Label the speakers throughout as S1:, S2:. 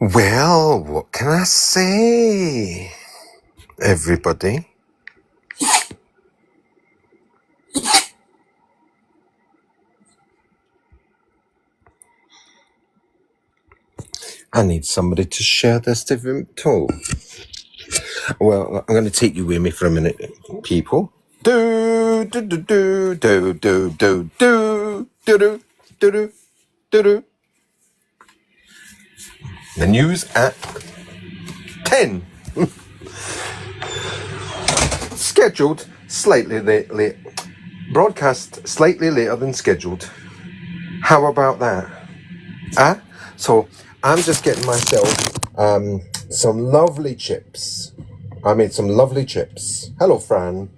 S1: Well, what can I say, everybody? I need somebody to share this different tool. Well, I'm going to take you with me for a minute, people. Do do do do do do do do do do do do do. The news at 10. Scheduled slightly late. Broadcast slightly later than scheduled. How about that? So I'm just getting myself some lovely chips. I made some lovely chips. Hello, Fran.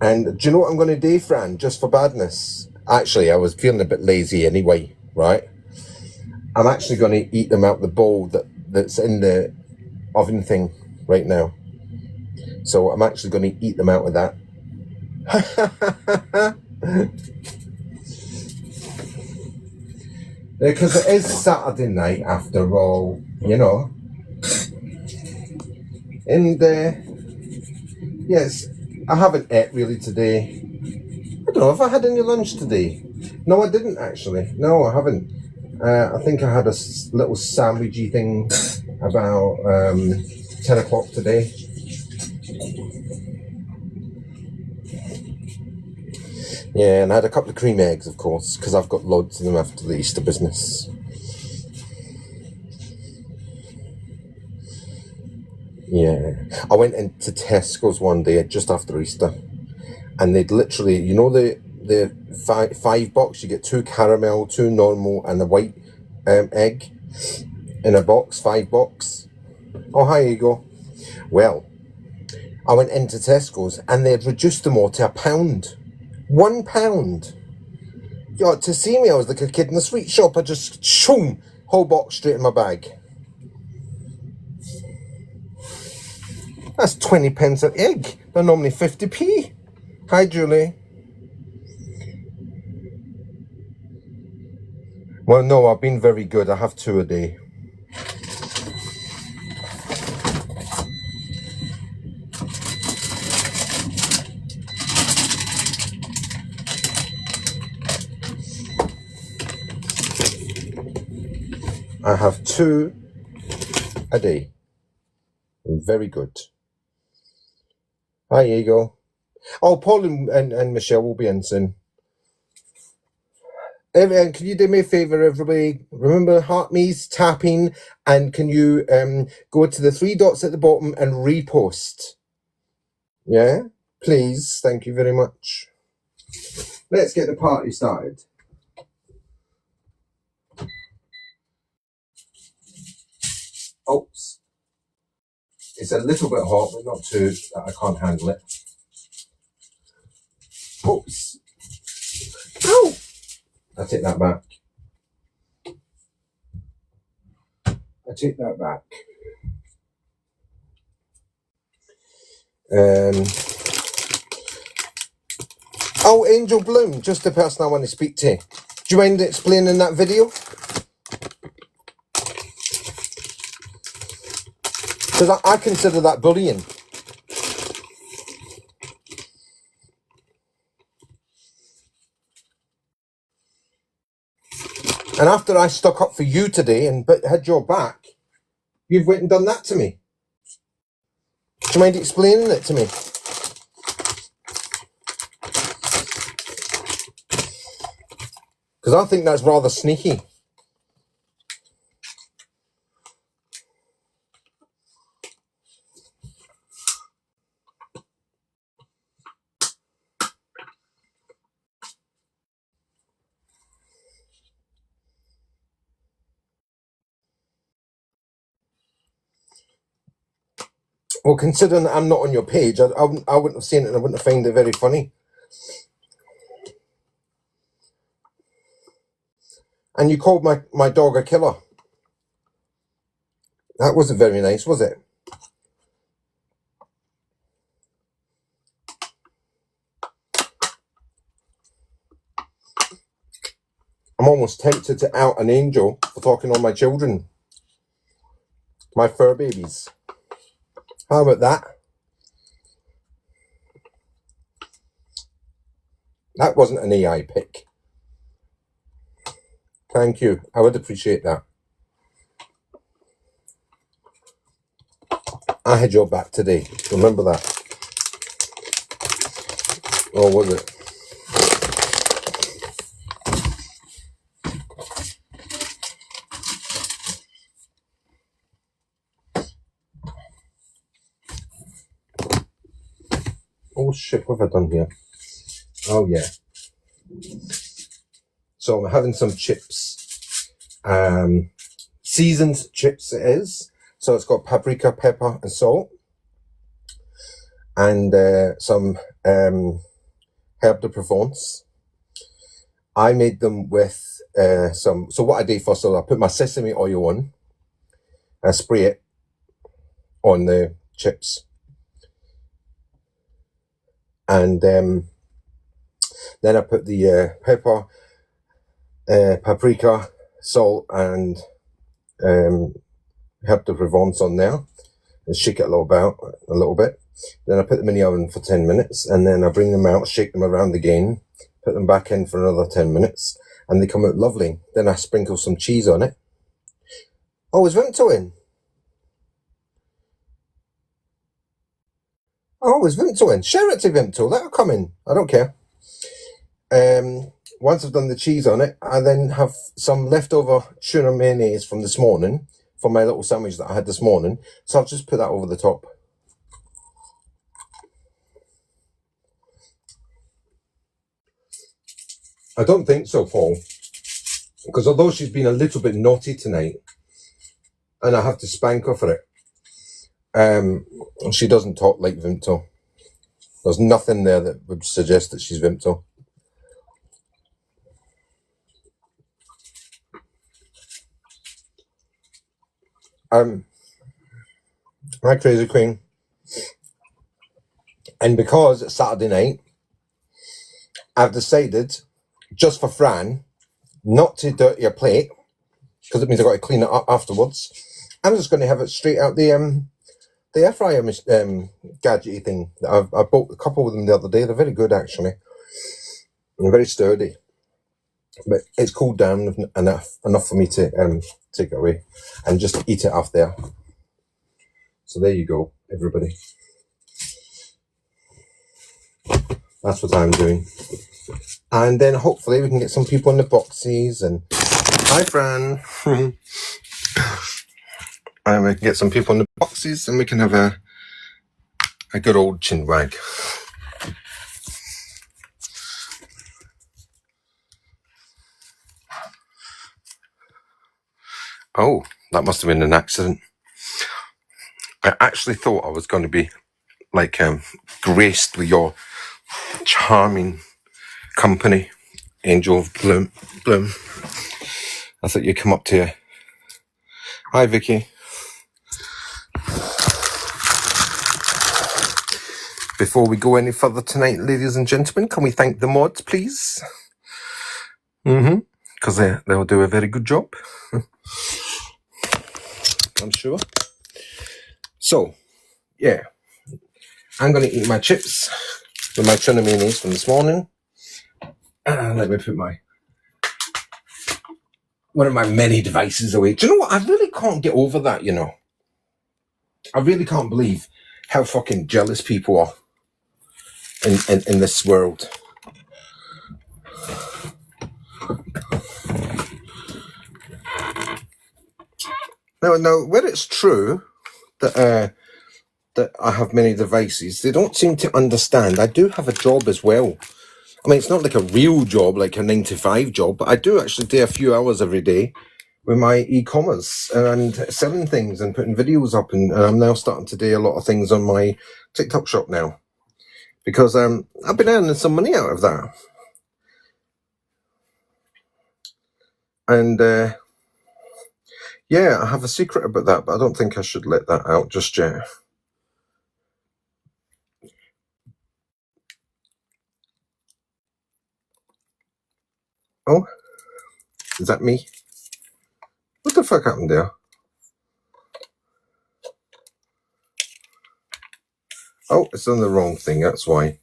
S1: And do you know what I'm going to do, Fran? Just for badness. Actually, I was feeling a bit lazy anyway, right? I'm actually going to eat them out the bowl that's in the oven thing right now. So I'm actually going to eat them out of that. Because it is Saturday night after all, you know. And yes, I haven't ate really today. I don't know if I had any lunch today. No, I didn't actually. No, I haven't. I think I had a little sandwichy thing about 10 o'clock today. Yeah, and I had a couple of cream eggs, of course, because I've got loads of them after the Easter business. Yeah, I went into Tesco's one day just after Easter, and they'd literally, you know, the five box, you get 2 caramel, 2 normal, and a white egg in a box, 5 box. Oh, here you go. Well, I went into Tesco's and they'd reduced them all to £1. £1. Yeah, to see me, I was like a kid in the sweet shop. I just shoom, whole box straight in my bag. That's 20 pence an egg. They're normally 50p. Hi, Julie. Well, no, I've been very good. I have 2 a day. I have 2 a day. Very good. Hi, Eagle. Oh, Paul and Michelle will be in soon. And can you do me a favour, everybody? Remember Heartme's tapping, and can you go to the 3 dots at the bottom and repost? Yeah, please. Thank you very much. Let's get the party started. Oops. It's a little bit hot, but not too that I can't handle it. Oops. Ow! I take that back. I take that back. Oh, Angel Bloom, just the person I want to speak to. Do you mind explaining that video? Because I consider that bullying. And after I stuck up for you today and had your back, you've went and done that to me. Do you mind explaining it to me? Because I think that's rather sneaky. Well, considering that I'm not on your page, I wouldn't have seen it and I wouldn't have found it very funny. And you called my dog a killer. That wasn't very nice, was it? I'm almost tempted to out an angel for talking on my children, my fur babies. How about that? That wasn't an AI pick. Thank you. I would appreciate that. I had your back today. Remember that? Or was it? Oh shit, what have I done here? Oh yeah. So I'm having some chips. Seasoned chips it is. So it's got paprika, pepper and salt. And some herb de Provence. I made them with so what I do first is I put my sesame oil on. I spray it on the chips. And then I put the pepper, paprika, salt and herb de Provence on there and shake it a little bit. Then I put them in the oven for 10 minutes and then I bring them out, shake them around again, put them back in for another 10 minutes and they come out lovely. Then I sprinkle some cheese on it. Oh, is Vimto in? Oh, is Vimto in? Share it to Vimto, that'll come in. I don't care. Once I've done the cheese on it, I then have some leftover tuna mayonnaise from this morning, from my little sandwich that I had this morning. So I'll just put that over the top. I don't think so, Paul. Because although she's been a little bit naughty tonight, and I have to spank her for it, she doesn't talk like Vimto. There's nothing there that would suggest that she's Vimto. My crazy queen. And because it's Saturday night, I've decided, just for Fran, not to dirty a plate, because it means I've got to clean it up afterwards. I'm just going to have it straight out the air fryer gadgety thing. I bought a couple of them the other day. They're very good, actually. And very sturdy. But it's cooled down enough for me to take it away and just eat it off there. So there you go, everybody. That's what I'm doing. And then hopefully we can get some people in the boxes and hi Fran. And we can get some people in the boxes and we can have a good old chin wag. Oh, that must have been an accident. I actually thought I was going to be like graced with your charming company, Angel of Bloom. I thought you'd come up to you. Hi, Vicky. Before we go any further tonight, ladies and gentlemen, can we thank the mods, please? Because they'll do a very good job. I'm sure. So, yeah. I'm going to eat my chips with my tuna mayonnaise from this morning. Let me put one of my many devices away. Do you know what? I really can't get over that, you know. I really can't believe how fucking jealous people are in this world. Now, where it's true that I have many devices, they don't seem to understand. I do have a job as well. I mean, it's not like a real job, like a 9-to-5 job, but I do actually do a few hours every day with my e-commerce and selling things and putting videos up. And I'm now starting to do a lot of things on my TikTok shop now because I've been earning some money out of that. And yeah, I have a secret about that, but I don't think I should let that out just yet. Oh, Is that me? What the fuck happened there? Oh, it's on the wrong thing, that's why.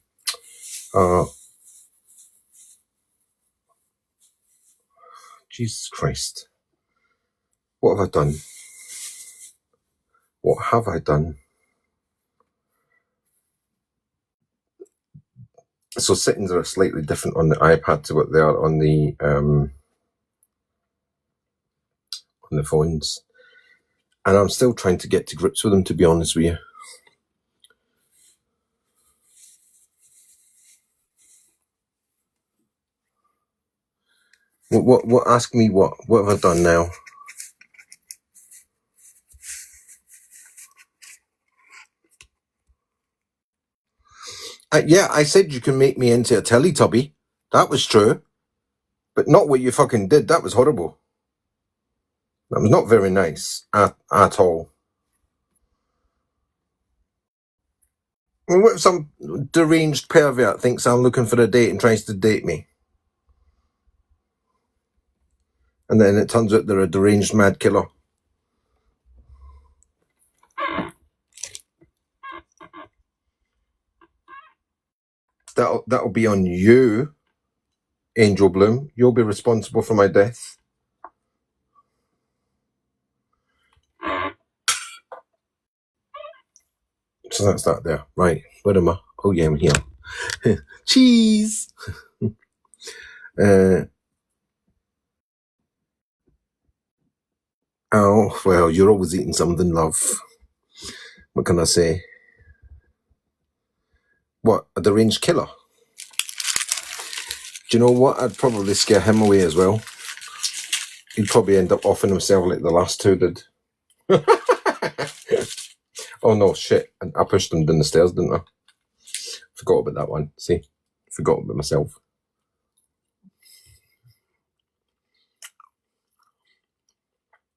S1: Jesus Christ. What have I done? What have I done? So settings are slightly different on the iPad to what they are on the phones. And I'm still trying to get to grips with them, to be honest with you. What, ask me what? What have I done now? Yeah, I said you can make me into a Teletubby. That was true. But not what you fucking did. That was horrible. That was not very nice at all. I mean, what if some deranged pervert thinks I'm looking for a date and tries to date me? And then it turns out they're a deranged mad killer. That'll be on you, Angel Bloom. You'll be responsible for my death. So that's that there. Right. Where am I? Oh yeah, I'm here. Cheese! Oh, well, you're always eating something, love. What can I say? What, a deranged killer? Do you know what? I'd probably scare him away as well. He'd probably end up offing himself like the last two did. Oh no, shit. I pushed him down the stairs, didn't I? Forgot about that one. See? Forgot about myself.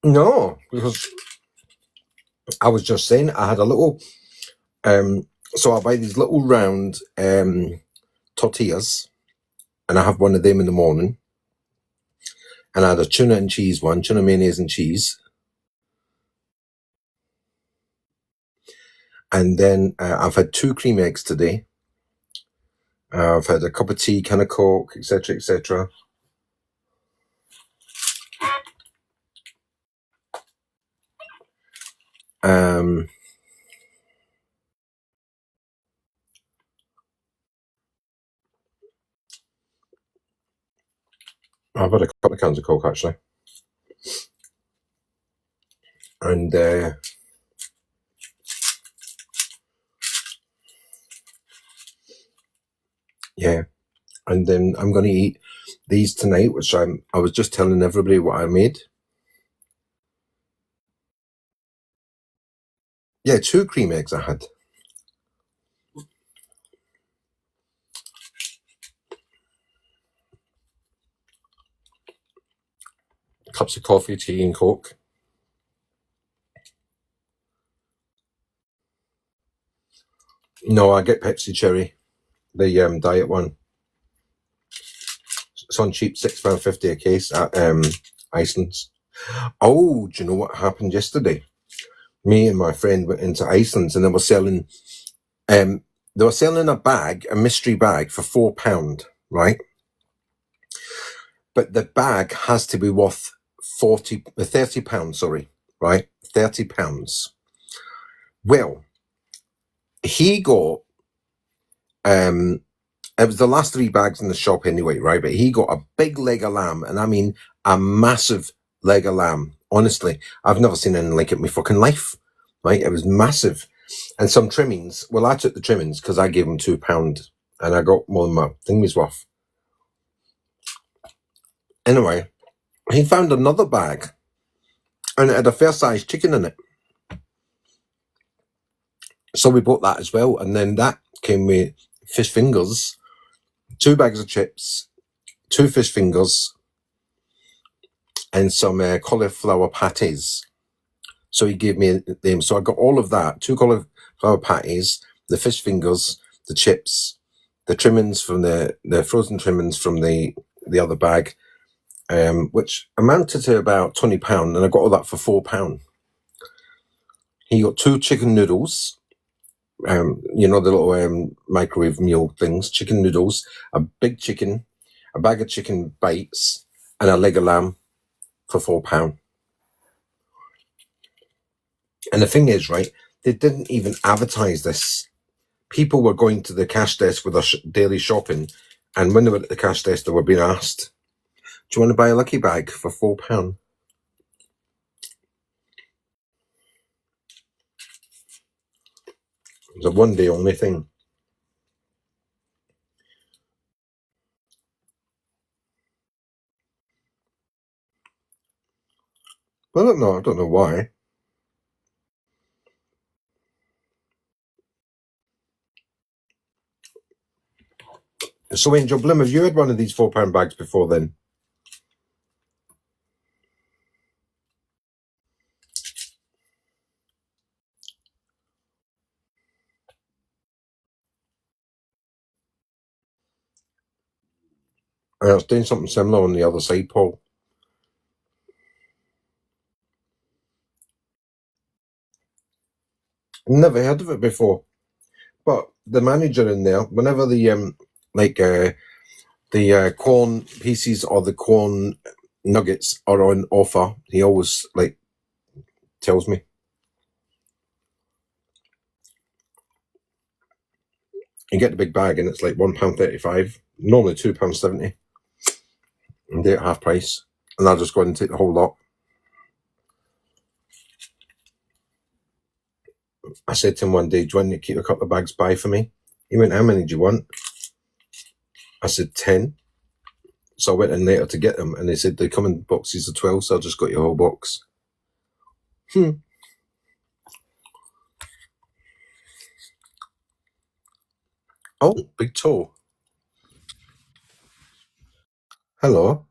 S1: No, because I was just saying I had a little... so I buy these little round tortillas, and I have one of them in the morning. And I had a tuna and cheese one, tuna mayonnaise and cheese. And then I've had 2 cream eggs today. I've had a cup of tea, can of Coke, etc., etc. I've had a couple of cans of Coke, actually. And yeah, and then I'm going to eat these tonight, which I was just telling everybody what I made. Yeah, 2 cream eggs I had. Cups of coffee, tea and Coke. No, I get Pepsi Cherry, the diet one. It's on cheap, £6.50 a case at Iceland's. Oh, do you know what happened yesterday? Me and my friend went into Iceland's and they were selling a bag, a mystery bag for £4, right? But the bag has to be worth £30, sorry, right? £30. Well, he got it was the last 3 bags in the shop anyway, right? But he got a big leg of lamb, and I mean a massive leg of lamb. Honestly, I've never seen anything like it in my fucking life, right? It was massive. And some trimmings. Well, I took the trimmings because I gave him £2, and I got more than my thing was worth. Anyway, he found another bag, and it had a fair-sized chicken in it. So we bought that as well, and then that came with fish fingers, 2 bags of chips, 2 fish fingers, and some cauliflower patties. So he gave me them. So I got all of that, 2 cauliflower patties, the fish fingers, the chips, the trimmings from the frozen trimmings from the other bag, which amounted to about £20, and I got all that for £4. He got 2 chicken noodles, you know, the little microwave meal things, chicken noodles, a big chicken, a bag of chicken bites, and a leg of lamb for £4. And the thing is, right, they didn't even advertise this. People were going to the cash desk with their daily shopping, and when they were at the cash desk, they were being asked, do you want to buy a lucky bag for £4? It's a one day only thing. I don't know why. So, Angel Blim, have you had one of these £4 bags before then? I was doing something similar on the other side, Paul. Never heard of it before. But the manager in there, whenever the corn pieces or the corn nuggets are on offer, he always tells me. You get the big bag and it's like £1.35, normally £2.70, and they're at half price. And I'll just go and take the whole lot. I said to him one day, do you want to keep a couple of bags by for me? He went, how many do you want? I said 10. So I went in later to get them, and they said they come in boxes of 12, so I just got your whole box. Oh, big toe. Hello.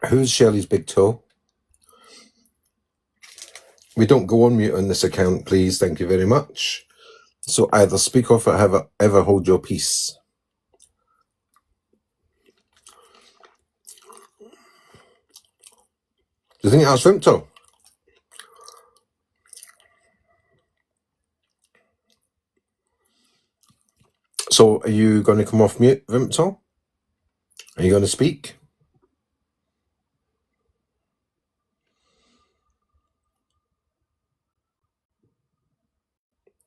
S1: Who's Shelley's big toe? We don't go on mute on this account, please. Thank you very much. So either speak off or ever hold your peace. Do you think that's Vimto? So are you going to come off mute, Vimto? Are you going to speak?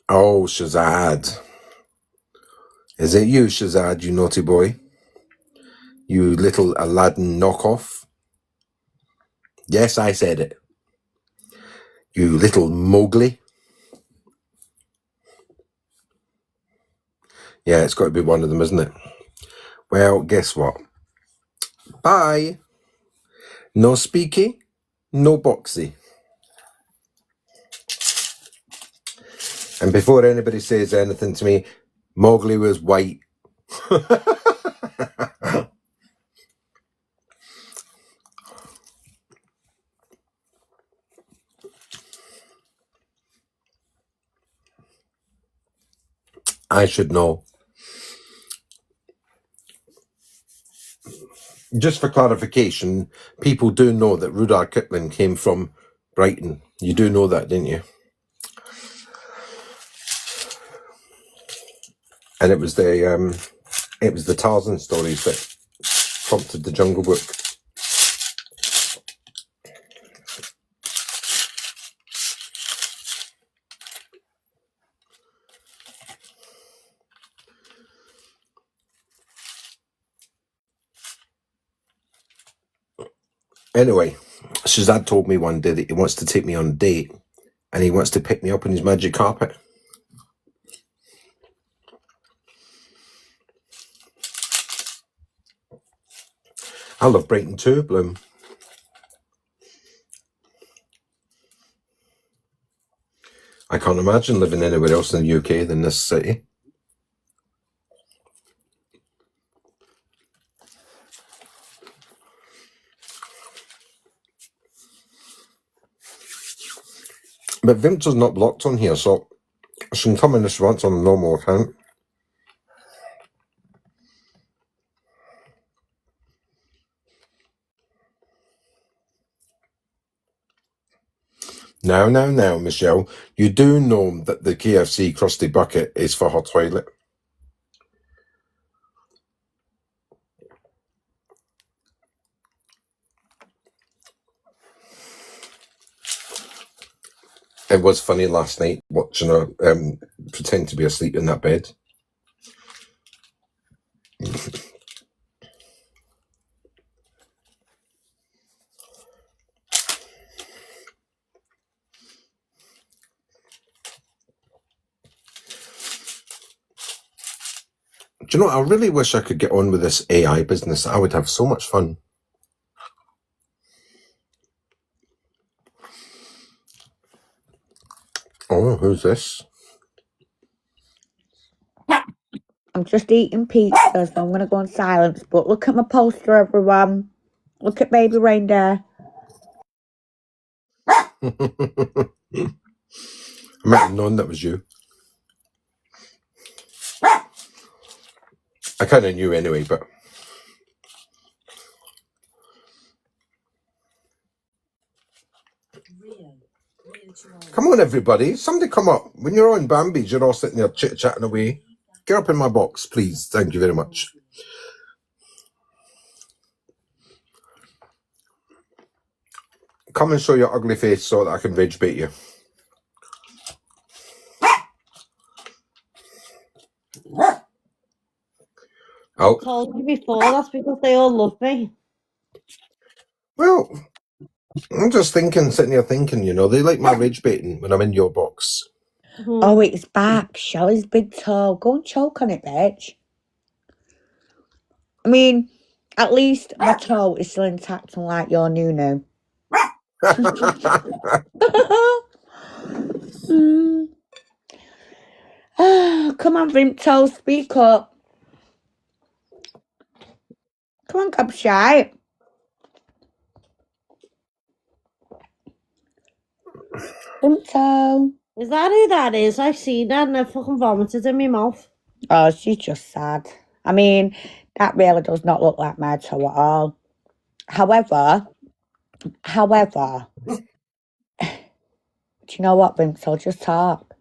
S1: Oh, Shazad. Is it you, Shazad, you naughty boy? You little Aladdin knockoff? Yes, I said it. You little Mowgli? Yeah, it's got to be one of them, isn't it? Well, guess what? Bye. No speaky, no boxy. And before anybody says anything to me, Mowgli was white. I should know. Just for clarification, people do know that Rudyard Kipling came from Brighton. You do know that, didn't you? And it was the Tarzan stories that prompted the Jungle Book. Anyway, Shazad told me one day that he wants to take me on a date, and he wants to pick me up on his magic carpet. I love Brighton too, Bloom. I can't imagine living anywhere else in the UK than this city. But Vimto's not blocked on here, so she can come in if she wants on a normal account. Now, Michelle, you do know that the KFC crusty bucket is for her toilet. It was funny last night watching her pretend to be asleep in that bed. Do you know what? I really wish I could get on with this AI business. I would have so much fun. Oh, who's this?
S2: I'm just eating pizza, so I'm going to go on silence. But look at my poster, everyone. Look at baby reindeer.
S1: I might have known that was you. I kind of knew anyway, but... Come on, everybody. Somebody come up. When you're on Bambi's, you're all sitting there chit-chatting away. Get up in my box, please. Thank you very much. Come and show your ugly face so that I can rage bait you. Oh.
S3: I told you before, that's because they all love me.
S1: Well, I'm just thinking, sitting here thinking, you know, they like my rage baiting when I'm in your box.
S2: Oh, it's back. Shelley's big toe. Go and choke on it, bitch. I mean, at least my toe is still intact, unlike your Nunu. Come on, Vimto, speak up. Come on, Gobshite. Vimto.
S3: Is that who that is? I've seen that and I fucking vomited in my mouth.
S2: Oh, she's just sad. I mean, that really does not look like my toe at all. However, do you know what, Vimto? Just talk.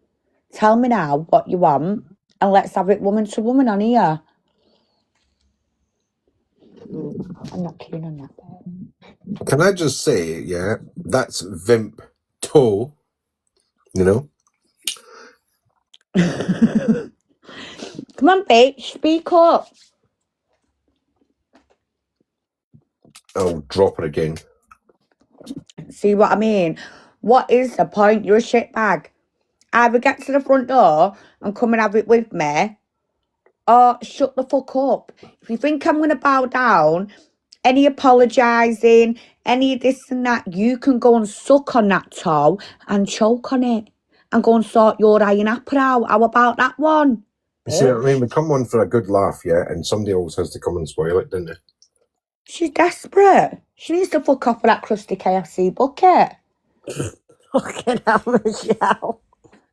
S2: Tell me now what you want, and let's have it woman to woman on here. I'm not keen on that bit.
S1: Can I just say, yeah, that's Vimp toe, you know?
S2: Come on, bitch, speak up.
S1: I'll drop her again.
S2: See what I mean? What is the point? You're a shitbag. Either get to the front door and come and have it with me, or shut the fuck up. If you think I'm going to bow down, any apologising, any of this and that, you can go and suck on that toe and choke on it and go and sort your iron apple out. How about that one?
S1: You see what I mean? We come on for a good laugh, yeah, and somebody always has to come and spoil it, don't they?
S2: She's desperate. She needs to fuck off with that crusty KFC bucket.
S3: Fucking hell, Michelle.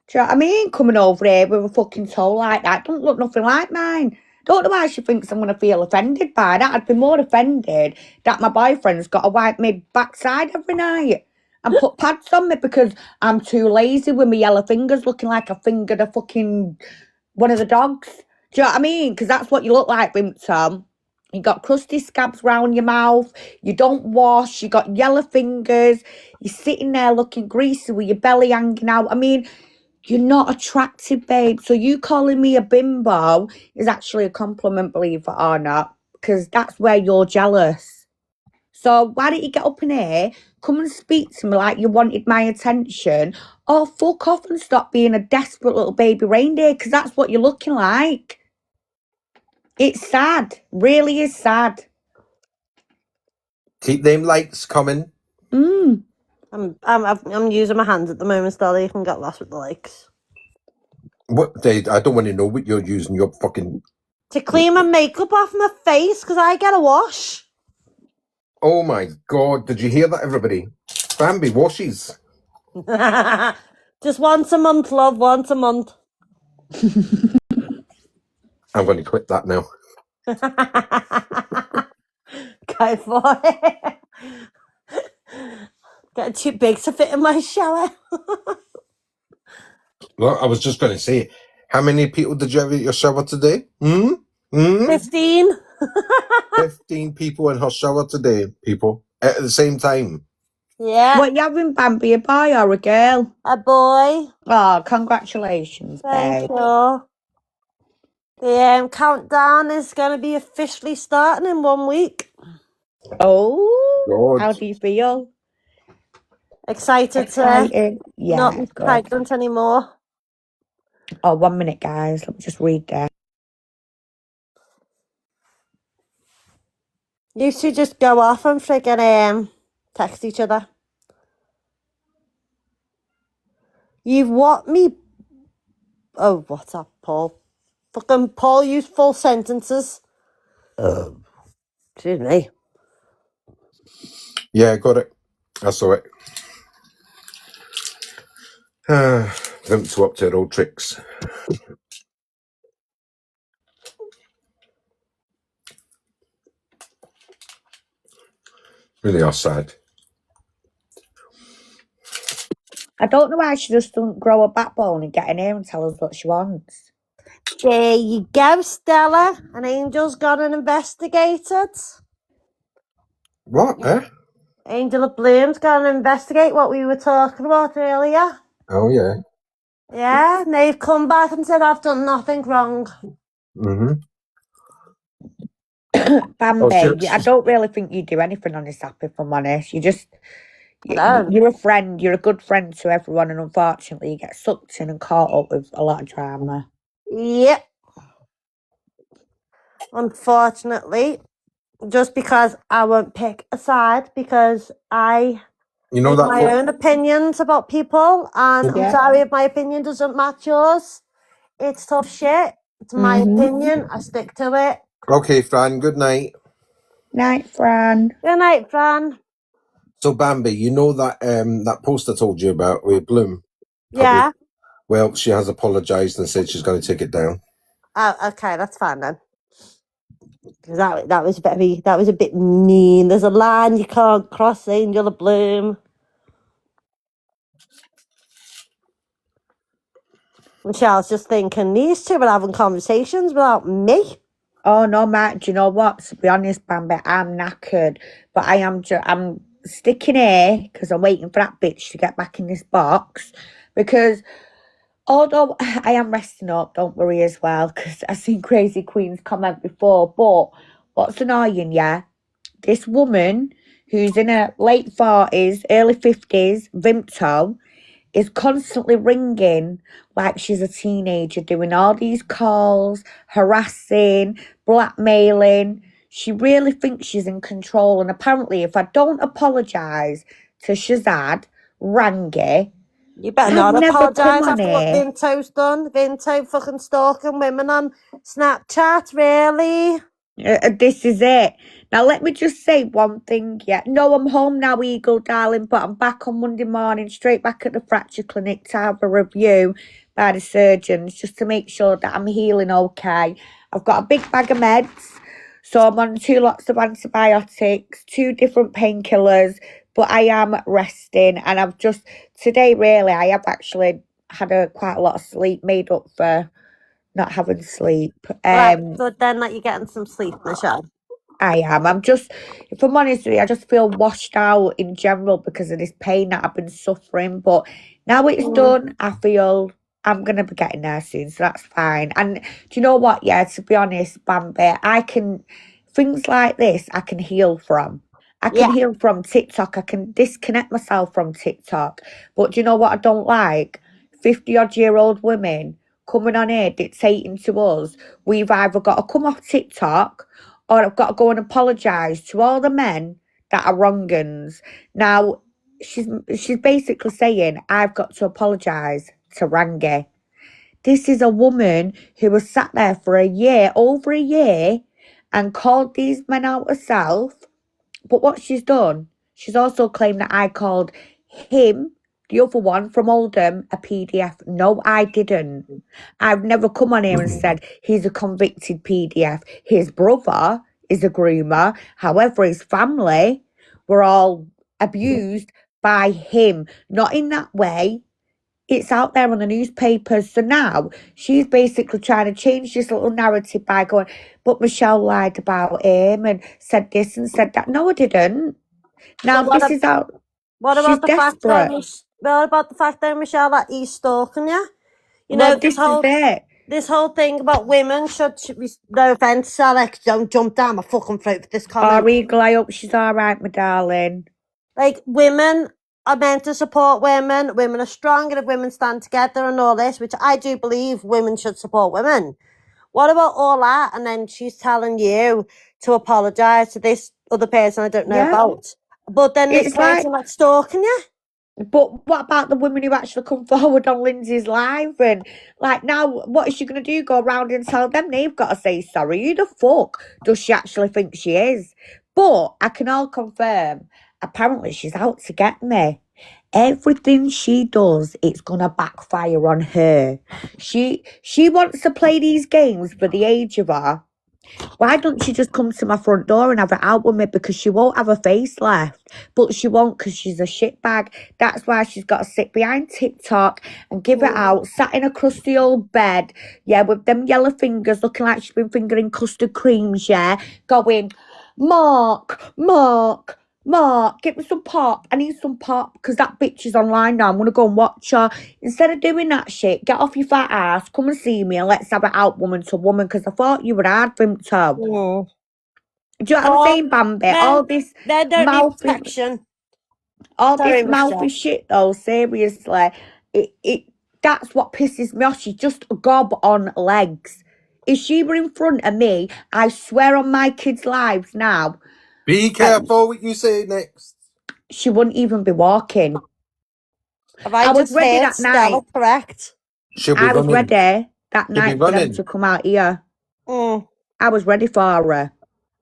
S2: Do you know what I mean? Coming over here with a fucking toe like that don't look nothing like mine. Don't know why she thinks I'm going to feel offended by that. I'd be more offended that my boyfriend's got to wipe me backside every night and put pads on me because I'm too lazy with my yellow fingers looking like I fingered a fucking one of the dogs. Do you know what I mean? Because that's what you look like, Tom. You got crusty scabs round your mouth. You don't wash. You got yellow fingers. You're sitting there looking greasy with your belly hanging out. I mean, you're not attractive, babe. So you calling me a bimbo is actually a compliment, believe it or not, because that's where you're jealous. So why don't you get up in here, come and speak to me like you wanted my attention, or fuck off and stop being a desperate little baby reindeer, because that's what you're looking like. It's sad. Really is sad.
S1: Keep them likes coming.
S3: I'm using my hands at the moment, Stella. You can get lost with the likes.
S1: What? I don't want to know what you're using. Your fucking...
S3: To clean my makeup off my face, because I get a wash.
S1: Oh my God, did you hear that, everybody? Bambi washes.
S3: Just once a month, love, once a month.
S1: I'm going to quit that now.
S3: Go for it. Getting too big to fit in my shower.
S1: Well, I was just going to say, how many people did you have at your shower today?
S3: 15.
S1: 15 people in her shower today, people, at the same time.
S3: Yeah.
S2: What you having, Bambi, a boy or a girl?
S3: A boy.
S2: Oh, congratulations,
S3: Thank
S2: babe.
S3: you. The countdown is going to be officially starting in 1 week.
S2: Oh, how
S1: God.
S2: do you feel?
S3: Excited to
S2: Excited? Yeah,
S3: not be
S2: good.
S3: pregnant anymore.
S2: Oh, 1 minute, guys. Let me just read that.
S3: You two just go off and friggin' text each other. You've what me? Oh, what's up, Paul? Fucking Paul used full sentences. Excuse me.
S1: Yeah, got it. I saw it. Them two up to their old tricks. Really are sad.
S2: I don't know why she just doesn't grow a backbone and get in here and tell us what she wants.
S3: There you go, Stella. An angel's gone and investigated.
S1: What, eh?
S3: Angel of Bloom's gone and investigate what we were talking about earlier.
S1: Oh, yeah.
S3: Yeah, and they've come back and said I've done nothing wrong.
S1: Mm-hmm.
S2: Bambi, I don't really think you do anything on this app, if I'm honest. You just,
S3: No.
S2: you're a friend, you're a good friend to everyone, and unfortunately you get sucked in and caught up with a lot of drama.
S3: Yep. Unfortunately, just because I won't pick a side because I
S1: You know
S3: have
S1: that
S3: my own opinions about people, and
S2: Yeah.
S3: I'm sorry if my opinion doesn't match yours. It's tough shit. It's my opinion. I stick to it.
S1: Okay, Fran, good night.
S2: Night, Fran.
S3: Good night, Fran.
S1: So, Bambi, you know that that post I told you about with Bloom?
S3: Yeah.
S1: Well, she has apologised and said she's going to take it down.
S3: Oh, okay, that's fine then. That was a bit mean. There's a line you can't cross, Angel of Bloom. Michelle's just thinking these two are having conversations without me.
S2: Oh no, Matt, do you know what? To be honest, Bambi, I'm knackered. But I'm sticking here because I'm waiting for that bitch to get back in this box. Because although I am resting up, don't worry as well, because I've seen Crazy Queen's comment before. But what's annoying, yeah? This woman who's in her late 40s, early 50s, Vimto, is constantly ringing like she's a teenager, doing all these calls, harassing, blackmailing. She really thinks she's in control. And apparently, if I don't apologise to Shazad, Rangi,
S3: You better
S2: I'd
S3: not
S2: never come
S3: apologise
S2: on
S3: after what
S2: here.
S3: Vinto's done. Vinto fucking stalking women on Snapchat, really?
S2: This is it. Now, let me just say one thing, yeah. No, I'm home now, Eagle, darling, but I'm back on Monday morning, straight back at the fracture clinic to have a review by the surgeons, just to make sure that I'm healing okay. I've got a big bag of meds, so I'm on 2 lots of antibiotics, 2 different painkillers, but I am resting, and I've just, today, really, I have actually had quite a lot of sleep made up for not having sleep.
S3: Right, good then that you're getting some sleep, Michelle.
S2: I am. I'm just, if I'm honest with you, I just feel washed out in general because of this pain that I've been suffering. But now it's done, I feel I'm going to be getting there soon. So that's fine. And do you know what? Yeah, to be honest, Bambi, things like this, I can heal from. I can heal from TikTok. I can disconnect myself from TikTok. But do you know what I don't like? 50-odd-year-old women coming on here dictating to us. We've either got to come off TikTok or I've got to go and apologise to all the men that are wrong-uns. Now, she's basically saying, I've got to apologise to Rangi. This is a woman who was sat there for over a year, and called these men out herself. But what she's done, she's also claimed that I called him, the other one from Oldham, a PDF. No, I didn't. I've never come on here and said he's a convicted PDF. His brother is a groomer. However, his family were all abused by him. Not in that way. It's out there on the newspapers. So now she's basically trying to change this little narrative by going, but Michelle lied about him and said this and said that. No, I didn't. Now
S3: But
S2: this is out.
S3: what
S2: She's
S3: about the fact that
S2: desperate.
S3: Michelle, that he's stalking you? You
S2: Well,
S3: know,
S2: this is it.
S3: this whole thing about women should be, no offense, Alex, don't jump down my fucking throat for this comment.
S2: Eagle, I hope she's all right, my darling.
S3: Like, women are meant to support women. Women are strong, and if women stand together and all this, which I do believe women should support women. What about all that? And then she's telling you to apologise to this other person I don't know
S2: Yeah.
S3: about. But then this
S2: It's like,
S3: person that's stalking you.
S2: but what about the women who actually come forward on Lindsay's live? And like now, what is she going to do? Go around and tell them they've got to say sorry? Who the fuck does she actually think she is? But I can all confirm, apparently she's out to get me. Everything she does, it's gonna backfire on her. She wants to play these games for the age of her. Why don't she just come to my front door and have it out with me? Because she won't have a face left. But she won't because she's a shitbag. That's why she's got to sit behind TikTok and give it out, sat in a crusty old bed, yeah, with them yellow fingers looking like she's been fingering custard creams, yeah, going, Mark, get me some pop. I need some pop because that bitch is online now. I'm going to go and watch her. Instead of doing that shit, get off your fat ass, come and see me and let's have it out woman to woman because I thought you were hard for him to.
S3: Mm.
S2: Do you know what I'm saying, Bambi? All this
S3: They don't need
S2: mouthy,
S3: protection.
S2: all
S3: Sorry,
S2: this mouthy
S3: Michelle.
S2: shit though, seriously. That's what pisses me off. She's just a gob on legs. If she were in front of me, I swear on my kids' lives now,
S1: Be careful what you say next.
S2: she wouldn't even be walking.
S3: Have I
S2: I was
S3: just
S2: ready
S3: heard
S2: that
S3: Stella
S2: night.
S3: correct?
S1: She'll be
S2: I was
S1: running.
S2: ready that
S1: She'll be
S2: night for them
S1: running.
S2: to come out here.
S3: Mm.
S2: I was ready for her.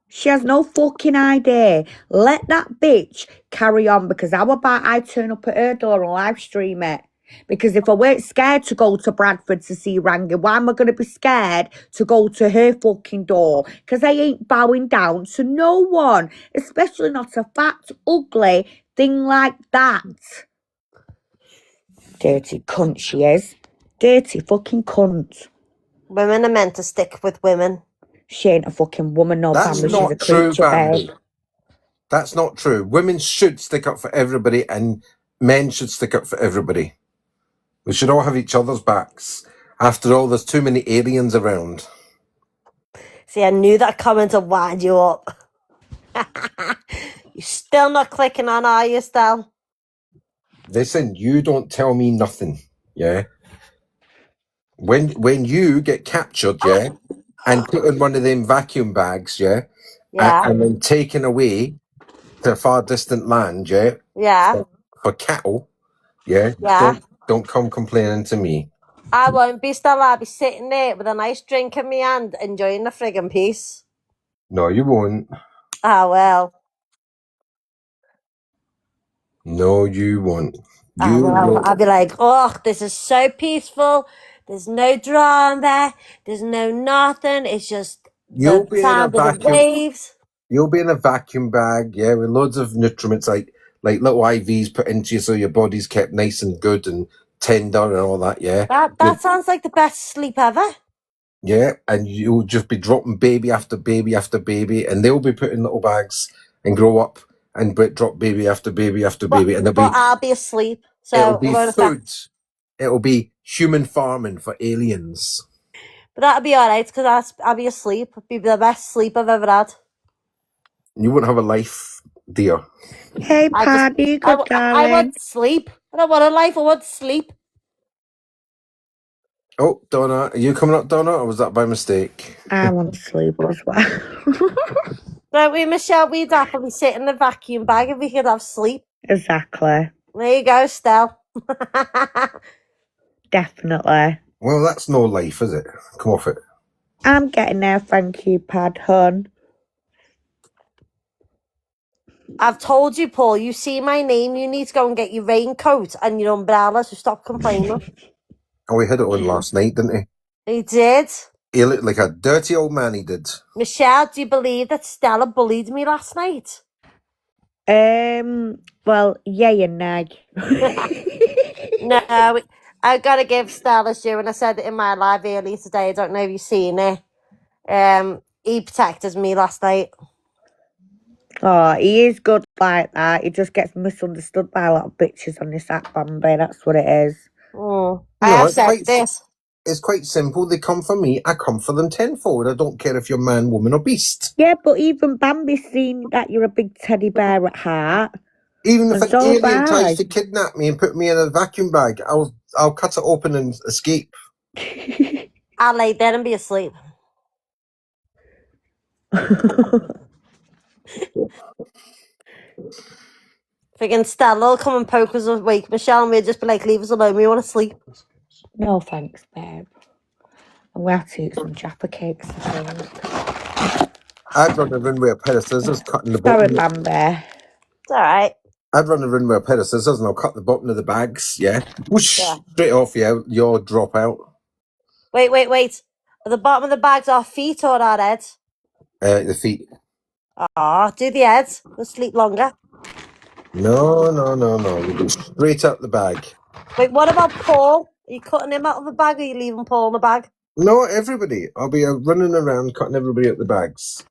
S2: She has no fucking idea. Let that bitch carry on because how about I turn up at her door and live stream it? Because if I weren't scared to go to Bradford to see Rangi, why am I going to be scared to go to her fucking door? Because I ain't bowing down to no one, especially not a fat, ugly thing like that. Dirty cunt she is. Dirty fucking cunt.
S3: Women are meant to stick with women.
S2: She ain't a fucking woman, no
S1: That's
S2: Bambi. She's a
S1: not true,
S2: creature, babe.
S1: Bambi. That's not true. Women should stick up for everybody and men should stick up for everybody. We should all have each other's backs. After all, there's too many aliens around.
S3: See, I knew that comment would wind you up. You're still not clicking on, are you, Stell?
S1: Listen, you don't tell me nothing, yeah? When you get captured, yeah, and put in one of them vacuum bags, yeah,
S3: Yeah.
S1: and then taken away to a far distant land, yeah,
S3: Yeah.
S1: for cattle, yeah,
S3: Yeah.
S1: don't come complaining to me.
S3: I won't be, Stella. I'll be sitting there with a nice drink in my hand, enjoying the friggin' piece.
S1: No, you won't.
S3: Ah, well.
S1: No, you won't.
S3: Ah,
S1: You
S3: well.
S1: will.
S3: I'll be like, oh, this is so peaceful. There's no drama. There's no nothing. It's just
S1: You'll
S3: the
S1: be in a
S3: sound of the
S1: vacuum.
S3: waves.
S1: You'll be in a vacuum bag, yeah, with loads of nutriments like little IVs put into you, so your body's kept nice and good and tender and all that, yeah.
S3: That sounds like the best sleep ever.
S1: Yeah, and you'll just be dropping baby after baby after baby, and they'll be put in little bags and grow up and drop baby after baby after baby, and
S3: But I'll be asleep,
S1: it'll
S3: so it
S1: be
S3: won't
S1: food.
S3: affect.
S1: It'll be human farming for aliens.
S3: But that'll be alright, because I'll be asleep. It'll be the best sleep I've ever had.
S1: You won't have a life, dear.
S2: Hey,
S3: I just,
S2: Paddy,
S3: I,
S2: good
S3: I
S2: darling.
S3: want sleep. I don't want a life, I want sleep.
S1: Oh, Donna, are you coming up, Donna, or was that by mistake?
S2: I want to sleep as well.
S3: Don't we, Michelle? We'd happily sit in the vacuum bag if we could have sleep.
S2: Exactly.
S3: There you go, Stell.
S2: Definitely.
S1: Well, that's no life, is it? Come off it.
S2: I'm getting there, thank you, Pad, hun.
S3: I've told you, Paul, you see my name, you need to go and get your raincoat and your umbrella, so stop complaining.
S1: Oh, we had it on last night, didn't he?
S3: He did.
S1: He looked like a dirty old man, he did.
S3: Michelle, do you believe that Stella bullied me last night?
S2: Well, yay and nay.
S3: No, I gotta give Stella due, and I said it in my live earlier today. I don't know if you've seen it. He protected me last night.
S2: Oh, he is good like that. He just gets misunderstood by a lot of bitches on this app, Bambi. That's what it is.
S3: I
S1: No,
S3: have
S1: it's
S3: said
S1: quite
S3: this.
S1: it's quite simple. They come for me, I come for them tenfold. I don't care if you're man, woman, or beast.
S2: Yeah, but even Bambi's seen that you're a big teddy bear at heart.
S1: Even if
S2: And
S1: an
S2: so have
S1: alien tries
S2: I.
S1: to kidnap me and put me in a vacuum bag, I'll cut it open and escape.
S3: I'll lay there and be asleep. Freaking Stella will come and poke us awake, Michelle, and we'll just be like, leave us alone, we want to sleep.
S2: No thanks, babe. I'm going to have to eat some Jaffa cakes, I think.
S1: I'd run around with a pair of scissors cutting the
S2: Sorry,
S1: bottom.
S2: Bambi.
S3: It's alright.
S1: I'd run around with a pair of scissors and I'll cut the bottom of the bags, yeah? Whoosh,
S3: Yeah.
S1: straight off, your drop out.
S3: Wait. At the bottom of the bags, our feet or our heads?
S1: The feet.
S3: Do the heads. We'll sleep longer.
S1: No. You go straight up the bag.
S3: Wait, what about Paul? Are you cutting him out of the bag or are you leaving Paul in the bag?
S1: No, everybody. I'll be running around cutting everybody out the bags.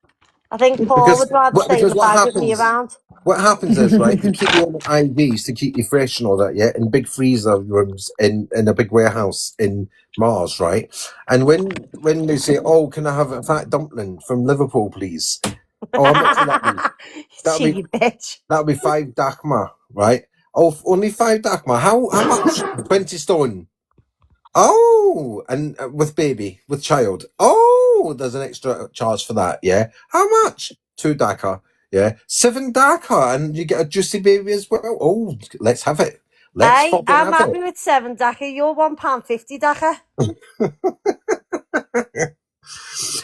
S3: I think Paul would rather stay in the
S1: what
S3: bag with me around.
S1: What happens is, right, they keep you on IVs to keep you fresh and all that, yeah, in big freezer rooms in a big warehouse in Mars, right? And when they say, oh, can I have a fat dumpling from Liverpool, please? Oh, how much will that be?
S3: Cheeky bitch.
S1: That'll be 5 dakma, right? Oh, only 5 dakma. How much? 20 stone. Oh, and with baby, with child. Oh, there's an extra charge for that, yeah? How much? 2 daka, yeah? 7 daka, and you get a juicy baby as well. Oh, let's have it.
S3: I'm happy with 7 daka. You're £1.50 daka.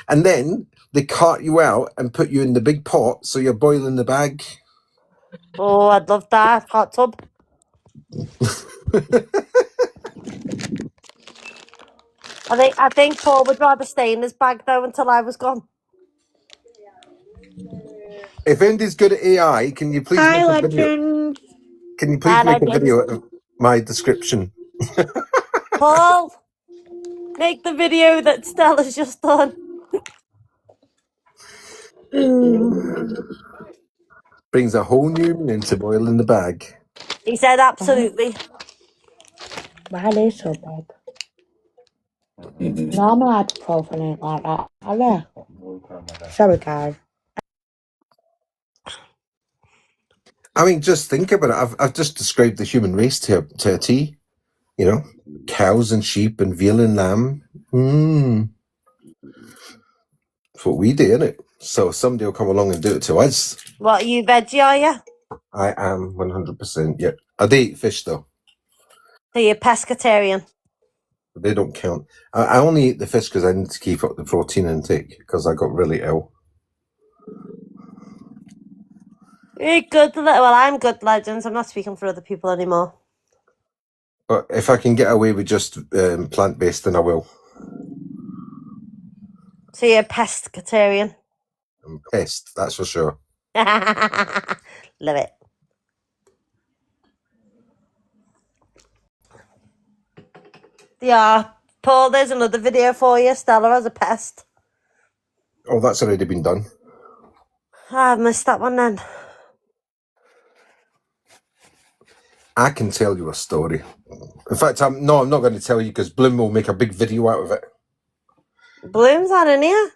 S1: And then they cart you out and put you in the big pot, so you're boiling the bag.
S3: Oh, I'd love that. Hot tub. I think Paul would rather stay in his bag though until I was gone.
S1: If Andy's good at AI, can you please
S2: Hi,
S1: make a
S2: legend.
S1: video? Can you please make a video of my description?
S3: Paul, make the video that Stella's just done.
S1: Brings a whole new meaning to boiling the bag.
S3: He said absolutely.
S2: Why are they so big? Normal ibuprofen ain't like that, are they? Sorry, guys.
S1: I mean, just think about it. I've just described the human race to a T. You know, cows and sheep and veal and lamb. That's what we do, innit? So somebody will come along and do it to us.
S3: What, are you veggie, are you?
S1: I am 100%. Yeah, I do eat fish though.
S3: So you're pescatarian.
S1: They don't count. I only eat the fish because I need to keep up the protein intake because I got really ill.
S3: You're good. Well, I'm good, legends. I'm not speaking for other people anymore.
S1: But if I can get away with just plant-based, then I will.
S3: So you're a pescatarian.
S1: I'm pissed, that's for sure.
S3: Love it. Yeah, Paul, there's another video for you. Stella as a pest.
S1: Oh, that's already been done.
S3: I missed that one then.
S1: I can tell you a story. In fact, I'm not going to tell you because Bloom will make a big video out of it.
S3: Bloom's not in here.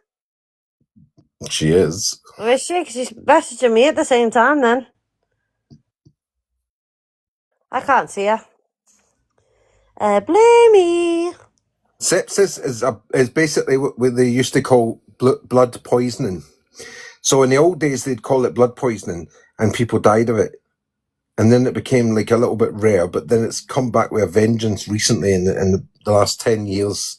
S1: She is.
S3: Is she? Because she's messaging me at the same time then. I can't see her. Bloomy.
S1: Sepsis is basically what they used to call blood poisoning. So in the old days, they'd call it blood poisoning and people died of it. And then it became like a little bit rare, but then it's come back with a vengeance recently in the last 10 years.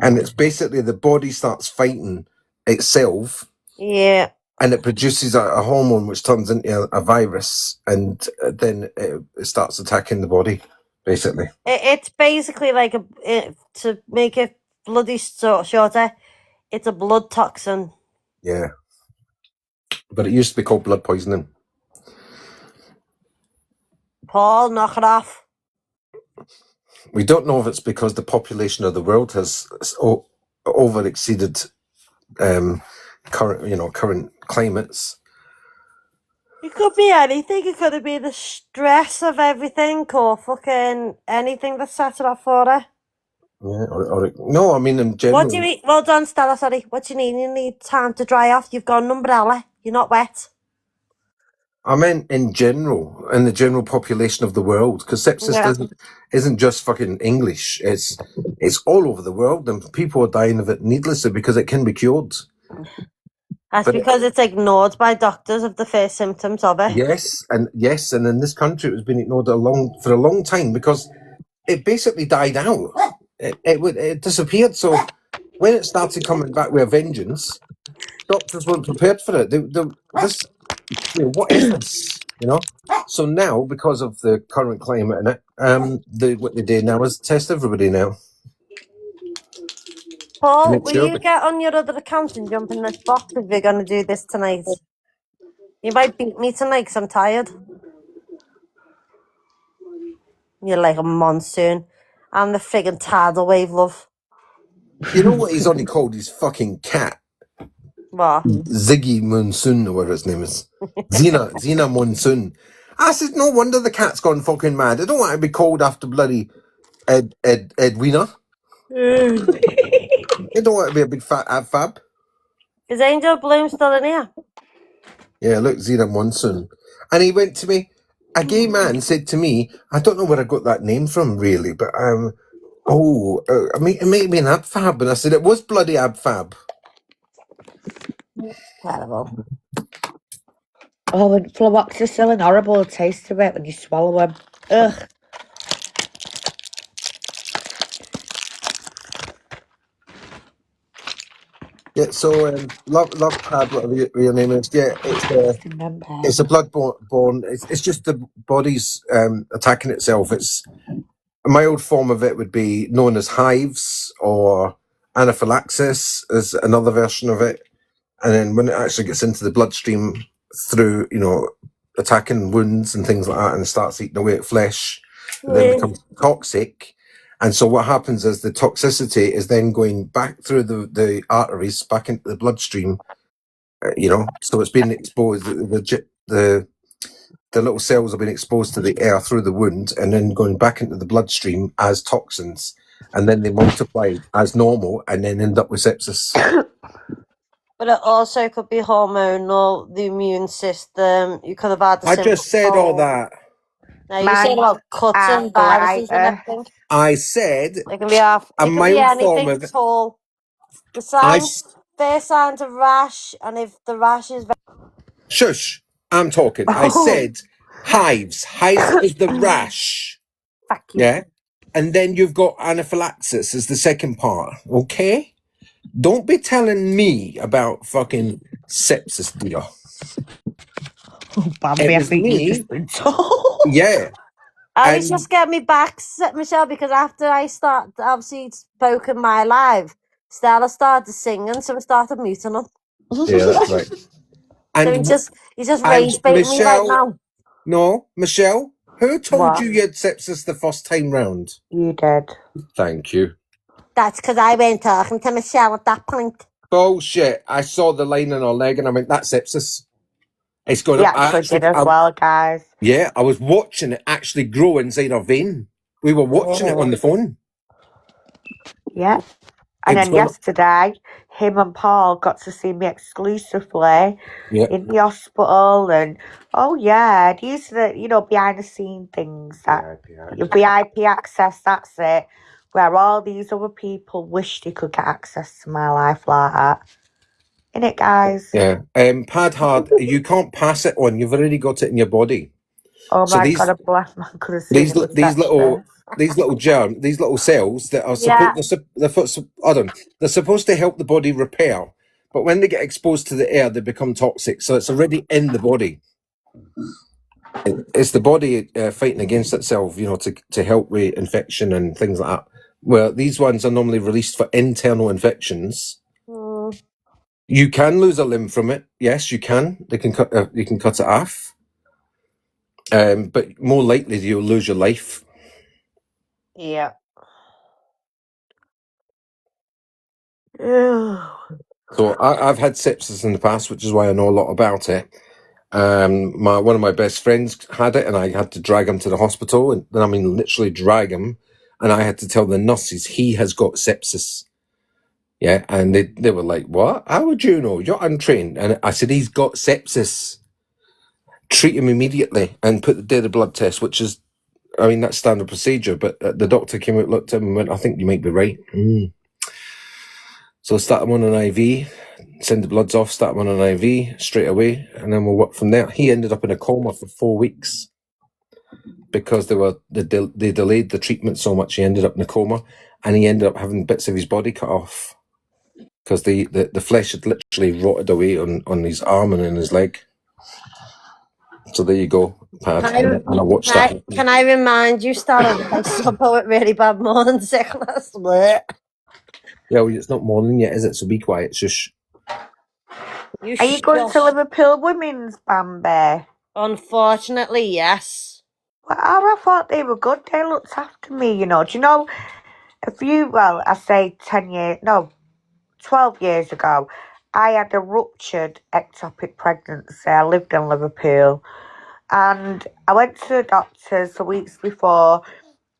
S1: And it's basically the body starts fighting itself.
S3: Yeah.
S1: And it produces a hormone which turns into a virus, and then it starts attacking the body, basically.
S3: It's basically like to make it bloody shorter, it's a blood toxin.
S1: Yeah. But it used to be called blood poisoning.
S3: Paul, knock it off.
S1: We don't know if it's because the population of the world has over exceeded current climates.
S3: It could be anything. It could be the stress of everything or fucking anything that sets it off for it.
S1: Yeah, no, I mean in general.
S3: What do you need? Well done, Stella, sorry. What do you need? You need time to dry off. You've got an umbrella. You're not wet.
S1: I meant in general, in the general population of the world, because sepsis isn't just fucking English. It's all over the world, and people are dying of it needlessly because it can be cured.
S3: That's because it's ignored by doctors of the first symptoms of it.
S1: Yes, and in this country it was being ignored for a long time because it basically died out. It disappeared. So when it started coming back with a vengeance, doctors weren't prepared for it. What is this? So now, because of the current climate in it, what they do now is test everybody now.
S3: Paul, will you get on your other account and jump in this box if we're going to do this tonight? You might beat me tonight because I'm tired. You're like a monsoon. I'm the friggin' tidal wave, love.
S1: You know what he's only called his fucking cat?
S3: What?
S1: Ziggy Monsoon, or whatever his name is. Zena Monsoon. I said, no wonder the cat's gone fucking mad. I don't want to be called after bloody Edwina. I don't want to be a big fat fab.
S3: Is Angel Bloom still in here?
S1: Yeah, look, Zena Monsoon. And he went to me, a gay man said to me, I don't know where I got that name from really, but it may be an ab fab. And I said, it was bloody ab fab.
S3: Terrible.
S2: Oh, and fluoxetine, horrible taste of it when you swallow them. Ugh.
S1: Yeah, so love pad, whatever your name is. Yeah, it's a blood-borne. It's just the body's attacking itself. It's a mild form of it would be known as hives or anaphylaxis is another version of it. And then when it actually gets into the bloodstream through, attacking wounds and things like that, and starts eating away at flesh, it then becomes toxic. And so what happens is the toxicity is then going back through the arteries, back into the bloodstream, so it's being exposed, the little cells are being exposed to the air through the wound and then going back into the bloodstream as toxins. And then they multiply as normal and then end up with sepsis.
S3: But it also could be hormonal, the immune system. You could have had
S1: I just said all that.
S3: No, you said about cuts and viruses and everything.
S1: I said
S3: it can be anything at all. The first signs of rash, and if the rash is
S1: shush, I'm talking. I said hives. Hives is the rash.
S2: Fuck you.
S1: Yeah. And then you've got anaphylaxis as the second part. Okay? Don't be telling me about fucking sepsis, dear.
S2: Oh, Bambi, I think you've just been told.
S1: Yeah.
S3: I was just get me back, Michelle, because after I obviously spoken my live, Stella started singing, so I started muting her.
S1: Yeah, that's right.
S3: And so he's just rage baiting me right now.
S1: No, Michelle, who told you had sepsis the first time round?
S2: You did.
S1: Thank you.
S3: That's because I went talking to Michelle at that point.
S1: Bullshit. I saw the line in her leg and I went, that's sepsis. It's going
S2: to actually did as well, guys.
S1: Yeah, I was watching it actually grow inside her vein. We were watching it on the phone.
S2: Yeah. And then yesterday, him and Paul got to see me exclusively in the hospital. And, these are the, behind the scene things. VIP access, that's it. Where all these other people wish they could get access to my life like that. Innit, guys?
S1: Yeah. Pad hard, you can't pass it on. You've already got it in your body.
S2: Oh my God, a black man could have seen
S1: these little cells that are they're supposed to help the body repair, but when they get exposed to the air, they become toxic. So it's already in the body. It's the body fighting against itself, to help with infection and things like that. Well, these ones are normally released for internal infections. You can lose a limb from it. Yes, you can. You can cut it off. But more likely you'll lose your life.
S3: Yeah. Ew.
S1: So I've had sepsis in the past, which is why I know a lot about it. One of my best friends had it, and I had to drag him to the hospital, and I mean literally drag him, and I had to tell the nurses he has got sepsis. Yeah, and they were like, "What? How would you know? You're untrained." And I said, "He's got sepsis. Treat him immediately and do the blood test," which is, I mean, that's standard procedure. But the doctor came out, looked at him, and went, "I think you might be right." So start him on an IV, send the bloods off, start him on an IV straight away, and then we'll work from there. He ended up in a coma for 4 weeks because they delayed the treatment so much. He ended up in a coma, and he ended up having bits of his body cut off because the flesh had literally rotted away on his arm and in his leg. So there you go, Pad. And I watched that.
S3: Can I remind you, Stan, I suffer with really bad morning sickness? Blech.
S1: Yeah, well, it's not morning yet, is it? So be quiet, shush.
S2: Are you going to Liverpool Women's, Bambi?
S3: Unfortunately, yes.
S2: Well, I thought they were good. They looked after me, you know. Do you know, I say 12 years ago, I had a ruptured ectopic pregnancy. I lived in Liverpool. And I went to the doctors the weeks before,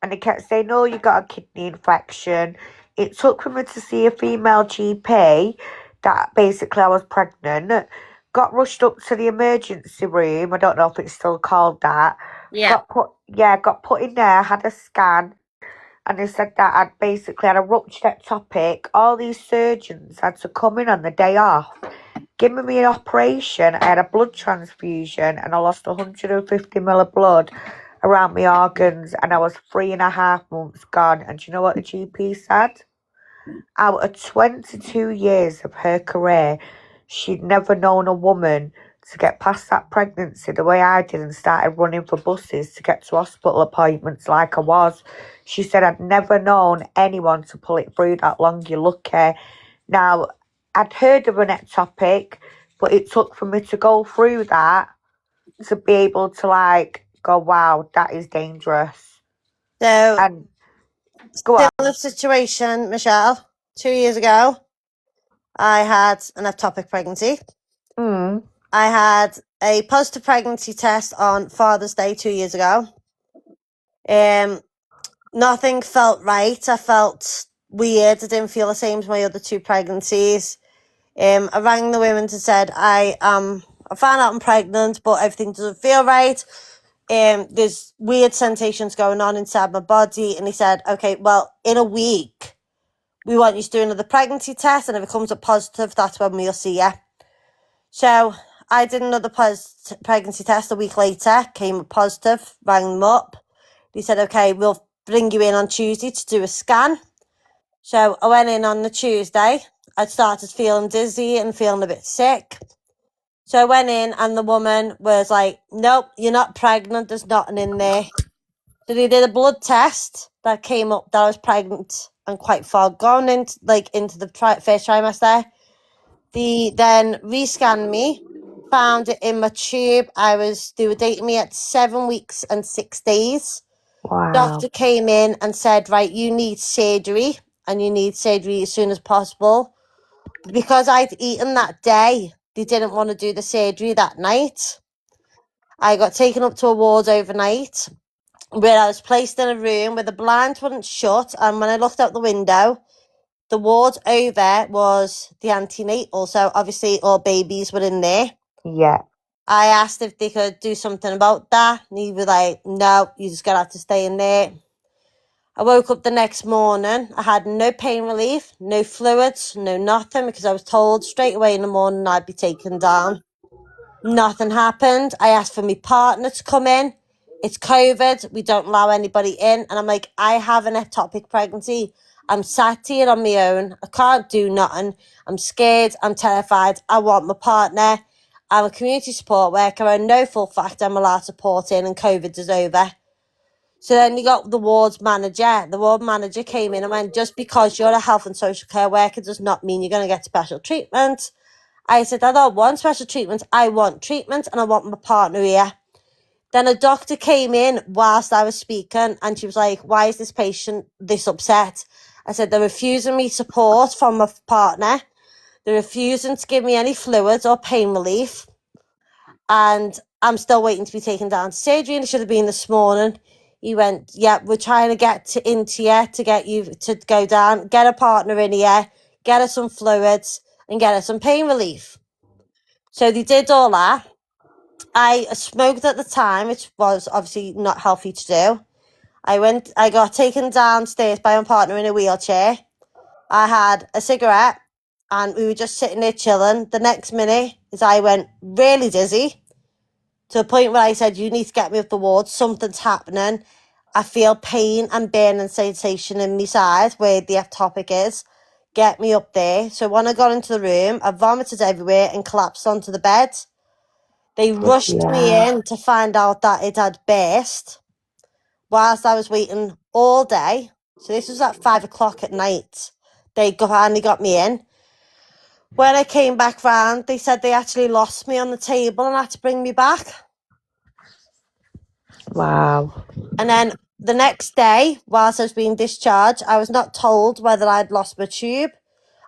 S2: and they kept saying, "No, you got a kidney infection." It took for me to see a female GP that basically I was pregnant. Got rushed up to the emergency room. I don't know if it's still called that.
S3: Yeah.
S2: Got put in there, had a scan, and they said that I'd basically had a ruptured ectopic. All these surgeons had to come in on the day off, giving me an operation. I had a blood transfusion, and I lost 150 ml of blood around my organs, and I was 3.5 months gone. And do you know what the GP said? Out of 22 years of her career, she'd never known a woman to get past that pregnancy the way I did and started running for buses to get to hospital appointments like I was. She said, "I'd never known anyone to pull it through that long. You're lucky." Now, I'd heard of an ectopic, but it took for me to go through that to be able to go, wow, that is dangerous.
S3: So,
S2: And go on.
S3: similar situation, Michelle. 2 years ago, I had an ectopic pregnancy. I had a positive pregnancy test on Father's Day 2 years ago. Nothing felt right. I felt weird. I didn't feel the same as my other 2 pregnancies. I rang the women and said, I found out I'm pregnant, but everything doesn't feel right. There's weird sensations going on inside my body. And he said, okay, well, in a week, we want you to do another pregnancy test. And if it comes up positive, that's when we'll see you. So I did another pregnancy test a week later, came up positive, rang them up. He said, okay, we'll bring you in on Tuesday to do a scan. So I went in on the Tuesday. I started feeling dizzy and feeling a bit sick. So I went in and the woman was like, "Nope, you're not pregnant. There's nothing in there." So they did a blood test that came up that I was pregnant and quite far gone into the first trimester. They then rescanned me, found it in my tube. They were dating me at 7 weeks and 6 days.
S2: Wow.
S3: Doctor came in and said, right, you need surgery and you need surgery as soon as possible. Because I'd eaten that day, they didn't want to do the surgery that night. I got taken up to a ward overnight where I was placed in a room where the blinds wouldn't shut. And when I looked out the window, the ward over was the antenatal. So obviously all babies were in there.
S2: Yeah.
S3: I asked if they could do something about that. And he was like, "No, you just got to have to stay in there." I woke up the next morning. I had no pain relief, no fluids, no nothing, because I was told straight away in the morning I'd be taken down. Nothing happened. I asked for my partner to come in. It's COVID. We don't allow anybody in. And I'm like, I have an ectopic pregnancy. I'm sat here on my own. I can't do nothing. I'm scared. I'm terrified. I want my partner. I'm a community support worker. I know full fact I'm allowed to support in and COVID is over. So then you got the ward manager. The ward manager came in and went, "Just because you're a health and social care worker does not mean you're going to get special treatment." I said, "I don't want special treatment. I want treatment and I want my partner here." Then a doctor came in whilst I was speaking, and she was like, "Why is this patient this upset?" I said, "They're refusing me support from my partner. They're refusing to give me any fluids or pain relief. And I'm still waiting to be taken down to surgery, and it should have been this morning." He went, "Yeah, we're trying to get into you to get you to go down, get a partner in here, get her some fluids, and get her some pain relief." So they did all that. I smoked at the time, which was obviously not healthy to do. I got taken downstairs by my partner in a wheelchair. I had a cigarette, and we were just sitting there chilling. The next minute, as I went really dizzy, to the point where I said, "You need to get me up the ward. Something's happening. I feel pain and burning sensation in my side where the ectopic is. Get me up there." So when I got into the room, I vomited everywhere and collapsed onto the bed. They rushed me
S2: Yeah.
S3: in to find out that it had burst whilst I was waiting all day. So this was at 5 o'clock at night. They finally got me in. When I came back round, they said they actually lost me on the table and had to bring me back.
S2: Wow.
S3: And then the next day, whilst I was being discharged, I was not told whether I'd lost my tube.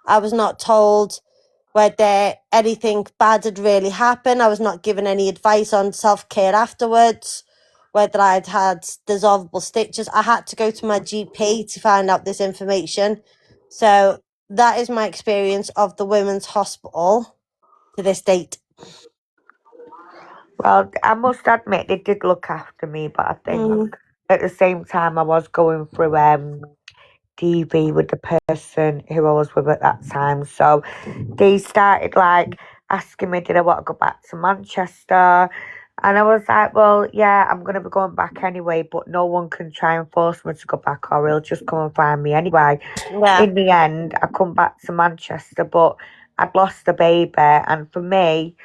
S3: I was not told whether anything bad had really happened. I was not given any advice on self-care afterwards, whether I'd had dissolvable stitches. I had to go to my GP to find out this information. So that is my experience of the Women's Hospital to this date.
S2: Well, I must admit they did look after me, but I think at the same time I was going through DV with the person who I was with at that time. So they started like asking me, did I want to go back to Manchester? And I was like, well, yeah, I'm going to be going back anyway, but no one can try and force me to go back, or he'll just come and find me anyway.
S3: Yeah,
S2: In the end, I come back to Manchester, but I'd lost the baby. And for me,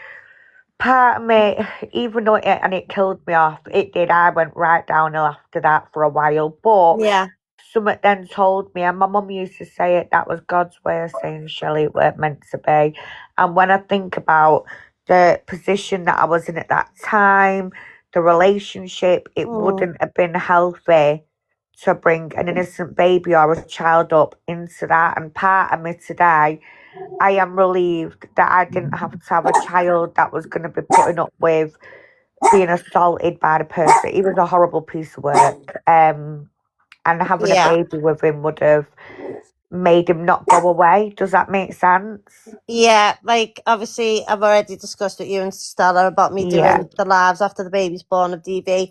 S2: part of me, even though it killed me off, it did. I went right downhill after that for a while. But
S3: yeah,
S2: something then told me, and my mum used to say it, that was God's way of saying, Shelley, it weren't meant to be. And when I think about the position that I was in at that time, the relationship, it wouldn't have been healthy to bring an innocent baby or a child up into that. And part of me today, I am relieved that I didn't have to have a child that was going to be putting up with being assaulted by the person. He was a horrible piece of work. And having a
S3: yeah.
S2: baby with him would have made him not go away. Does that make sense?
S3: Yeah, like obviously I've already discussed with you and Stella about me
S2: Yeah.
S3: doing the lives after the baby's born of DV.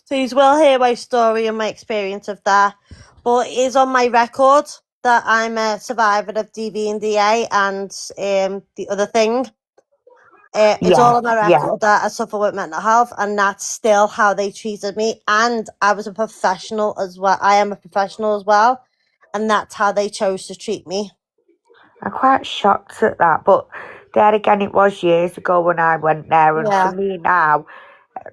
S3: So you will hear my story and my experience of that. But it is on my record that I'm a survivor of DV and DA and the other thing. It's all
S2: Yeah,
S3: on my
S2: yeah.
S3: record that I suffer with mental health, and that's still how they treated me. And I was a professional as well. I am a professional as well. And that's how they chose to treat me.
S2: I'm quite shocked at that. But there again, it was years ago when I went there. And
S3: Yeah.
S2: for me now,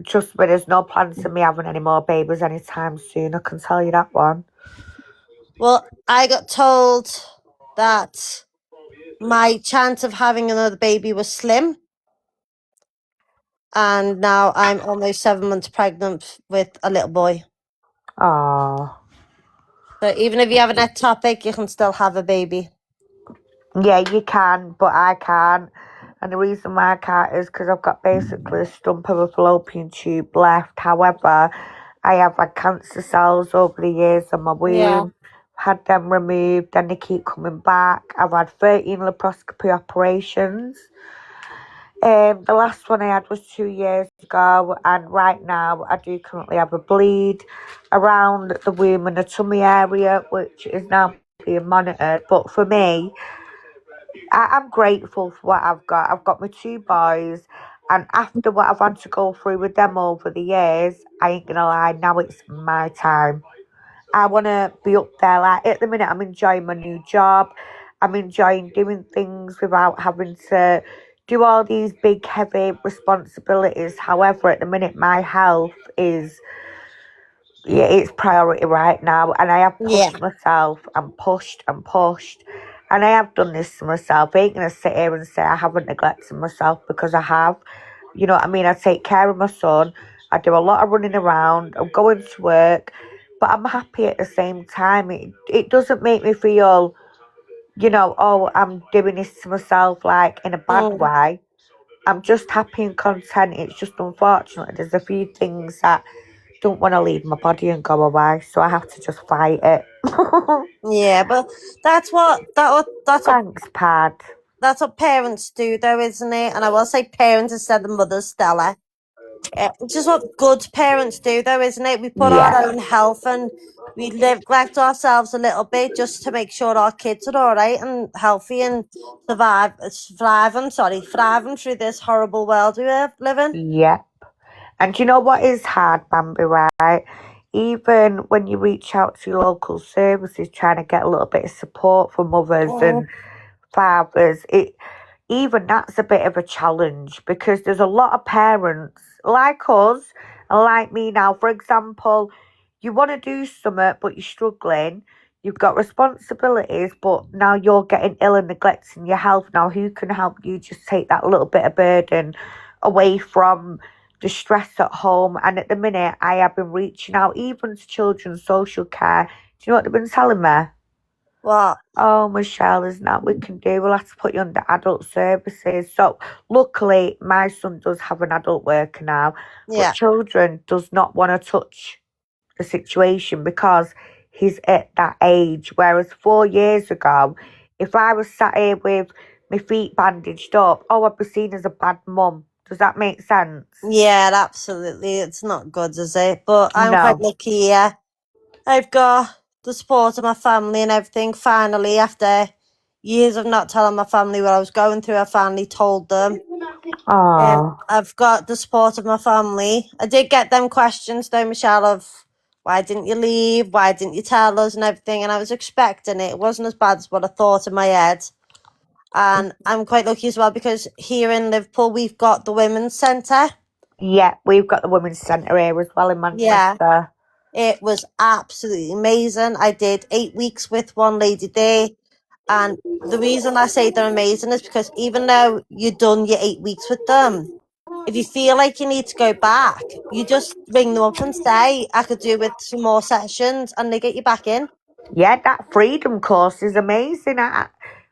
S2: trust me, there's no plans of me having any more babies anytime soon. I can tell you that one.
S3: Well, I got told that my chance of having another baby was slim. And now I'm almost 7 months pregnant with a little boy.
S2: Oh.
S3: So even if you have an ectopic, you can still have a baby.
S2: Yeah, you can, but I can't. And the reason why I can't is because I've got basically a stump of a fallopian tube left. However, I have had cancer cells over the years on my
S3: Yeah.
S2: womb. Had them removed and they keep coming back. I've had 13 laparoscopy operations. The last one I had was 2 years ago, and right now I do currently have a bleed around the womb and the tummy area, which is now being monitored. But for me, I'm grateful for what I've got. I've got my 2 boys, and after what I've had to go through with them over the years, I ain't gonna lie, now it's my time. I want to be up there. Like at the minute, I'm enjoying my new job. I'm enjoying doing things without having to do all these big, heavy responsibilities. However, at the minute, my health is, yeah, it's priority right now. And I have
S3: Yeah.
S2: pushed myself and pushed and pushed. And I have done this to myself. I ain't going to sit here and say I haven't neglected myself, because I have. You know what I mean? I take care of my son. I do a lot of running around. I'm going to work, but I'm happy at the same time. It doesn't make me feel, oh, I'm doing this to myself, like, in a bad way. I'm just happy and content. It's just unfortunate. There's a few things that don't want to leave my body and go away, so I have to just fight it.
S3: Yeah, but that's what
S2: Thanks, Pad.
S3: that's what parents do, though, isn't it? And I will say parents instead of mothers, Stella. Which is what good parents do, though, isn't it? We put our
S2: Yeah,
S3: own health and we neglect ourselves a little bit just to make sure our kids are all right and healthy and thriving through this horrible world we live in.
S2: yeah. And do you know what is hard, Bambi, right? Even when you reach out to your local services trying to get a little bit of support for mothers and fathers, even that's a bit of a challenge because there's a lot of parents like us and like me now. For example, you want to do something but you're struggling. You've got responsibilities, but now you're getting ill and neglecting your health. Now, who can help you just take that little bit of burden away from the stress at home? And at the minute, I have been reaching out even to children's social care. Do you know what they've been telling me?
S3: What?
S2: Oh, Michelle, there's not we can do. We'll have to put you under adult services. So, luckily, my son does have an adult worker now,
S3: Yeah.
S2: but children does not want to touch the situation because he's at that age. Whereas 4 years ago, if I was sat here with my feet bandaged up, I'd be seen as a bad mum. Does that make sense?
S3: Yeah, absolutely. It's not good, is it? But I'm quite
S2: No.
S3: lucky, yeah. I've got the support of my family and everything. Finally, after years of not telling my family what I was going through, I finally told them.
S2: Oh.
S3: I've got the support of my family. I did get them questions though, Michelle, of why didn't you leave? Why didn't you tell us and everything? And I was expecting it. It wasn't as bad as what I thought in my head. And I'm quite lucky as well because here in Liverpool, we've got the Women's Centre.
S2: Yeah, we've got the Women's Centre here as well in Manchester.
S3: Yeah. It was absolutely amazing. I did 8 weeks with one lady there. And the reason I say they're amazing is because even though you've done your 8 weeks with them, if you feel like you need to go back, you just ring them up and say, I could do with some more sessions, and they get you back in.
S2: Yeah, that freedom course is amazing.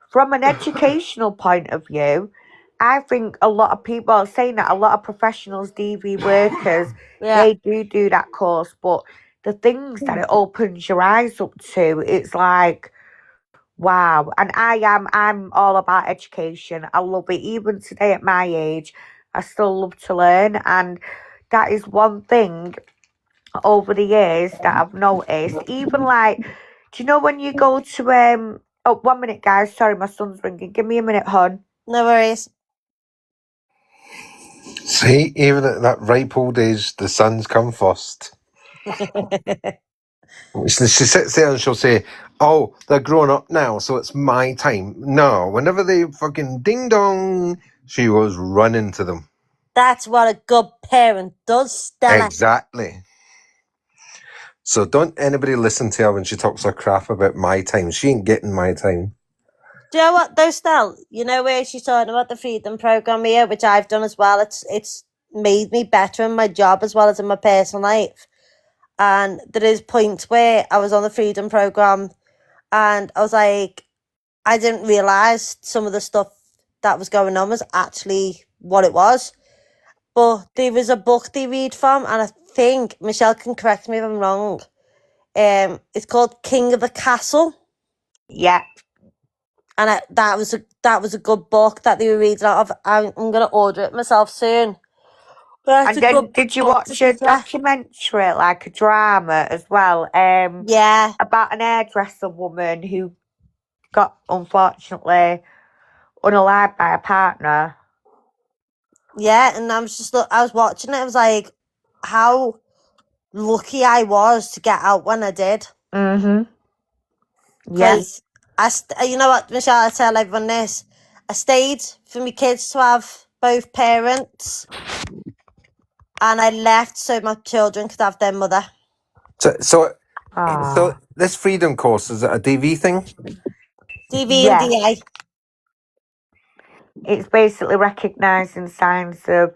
S2: From an educational point of view, I think a lot of people are saying that a lot of professionals, DV workers,
S3: Yeah.
S2: they do that course, but the things that it opens your eyes up to, it's like, wow. And I'm all about education. I love it. Even today at my age, I still love to learn. And that is one thing over the years that I've noticed. Even like, do you know when you go to oh, 1 minute, guys. Sorry, my son's ringing. Give me a minute, hon.
S3: No worries.
S1: See, even at that ripe old age, the sons come first. She sits there and she'll say, oh, they're grown up now, so it's my time. No, whenever they fucking ding dong, she goes running to them.
S3: That's what a good parent does, Stella.
S1: Exactly. So don't anybody listen to her when she talks her crap about my time. She ain't getting my time.
S3: Do you know what though, Stell? You know where she's talking about the Freedom Programme here, which I've done as well. It's made me better in my job as well as in my personal life. And there is points where I was on the Freedom Programme and I was like, I didn't realise some of the stuff that was going on was actually what it was. But there was a book they read from, and I think Michelle can correct me if I'm wrong. It's called King of the Castle.
S2: Yeah.
S3: And that was a good book that they were reading out of. I'm gonna order it myself soon. But
S2: And then did you watch a documentary, like a drama as well?
S3: Yeah.
S2: About an hairdresser woman who got unfortunately unalived by a partner.
S3: Yeah, and I was watching it. I was like, how lucky I was to get out when I did.
S2: Yeah.
S3: Because you know what, Michelle, I tell everyone this. I stayed for my kids to have both parents, and I left so my children could have their mother.
S1: So this freedom course, is it a DV thing?
S3: DV and DA.
S2: It's basically recognising signs of,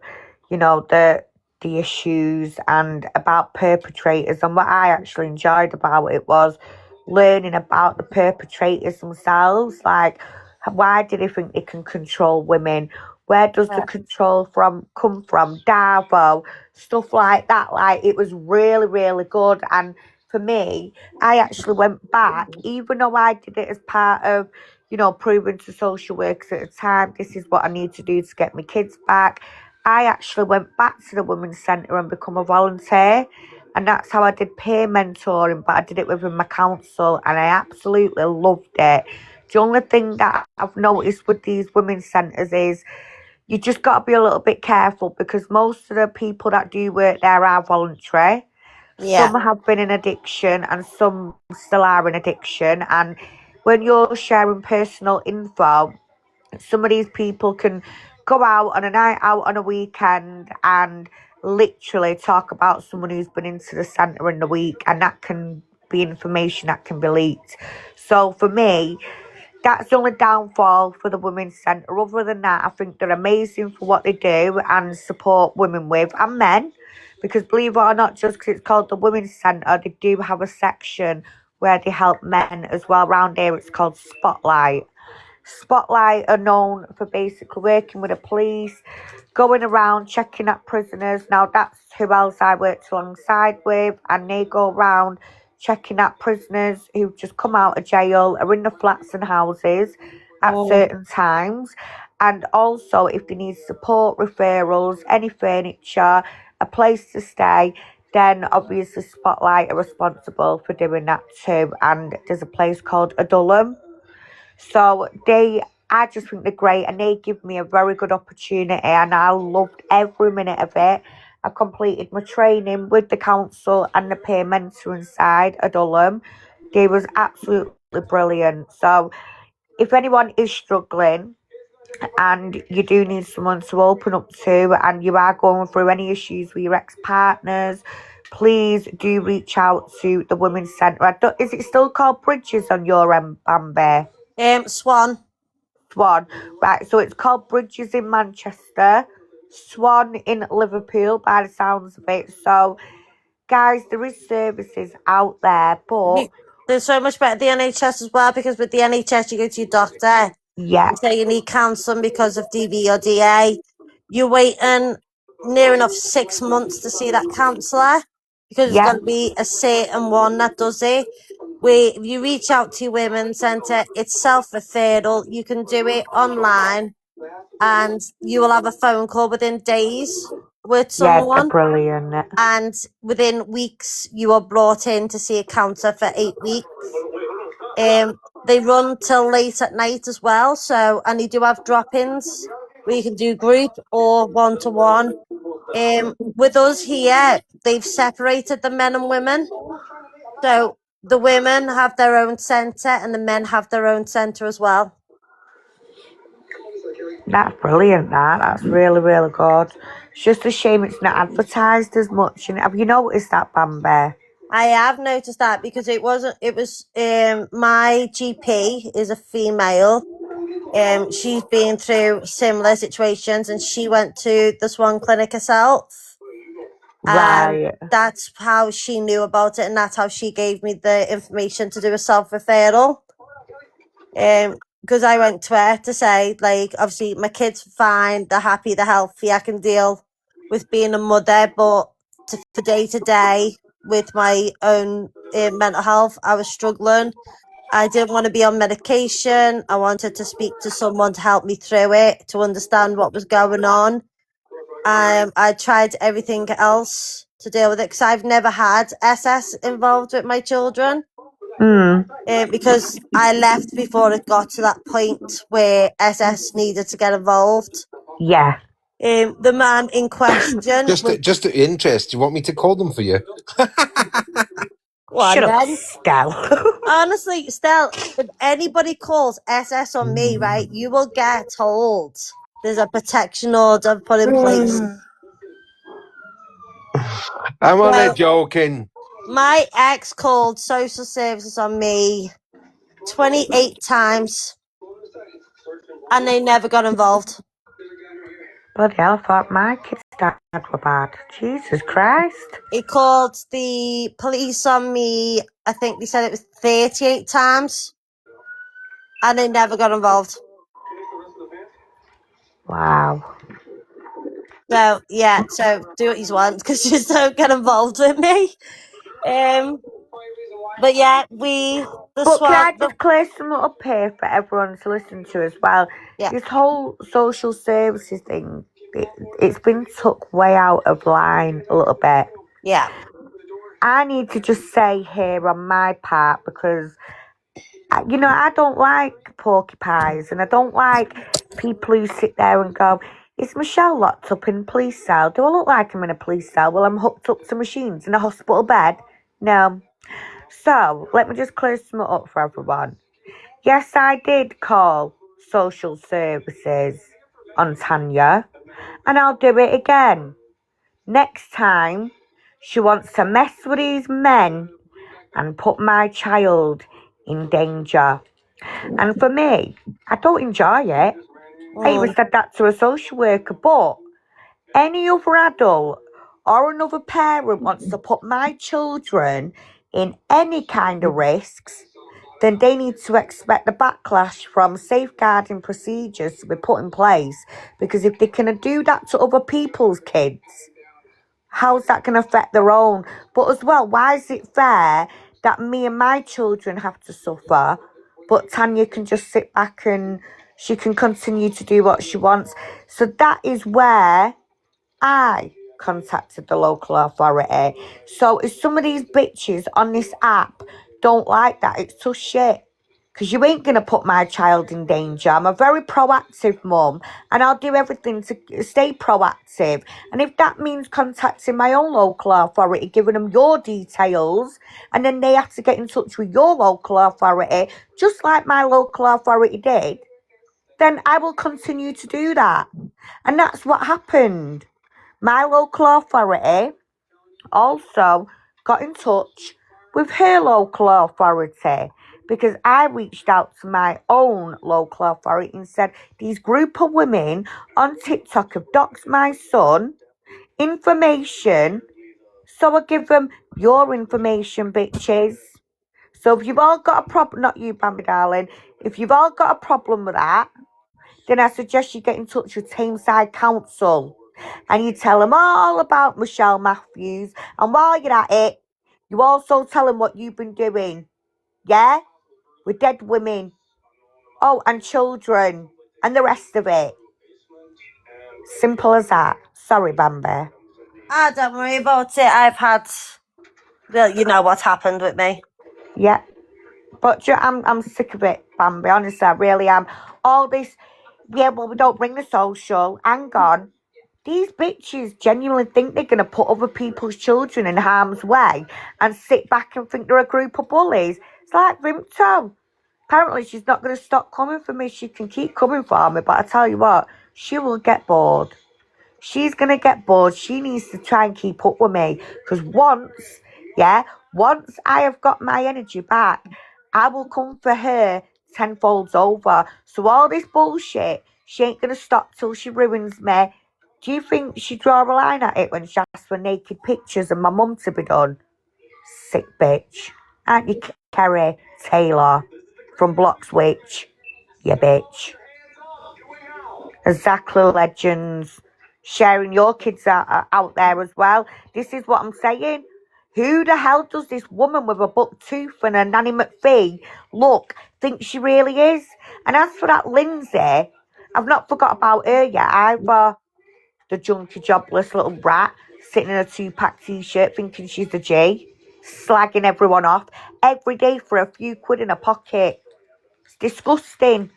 S2: the the issues and about perpetrators. And what I actually enjoyed about it was learning about the perpetrators themselves. Like, why do they think they can control women? Where does the control come from? Darvo, stuff like that. Like, it was really, really good. And for me, I actually went back, even though I did it as part of, proving to social workers at the time, this is what I need to do to get my kids back. I actually went back to the Women's Centre and become a volunteer. And that's how I did peer mentoring, but I did it within my council and I absolutely loved it. The only thing that I've noticed with these women's centres is you just got to be a little bit careful because most of the people that do work there are voluntary.
S3: Yeah.
S2: Some have been in addiction and some still are in addiction. And when you're sharing personal info, some of these people can go out on a night out on a weekend and literally talk about someone who's been into the centre in the week, and that can be information that can be leaked. So for me, that's the only downfall for the Women's Centre. Other than that, I think they're amazing for what they do and support women with, and men, because believe it or not, just because it's called the Women's Centre, they do have a section where they help men as well. Around here it's called Spotlight. Spotlight are known for basically working with the police, going around checking up prisoners. Now that's who else I worked alongside with, and they go around checking up prisoners who've just come out of jail, are in the flats and houses at certain times, and also if they need support, referrals, any furniture, a place to stay, then obviously Spotlight are responsible for doing that too. And there's a place called Adullam. So I just think they're great and they give me a very good opportunity and I loved every minute of it. I completed my training with the council and the peer mentoring side at Ullam. They was absolutely brilliant. So if anyone is struggling and you do need someone to open up to and you are going through any issues with your ex-partners, please do reach out to the Women's Centre. Is it still called Bridges on your end, Bambi?
S3: Swan.
S2: Swan. Right, so it's called Bridges in Manchester, Swan in Liverpool by the sounds of it. So, guys, there is services out there, but
S3: There's so much better the NHS as well, because with the NHS you go to your doctor,
S2: yeah,
S3: you say you need counselling because of DV or DA. You're waiting near enough 6 months to see that counsellor because it's
S2: yeah,
S3: got to be a certain one that does it. Where if you reach out to your women's centre, it's self-referral. You can do it online and you will have a phone call within days with
S2: yeah, they're
S3: someone.
S2: brilliant.
S3: And within weeks, you are brought in to see a counsellor for 8 weeks. They run till late at night as well. So, and you do have drop-ins where you can do group or one-to-one. With us here, they've separated the men and women. So the women have their own centre and the men have their own centre as well.
S2: That's brilliant, that's really, really good. It's just a shame it's not advertised as much. And have you noticed that, Bambi?
S3: I have noticed that because it was my GP is a female. She's been through similar situations and she went to the Swan Clinic herself.
S2: Right.
S3: That's how she knew about it and that's how she gave me the information to do a self-referral. Because I went to her to say, like, obviously my kids are fine, they're happy, they're healthy, I can deal with being a mother, but for day to day with my own mental health, I was struggling. I didn't want to be on medication. I wanted to speak to someone to help me through it, to understand what was going on. I tried everything else to deal with it because I've never had SS involved with my children. Because I left before it got to that point where SS needed to get involved.
S2: Yeah.
S3: The man in question.
S1: Just to interest, do you want me to call them for you?
S2: Shut up, Stell.
S3: Honestly, Stell, if anybody calls SS on me, right, you will get told there's a protection order put in place.
S1: I'm only joking.
S3: My ex called social services on me 28 times and they never got involved.
S2: Bloody hell, I thought my kids dad were bad. Jesus Christ.
S3: He called the police on me, I think they said it was 38 times, and they never got involved.
S2: Wow.
S3: So, yeah, so do what you want, because you just don't get involved with me. But yeah,
S2: But can I just clear something up here for everyone to listen to as well?
S3: Yeah.
S2: This whole social services thing, it's been took way out of line a little bit.
S3: Yeah.
S2: I need to just say here on my part, because, I don't like porcupines, and I don't like people who sit there and go, is Michelle locked up in a police cell? Do I look like I'm in a police cell? Well, I'm hooked up to machines in a hospital bed? No. So, let me just clear something up for everyone. Yes, I did call social services on Tanya, and I'll do it again. Next time she wants to mess with these men and put my child in danger. And for me, I don't enjoy it. I even said that to a social worker, but any other adult or another parent wants to put my children in any kind of risks, then they need to expect the backlash from safeguarding procedures to be put in place. Because if they can do that to other people's kids, how's that going to affect their own? But as well, why is it fair that me and my children have to suffer, but Tanya can just sit back and she can continue to do what she wants? So that is where I contacted the local authority. So if some of these bitches on this app don't like that, it's tough shit. Because you ain't going to put my child in danger. I'm a very proactive mum, and I'll do everything to stay proactive. And if that means contacting my own local authority, giving them your details, and then they have to get in touch with your local authority, just like my local authority did, then I will continue to do that. And that's what happened. My local authority also got in touch with her local authority, because I reached out to my own local authority and said, these group of women on TikTok have doxed my son information, so I give them your information, bitches. So if you've all got a problem, not you, Bambi darling, if you've all got a problem with that, then I suggest you get in touch with Tameside Council and you tell them all about Michelle Matthews. And while you're at it, you also tell them what you've been doing. Yeah? With dead women. Oh, and children. And the rest of it. Simple as that. Sorry, Bambi.
S3: Ah, don't worry about it. I've had... Well, you know what happened with me.
S2: Yeah. But I'm sick of it, Bambi. Honestly, I really am. All this... Yeah, well, we don't bring the social. Hang on. These bitches genuinely think they're going to put other people's children in harm's way and sit back and think they're a group of bullies. It's like Vimto. Apparently, she's not going to stop coming for me. She can keep coming for me, but I tell you what, she will get bored. She's going to get bored. She needs to try and keep up with me. Because once I have got my energy back, I will come for her tenfold over. So all this bullshit, she ain't going to stop till she ruins me. Do you think she'd draw a line at it when she asked for naked pictures and my mum to be done? Sick bitch. Aren't you, Kerry Taylor from Bloxwich? You bitch. Exactly, legends. Sharing your kids out there as well. This is what I'm saying. Who the hell does this woman with a buck tooth and a Nanny McPhee think she really is? And as for that Lindsay, I've not forgot about her yet either. The junky jobless little rat sitting in a 2-pack t-shirt thinking she's the G, slagging everyone off every day for a few quid in her pocket. It's disgusting.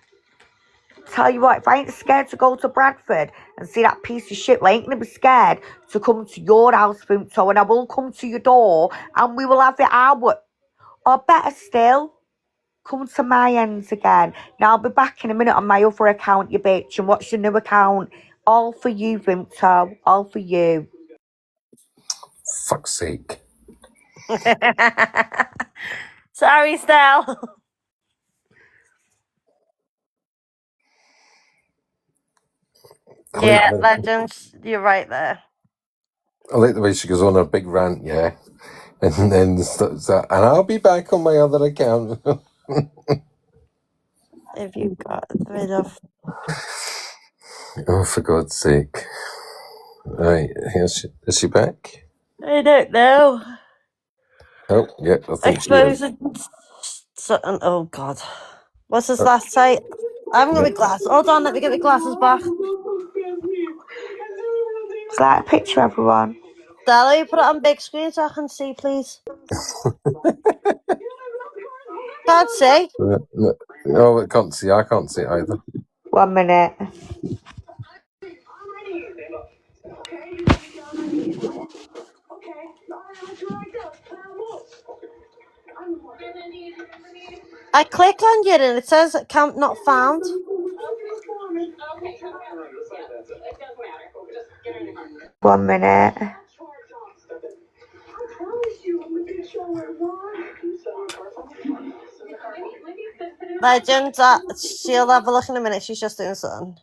S2: Tell you what, if I ain't scared to go to Bradford and see that piece of shit, I ain't going to be scared to come to your house, Funto, and I will come to your door and we will have it our... Or better still, come to my ends again. Now, I'll be back in a minute on my other account, you bitch, and watch the new account. All for you, Vimto. All for you.
S1: Fuck's sake.
S3: Sorry, Stell. Yeah, legends. You're right there.
S1: I like the way she goes on her big rant, yeah. And then starts that, and I'll be back on my other account.
S3: If you got rid of...
S1: Oh, for God's sake. Right, is she back?
S3: I don't know.
S1: Oh, yeah, I think she is.
S3: Exposing... Oh, God. What's this last say? I haven't got my glasses. Hold on, let me get my glasses back.
S2: It's like a picture, everyone.
S3: Stella, you put it on big screen so I can see, please. Can't see.
S1: No, I can't see. I can't see it either.
S2: 1 minute.
S3: I click on you and it says account not found.
S2: 1 minute.
S3: Legend, she'll have a look in a minute. She's just doing something.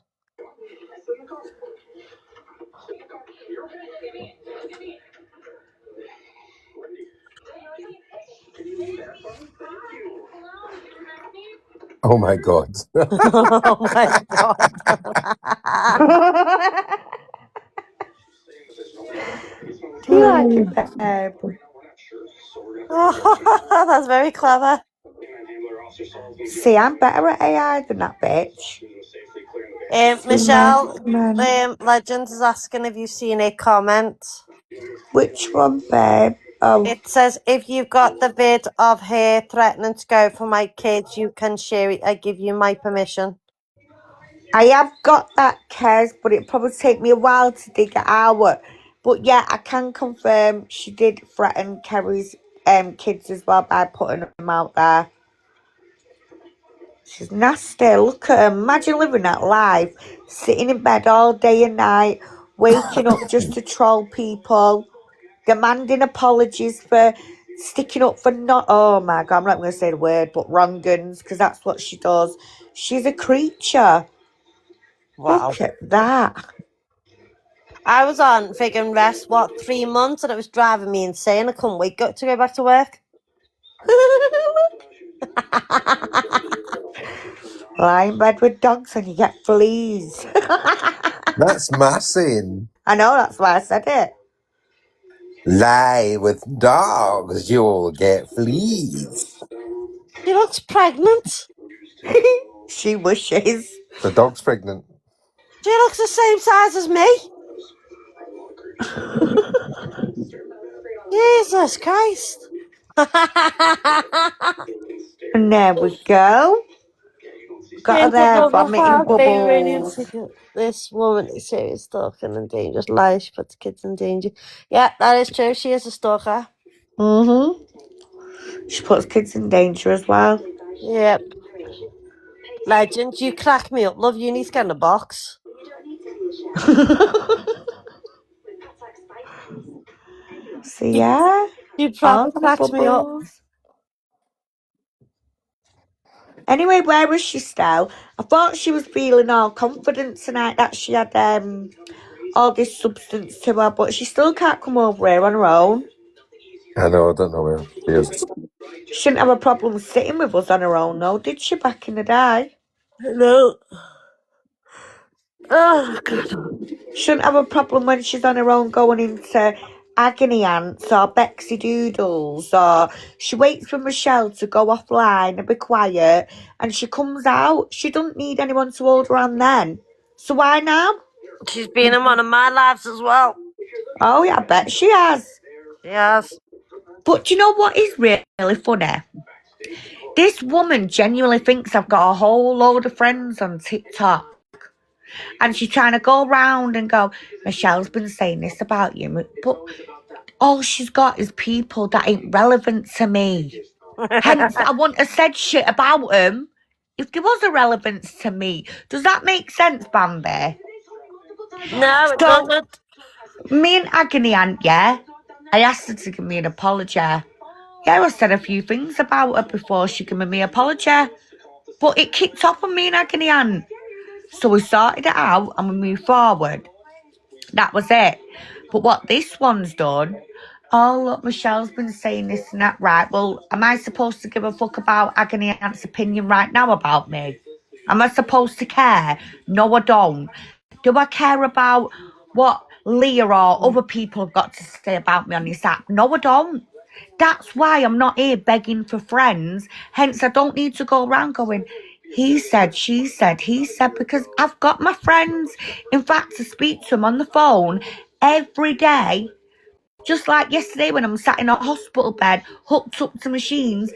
S1: Oh my God.
S3: Oh my God.
S2: Do you like it, babe?
S3: That's very clever.
S2: See, I'm better at AI than that bitch.
S3: Michelle,
S2: Man.
S3: Legend is asking if you've seen a comment.
S2: Which one, babe? Oh,
S3: It says, if you've got the vid of her threatening to go for my kids, you can share it. I give you my permission.
S2: I have got that, Kez, but it'll probably take me a while to dig it out. But yeah, I can confirm she did threaten Kerry's kids as well by putting them out there. She's nasty. Look at her. Imagine living that life, sitting in bed all day and night, waking up just to troll people, demanding apologies for sticking up for not. Oh my God, I'm not going to say the word, but wrong'uns, because that's what she does. She's a creature.
S3: Wow.
S2: Look at that.
S3: I was on vegan rest, 3 months, and it was driving me insane. I couldn't wait to go back to work.
S2: Lie in bed with dogs and you get fleas.
S1: That's my saying.
S2: I know, that's why I said it.
S1: Lie with dogs, you'll get fleas.
S3: She looks pregnant.
S2: She wishes.
S1: The dog's pregnant.
S3: She looks the same size as me. Jesus Christ.
S2: And there we go. Got her there, vomiting bubbles.
S3: This woman is serious stalking and dangerous lies. She puts kids in danger. Yeah, that is true. She is a stalker.
S2: She puts kids in danger as well.
S3: Yep. Legend, you crack me up. Love, you need to get in a box.
S2: So yeah.
S3: You probably cracked me up.
S2: Anyway, where was she still? I thought she was feeling all confident tonight that she had all this substance to her, but she still can't come over here on her own.
S1: I know, I don't know where she is.
S2: She shouldn't have a problem sitting with us on her own, though, did she, back in the day?
S3: No. Oh, God.
S2: Shouldn't have a problem when she's on her own going into agony ants or Bexy Doodles, or she waits for Michelle to go offline and be quiet, and she comes out. She doesn't need anyone to hold her on then. So why now?
S3: She's been in one of my lives as well.
S2: Oh, yeah, I bet she has.
S3: Yes.
S2: But do you know what is really funny? This woman genuinely thinks I've got a whole load of friends on TikTok. And she's trying to go around and go, Michelle's been saying this about you. But all she's got is people that ain't relevant to me. Hence, I wouldn't have said shit about them if there was a relevance to me. Does that make sense, Bambi?
S3: No, it doesn't.
S2: Me and Agony Aunt, yeah, I asked her to give me an apology. Yeah, I said a few things about her before she gave me an apology. But it kicked off on me and Agony Aunt. So we sorted it out and we moved forward. That was it. But what this one's done, oh look, Michelle's been saying this and that, right? Well, am I supposed to give a fuck about Agony Aunt's opinion right now about me? Am I supposed to care? No, I don't. Do I care about what Leah or other people have got to say about me on this app? No, I don't. That's why I'm not here begging for friends. Hence, I don't need to go around going, he said, she said, he said, because I've got my friends. In fact, I speak to them on the phone every day. Just like yesterday when I'm sat in a hospital bed, hooked up to machines,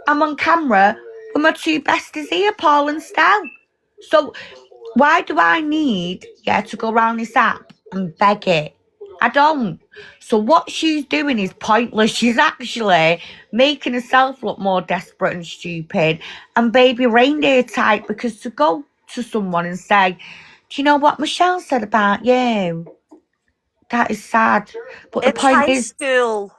S2: I'm on camera with my two besties here, Paul and Stell. So why do I need, to go around this app and beg it? I don't. So what she's doing is pointless. She's actually making herself look more desperate and stupid and baby reindeer type, because to go to someone and say, do you know what Michelle said about you? That is sad. But the
S3: It's
S2: point
S3: high
S2: is,
S3: school.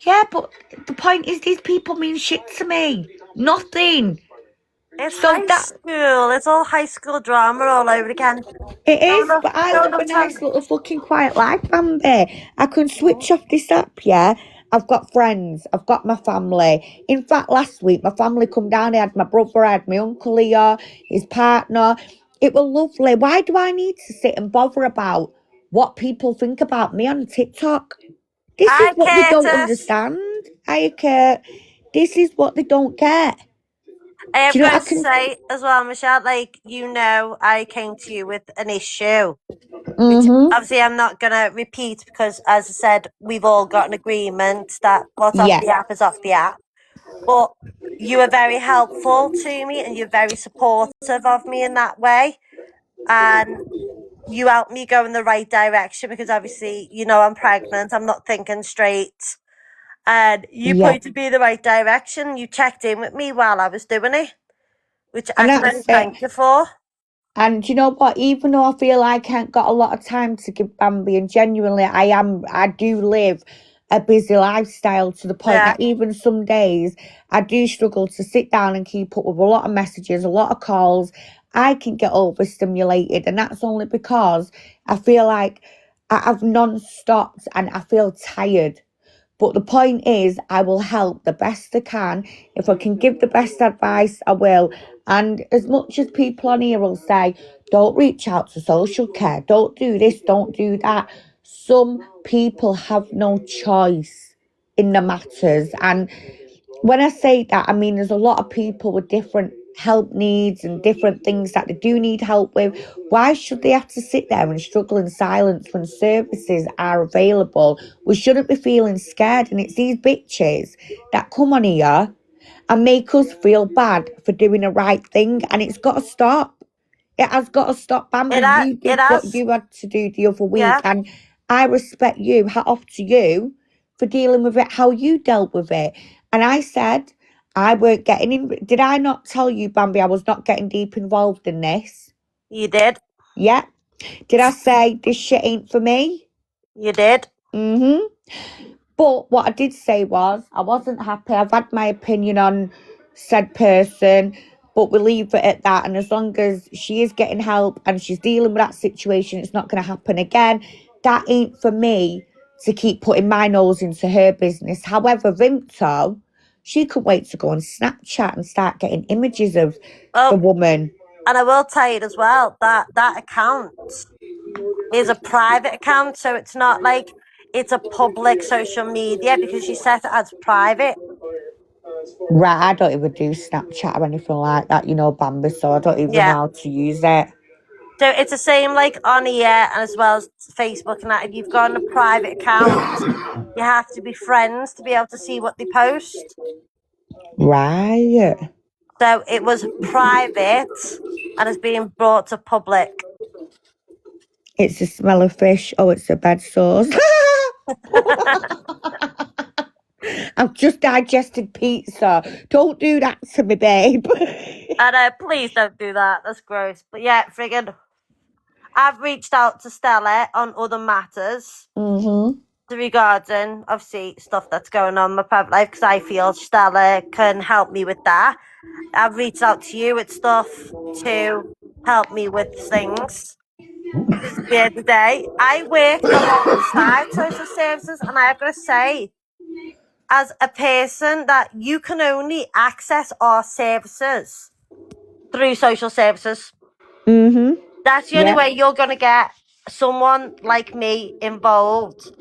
S2: yeah, but the point is these people mean shit to me. Nothing.
S3: It's
S2: So
S3: high
S2: that
S3: school. It's all high school drama all over again.
S2: it
S3: Not
S2: is,
S3: enough,
S2: but I
S3: not
S2: live a
S3: enough time.
S2: nice little fucking quiet life, Bambi. I can switch off this app, yeah. I've got friends, I've got my family. In fact, last week my family come down. I had my brother, I had my uncle here, his partner. It was lovely. Why do I need to sit and bother about what people think about me on TikTok? This is
S3: Hi,
S2: what they don't
S3: Curtis.
S2: understand. This is what they don't get.
S3: I am
S2: Do you know
S3: going
S2: I
S3: to
S2: can?
S3: say as well, Michelle, like, I came to you with an issue, which
S2: Mm-hmm.
S3: obviously I'm not going to repeat because, as I said, we've all got an agreement that what's off
S2: Yeah.
S3: the app is off the app. But you are very helpful to me and you're very supportive of me in that way. And you helped me go in the right direction because obviously, I'm pregnant. I'm not thinking straight. And you
S2: Yeah.
S3: pointed me in the right direction. You checked in with me while I was doing it, which I
S2: And
S3: can only
S2: that's it.
S3: thank you for.
S2: And you know what? Even though I feel like I ain't got a lot of time to give Bambi, and genuinely I do live a busy lifestyle to the point
S3: Yeah,
S2: that even some days I do struggle to sit down and keep up with a lot of messages, a lot of calls. I can get overstimulated, and that's only because I feel like I've non-stopped and I feel tired. But the point is, I will help the best I can. If I can give the best advice, I will. And as much as people on here will say, don't reach out to social care, don't do this, don't do that, some people have no choice in the matters. And when I say that, I mean there's a lot of people with different help needs and different things that they do need help with. Why should they have to sit there and struggle in silence when services are available? We shouldn't be feeling scared, and it's these bitches that come on here and make us feel bad for doing the right thing, and it's got to stop. It has got to stop, Bambi. You
S3: it
S2: did what
S3: has.
S2: you had to do the other week,
S3: Yeah,
S2: and I respect you. Hat off to you for dealing with it how you dealt with it. And I said I weren't getting in. Did I not tell you, Bambi, I was not getting deep involved in this?
S3: you did.
S2: Yeah. Did I say this shit ain't for me?
S3: You did.
S2: Mm-hmm. But what I did say was I wasn't happy. I've had my opinion on said person, but we leave it at that. And as long as she is getting help and she's dealing with that situation, it's not going to happen again. That ain't for me to keep putting my nose into her business. However, Vimto, she couldn't wait to go on Snapchat and start getting images of the
S3: Oh,
S2: woman.
S3: and I will tell you as well that that account is a private account, so it's not like it's a public social media because you set it as private.
S2: Right, I don't even do Snapchat or anything like that, Bambi, so I don't even know
S3: Yeah.
S2: how to use it.
S3: So it's the same like on here and as well as Facebook and that. If you've got a private account, you have to be friends to be able to see what they post.
S2: Right.
S3: So it was private and is being brought to public.
S2: It's a smell of fish. Oh, it's a bed sauce. I've just digested pizza. Don't do that to me, babe.
S3: And please don't do that. That's gross. But yeah, friggin', I've reached out to Stella on other matters
S2: Mm-hmm.
S3: regarding obviously stuff that's going on in my private life because I feel Stella can help me with that. I've reached out to you with stuff to help me with things. the other day. I work alongside social services, and I've got to say, as a person, that you can only access our services through social services.
S2: Mm-hmm.
S3: That's the only
S2: Yep.
S3: way you're going to get someone like me involved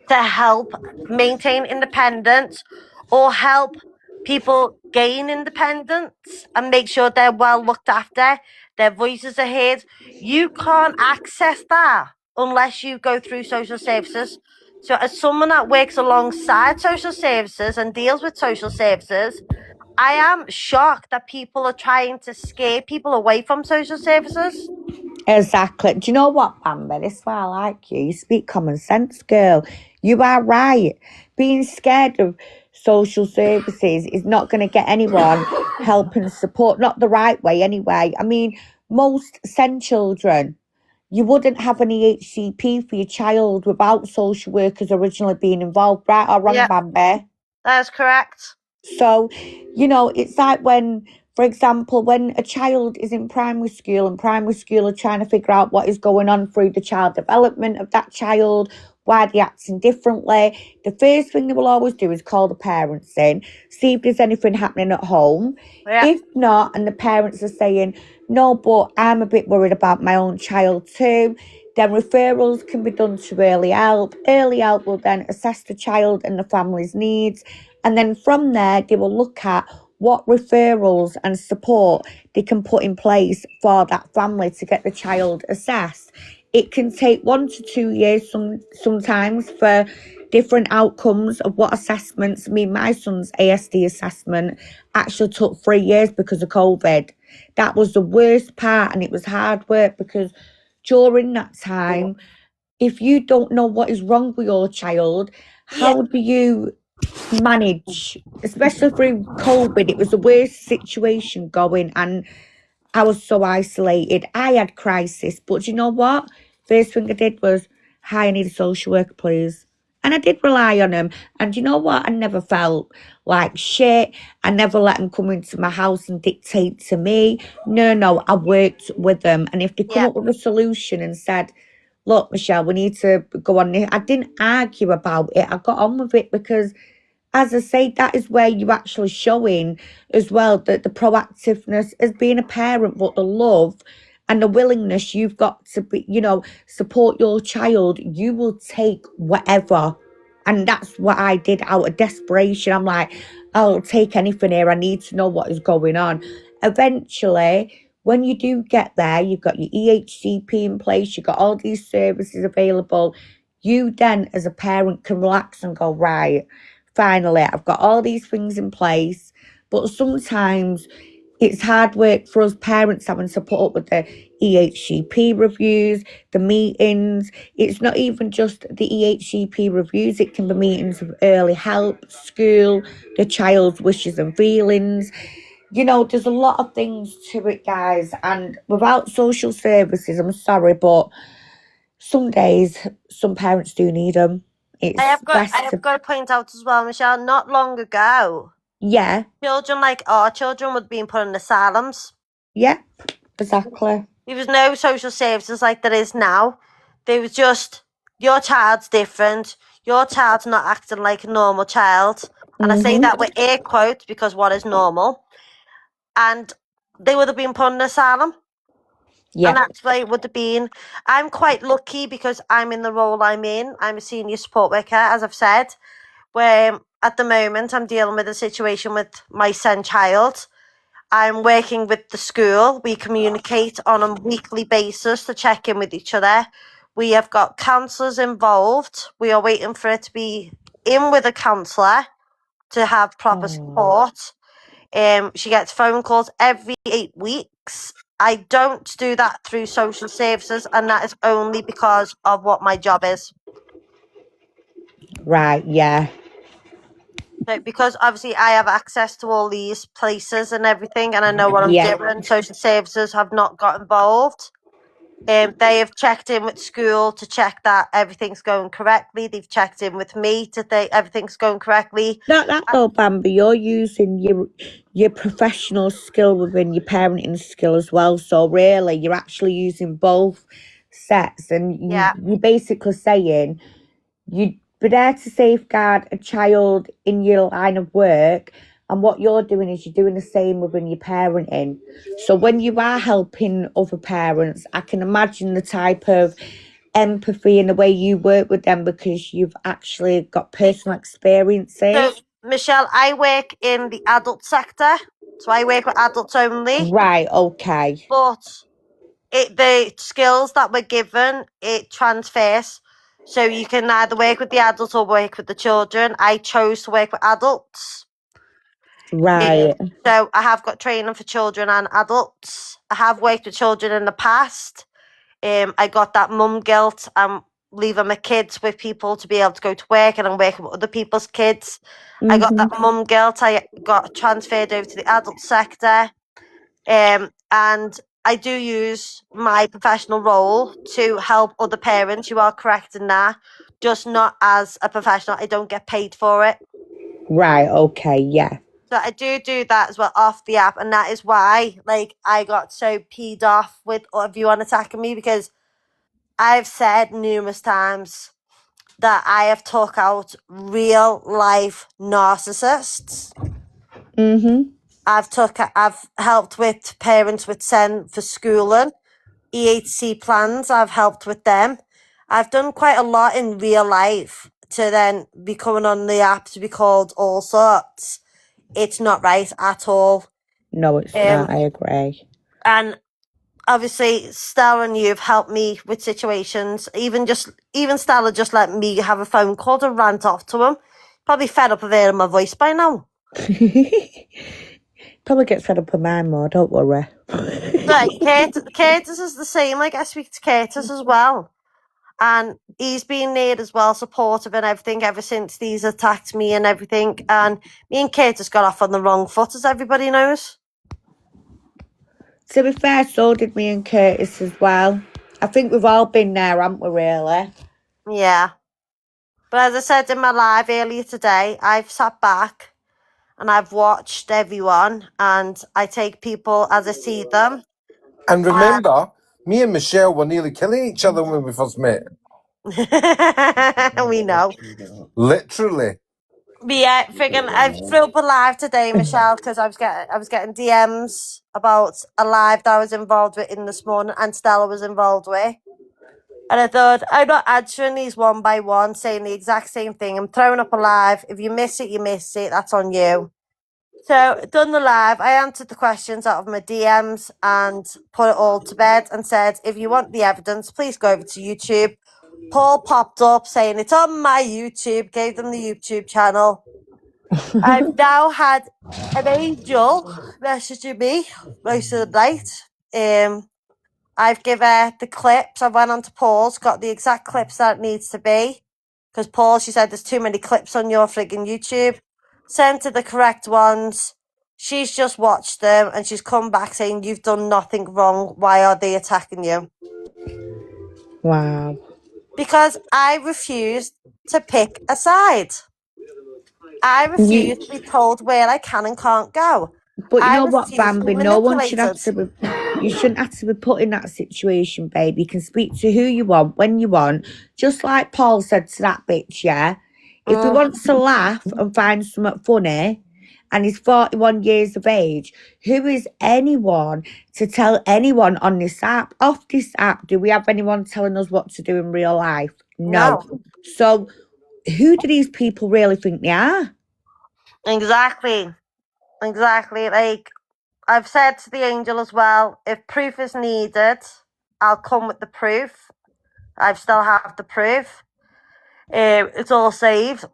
S3: to help maintain independence or help people gain independence and make sure they're well looked after, their voices are heard. You can't access that unless you go through social services. So as someone that works alongside social services and deals with social services, I am shocked that people are trying to scare people away from social services.
S2: Exactly. Do you know what, Bambi? This is why I like you. You speak common sense, girl. You are right. Being scared of social services is not going to get anyone help and support, not the right way anyway. I mean, most send children. You wouldn't have an EHCP for your child without social workers originally being involved, right or wrong,
S3: Yeah,
S2: Bambi?
S3: that's correct.
S2: So, it's like when, for example, when a child is in primary school and primary school are trying to figure out what is going on through the child development of that child, why they're acting differently, the first thing they will always do is call the parents in, see if there's anything happening at home.
S3: Yeah.
S2: If not, and the parents are saying, no, but I'm a bit worried about my own child too, then referrals can be done to early help. Early help will then assess the child and the family's needs. And then from there, they will look at what referrals and support they can put in place for that family to get the child assessed. It can take 1 to 2 years sometimes for different outcomes of what assessments. I mean, my son's ASD assessment actually took 3 years because of COVID. That was the worst part, and it was hard work because during that time, if you don't know what is wrong with your child,
S3: Yeah.
S2: how do you manage, especially through COVID? It was the worst situation going, and I was so isolated. I had crisis, but do you know what? First thing I did was, hi, I need a social worker, please. And I did rely on him. And you know what? I never felt like shit. I never let them come into my house and dictate to me. No, I worked with them. And if they come
S3: Yeah.
S2: up with a solution and said, look, Michelle, we need to go on this, I didn't argue about it. I got on with it because, as I say, that is where you're actually showing as well that the proactiveness as being a parent, but the love and the willingness you've got to be, support your child. You will take whatever. And that's what I did out of desperation. I'm like, I'll take anything here. I need to know what is going on. Eventually, when you do get there, you've got your EHCP in place, you've got all these services available. You then, as a parent, can relax and go, right, finally, I've got all these things in place. But sometimes it's hard work for us parents having to put up with the EHCP reviews, the meetings. It's not even just the EHCP reviews, it can be meetings of early help, school, the child's wishes and feelings. There's a lot of things to it, guys. And without social services, I'm sorry, but some days, some parents do need them. It's
S3: I
S2: best
S3: have got to point out as well, Michelle, not long ago,
S2: yeah,
S3: children like our children were being put in asylums.
S2: yep, exactly.
S3: There was no social services like there is now. There was just, your child's different. Your child's not acting like a normal child. And I say that with air quotes because what is normal? And they would have been put in asylum.
S2: Yeah.
S3: And that's why it would have been. I'm quite lucky because I'm in the role I'm in. I'm a senior support worker, as I've said, where at the moment I'm dealing with a situation with my son child. I'm working with the school. We communicate on a weekly basis to check in with each other. We have got counsellors involved. We are waiting for it to be in with a counsellor to have proper support. She gets phone calls every 8 weeks. I don't do that through social services, and that is only because of what my job is.
S2: Right, yeah.
S3: So because obviously I have access to all these places and everything, and I know what I'm doing, social services have not got involved. They have checked in with school to check that everything's going correctly. They've checked in with me to think everything's going correctly.
S2: Not that though, Bambi. You're using your professional skill within your parenting skill as well. So really, you're actually using both sets, and
S3: Yeah.
S2: you're basically saying you'd be there to safeguard a child in your line of work, and what you're doing is you're doing the same within your parenting. So when you are helping other parents, I can imagine the type of empathy and the way you work with them because you've actually got personal experiences.
S3: So, Michelle, I work in the adult sector, so I work with adults only.
S2: Right, okay.
S3: But the skills that we're given, it transfers. So you can either work with the adults or work with the children. I chose to work with adults.
S2: Right.
S3: So I have got training for children and adults. I have worked with children in the past. I got that mum guilt. I'm leaving my kids with people to be able to go to work, and I'm working with other people's kids. I got that mum guilt. I got transferred over to the adult sector. And I do use my professional role to help other parents. You are correct in that. Just not as a professional. I don't get paid for it.
S2: Right, okay, yeah.
S3: So I do that as well off the app, and that is why, like, I got so peed off with everyone attacking me, because I've said numerous times that I have took out real life narcissists. I've helped with parents with send for schooling, EHC plans. I've helped with them. I've done quite a lot in real life to then be coming on the app to be called all sorts. It's not right at all.
S2: No, it's not. I agree.
S3: And obviously, Stella and you have helped me with situations. Even Stella just let me have a phone call to rant off to him. Probably fed up of hearing my voice by now.
S2: Probably gets fed up with mine more, don't worry.
S3: Right, Curtis is the same. Like, I speak to Curtis as well. And he's been there as well, supportive and everything ever since these attacked me and everything. And me and Curtis got off on the wrong foot, as everybody knows.
S2: To be fair, so did me and Curtis as well. I think we've all been there, haven't we, really?
S3: Yeah. But as I said in my live earlier today, I've sat back and I've watched everyone, and I take people as I see them.
S1: And remember, me and Michelle were nearly killing each other when we first met.
S3: We know.
S1: Literally.
S3: But yeah, friggin', I threw up a live today, Michelle, because I was getting DMs about a live that I was involved with in this morning, and Stella was involved with. And I thought, I'm not answering these one by one, saying the exact same thing. I'm throwing up a live. If you miss it, you miss it. That's on you. So, done the live. I answered the questions out of my DMs and put it all to bed and said, if you want the evidence, please go over to YouTube. Paul popped up saying it's on my YouTube, gave them the YouTube channel. I've now had an angel messaging me most of the night. I've given her the clips. I went on to Paul's, got the exact clips that it needs to be. Because Paul, she said, there's too many clips on your friggin' YouTube. Sent her the correct ones. She's just watched them and she's come back saying, you've done nothing wrong. Why are they attacking you?
S2: Wow.
S3: Because I refused to pick a side. I refuse to be told where I can and can't go.
S2: But you
S3: I
S2: know what,
S3: refuse to be
S2: Bambi? No one should have
S3: manipulated.
S2: to be. You shouldn't have to be put in that situation, babe. You can speak to who you want when you want. Just like Paul said to that bitch, yeah. If he wants to laugh and find something funny, and he's 41 years of age, who is anyone to tell anyone on this app? Off this app, do we have anyone telling us what to do in real life? No. So, who do these people really think they are?
S3: Exactly. Like, I've said to the angel as well, if proof is needed, I'll come with the proof. I still have the proof. It's all saved.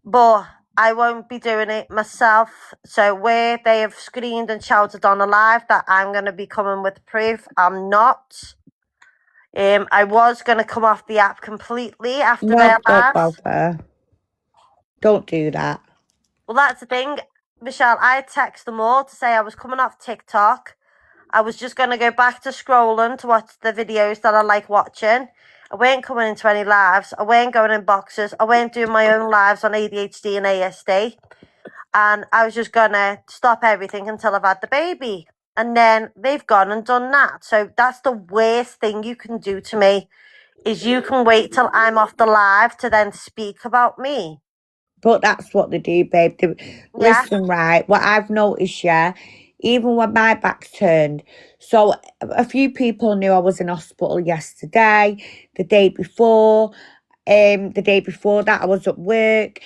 S3: But I won't be doing it myself. So where they have screamed and shouted on a live that I'm going to be coming with proof, I'm not. I was going to come off the app completely after their
S2: Don't
S3: live.
S2: bother. Don't do that.
S3: Well, that's the thing, Michelle. I text them all to say I was coming off TikTok. I was just going to go back to scrolling to watch the videos that I like watching. I weren't coming into any lives. I weren't going in boxes. I weren't doing my own lives on ADHD and ASD. And I was just going to stop everything until I've had the baby. and then they've gone and done that. So that's the worst thing you can do to me, is you can wait till I'm off the live to then speak about me.
S2: But that's what they do, babe.
S3: Yeah.
S2: Listen, right, what I've noticed, yeah, even when my back's turned. So a few people knew I was in hospital yesterday, the day before that I was at work.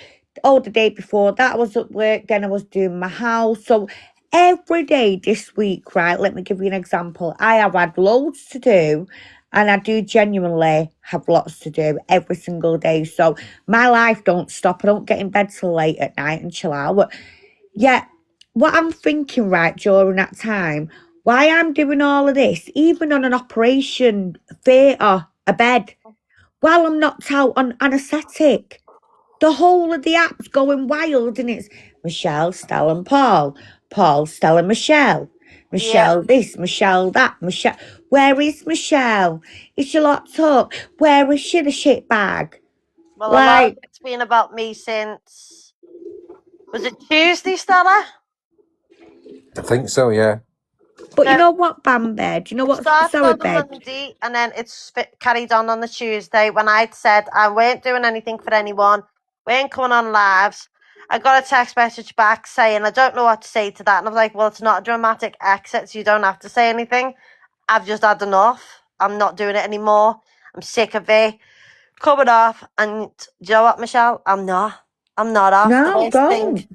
S2: Oh, the day before that I was at work, then I was doing my house. So every day this week, right, let me give you an example. I have had loads to do. And I do genuinely have lots to do every single day. So my life don't stop. I don't get in bed till late at night and chill out. Yeah, what I'm thinking, right, during that time, why I'm doing all of this, even on an operation theatre, a bed, while I'm knocked out on anaesthetic. The whole of the app's going wild, and it's Michelle, Stella, and Paul. Paul, Stella, Michelle. Michelle this, Michelle that, Michelle. Where is Michelle? Is she locked up? Where is she, the shit bag?
S3: Well, a lot of it's been about me since, was it Tuesday, Stella?
S1: I think so, yeah.
S2: But you know what, Bambi? Do you know what?
S3: Started
S2: Sorry,
S3: on the
S2: babe.
S3: Monday, and then it's carried on the Tuesday when I'd said I weren't doing anything for anyone, weren't coming on lives. I got a text message back saying I don't know what to say to that, and I was like, well, it's not a dramatic exit, so you don't have to say anything. I've just had enough. I'm not doing it anymore. I'm sick of it. Coming off, and do you know what, Michelle? I'm not off.
S2: No, don't.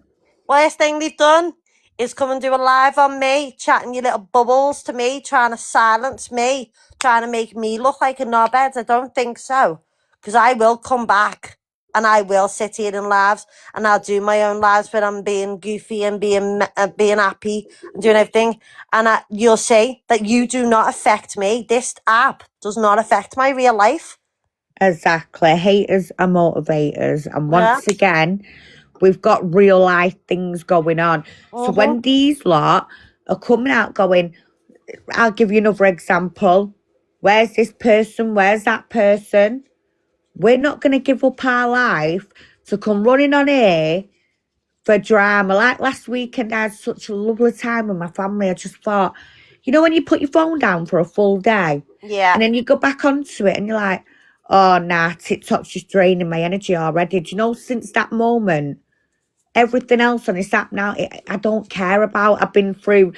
S3: Worst thing they've done is come and do a live on me, chatting your little bubbles to me, trying to silence me, trying to make me look like a knobhead. I don't think so. Because I will come back and I will sit here in lives and I'll do my own lives where I'm being goofy and being happy and doing everything. And you'll see that you do not affect me. This app does not affect my real life.
S2: Exactly. Haters are motivators. And once again, we've got real life things going on. So when these lot are coming out going, I'll give you another example. Where's this person? Where's that person? We're not going to give up our life to come running on here for drama. Like last weekend, I had such a lovely time with my family. I just thought, you know, when you put your phone down for a full day, and then you go back onto it and you're like, oh, nah, TikTok's just draining my energy already. Do you know, since that moment, everything else on this app now, I don't care about. I've been through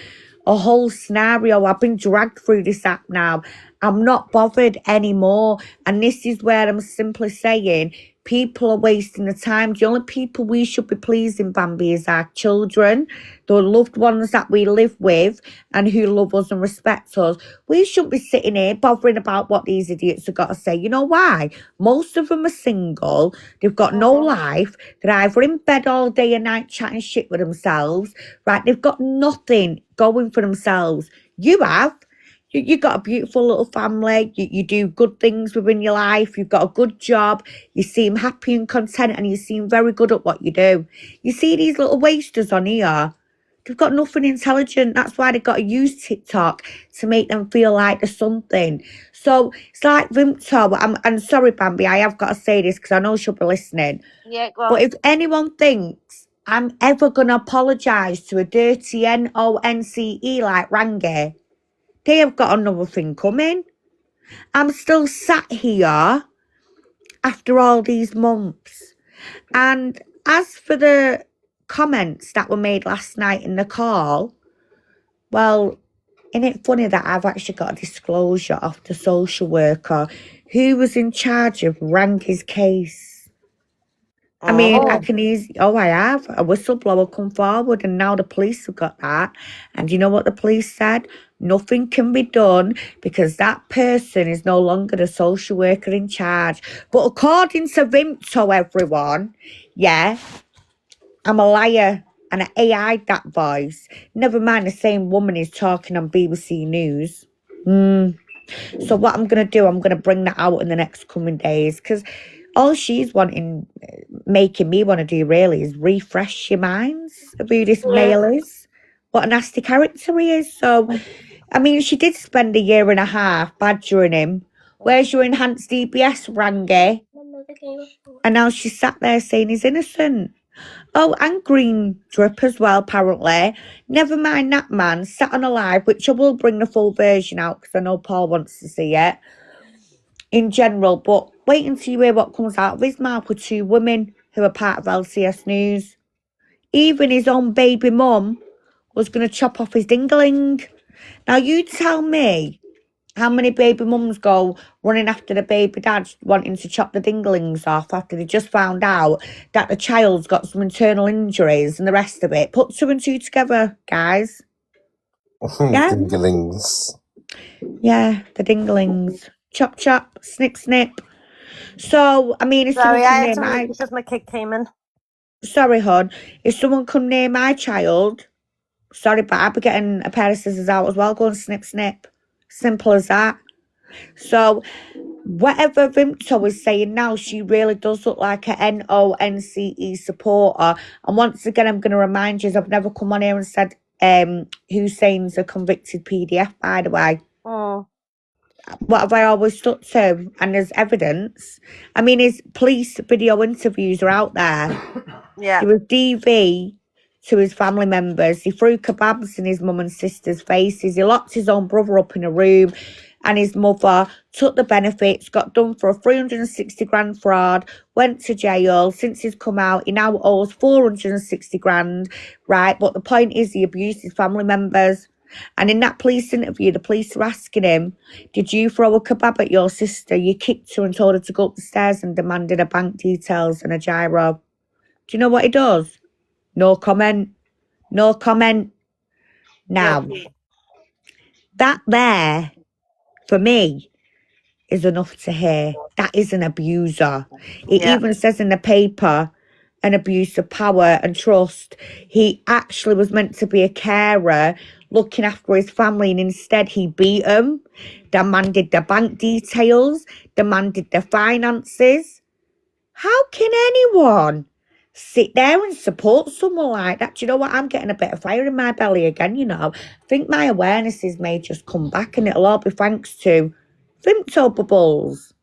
S2: a whole scenario. I've been dragged through this app now. I'm not bothered anymore. And this is where I'm simply saying people are wasting the time. The only people we should be pleasing, Bambi, is our children, the loved ones that we live with and who love us and respect us. We shouldn't be sitting here bothering about what these idiots have got to say. You know why? Most of them are single. They've got no life. They're either in bed all day and night chatting shit with themselves, right? They've got nothing going for themselves. You have. You've got a beautiful little family. You do good things within your life. You've got a good job. You seem happy and content and you seem very good at what you do. You see these little wasters on here? They've got nothing intelligent. That's why they've got to use TikTok to make them feel like there's something. So it's like Vimto. I'm sorry, Bambi, I have got to say this because I know she'll be listening.
S3: Yeah, go on.
S2: But if anyone thinks I'm ever going to apologise to a dirty NONCE like Rangi, they have got another thing coming. I'm still sat here after all these months. And as for the comments that were made last night in the call, well, isn't it funny that I've actually got a disclosure of the social worker who was in charge of Ranki's case? I mean, I can I have. A whistleblower come forward and now the police have got that. And you know what the police said? Nothing can be done because that person is no longer the social worker in charge. But according to Vimto, everyone, yeah, I'm a liar and I AI'd that voice. Never mind the same woman is talking on BBC News. So what I'm going to do, I'm going to bring that out in the next coming days because all she's making me want to do really is refresh your minds of who this male is, what a nasty character he is. So, I mean, she did spend a year and a half badgering him. Where's your enhanced DBS, Rangi? And now she's sat there saying he's innocent. Oh, and green drip as well, apparently. Never mind that, man. Sat on a live, which I will bring the full version out because I know Paul wants to see it in general. But wait until you hear what comes out of his mouth with two women who are part of LCS News. Even his own baby mum was going to chop off his dingling. Now, you tell me how many baby mums go running after the baby dad wanting to chop the dinglings off after they just found out that the child's got some internal injuries and the rest of it. Put two and two together, guys. Yeah?
S1: Dinglings.
S2: Yeah, the dinglings. Chop, chop, snip, snip. So, I mean, if
S3: Sorry,
S2: someone
S3: I
S2: come
S3: had
S2: near
S3: to
S2: my...
S3: mute because my kid came in.
S2: Sorry, hon. If someone come near my child... Sorry, but I'll be getting a pair of scissors out as well. Go and snip, snip. Simple as that. So, whatever Vimto is saying now, she really does look like a NONCE supporter. And once again, I'm going to remind you, I've never come on here and said Hussein's a convicted PDF, by the way. What have I always stuck to? And there's evidence. I mean, his police video interviews are out there.
S3: Yeah.
S2: He was DV to his family members. He threw kebabs in his mum and sister's faces. He locked his own brother up in a room, and his mother took the benefits, got done for a 360 grand fraud, went to jail. Since he's come out, he now owes 460 grand, right? But the point is he abused his family members. And in that police interview, the police were asking him, did you throw a kebab at your sister? You kicked her and told her to go up the stairs and demanded her bank details and a gyro. Do you know what he does? No comment. No comment. Now, that there, for me, is enough to hear. That is an abuser. It even says in the paper, an abuse of power and trust. He actually was meant to be a carer, looking after his family, and instead he beat them, demanded the bank details, demanded the finances. How can anyone sit there and support someone like that? Do you know what? I'm getting a bit of fire in my belly again, you know. I think my awarenesses may just come back, and it'll all be thanks to Vimto Bubbles.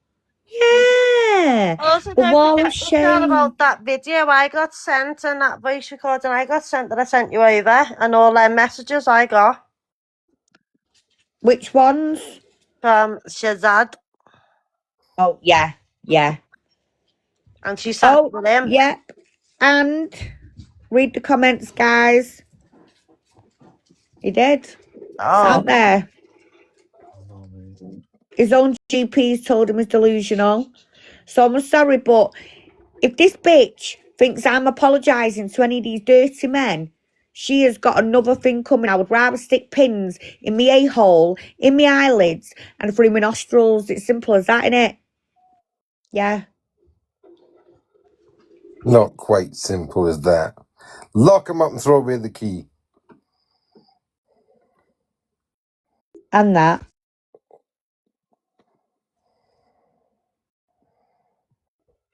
S2: Yeah.
S3: Also,
S2: The
S3: don't
S2: wall
S3: forget
S2: of
S3: to share
S2: shame.
S3: about that video I got sent and that voice recording I got sent that I sent you over and all their messages I got
S2: Which ones?
S3: from Shazad,
S2: Oh, yeah. Yeah.
S3: and she sat
S2: Oh,
S3: with him.
S2: yeah. And read the comments, guys. He did. It's out there. His own GPs told him he's delusional. So I'm sorry, but if this bitch thinks I'm apologising to any of these dirty men, she has got another thing coming. I would rather stick pins in my a-hole, in my eyelids, and through my nostrils. It's simple as that, innit? Yeah.
S1: Not quite simple as that. Lock him up and throw away the key.
S2: And that.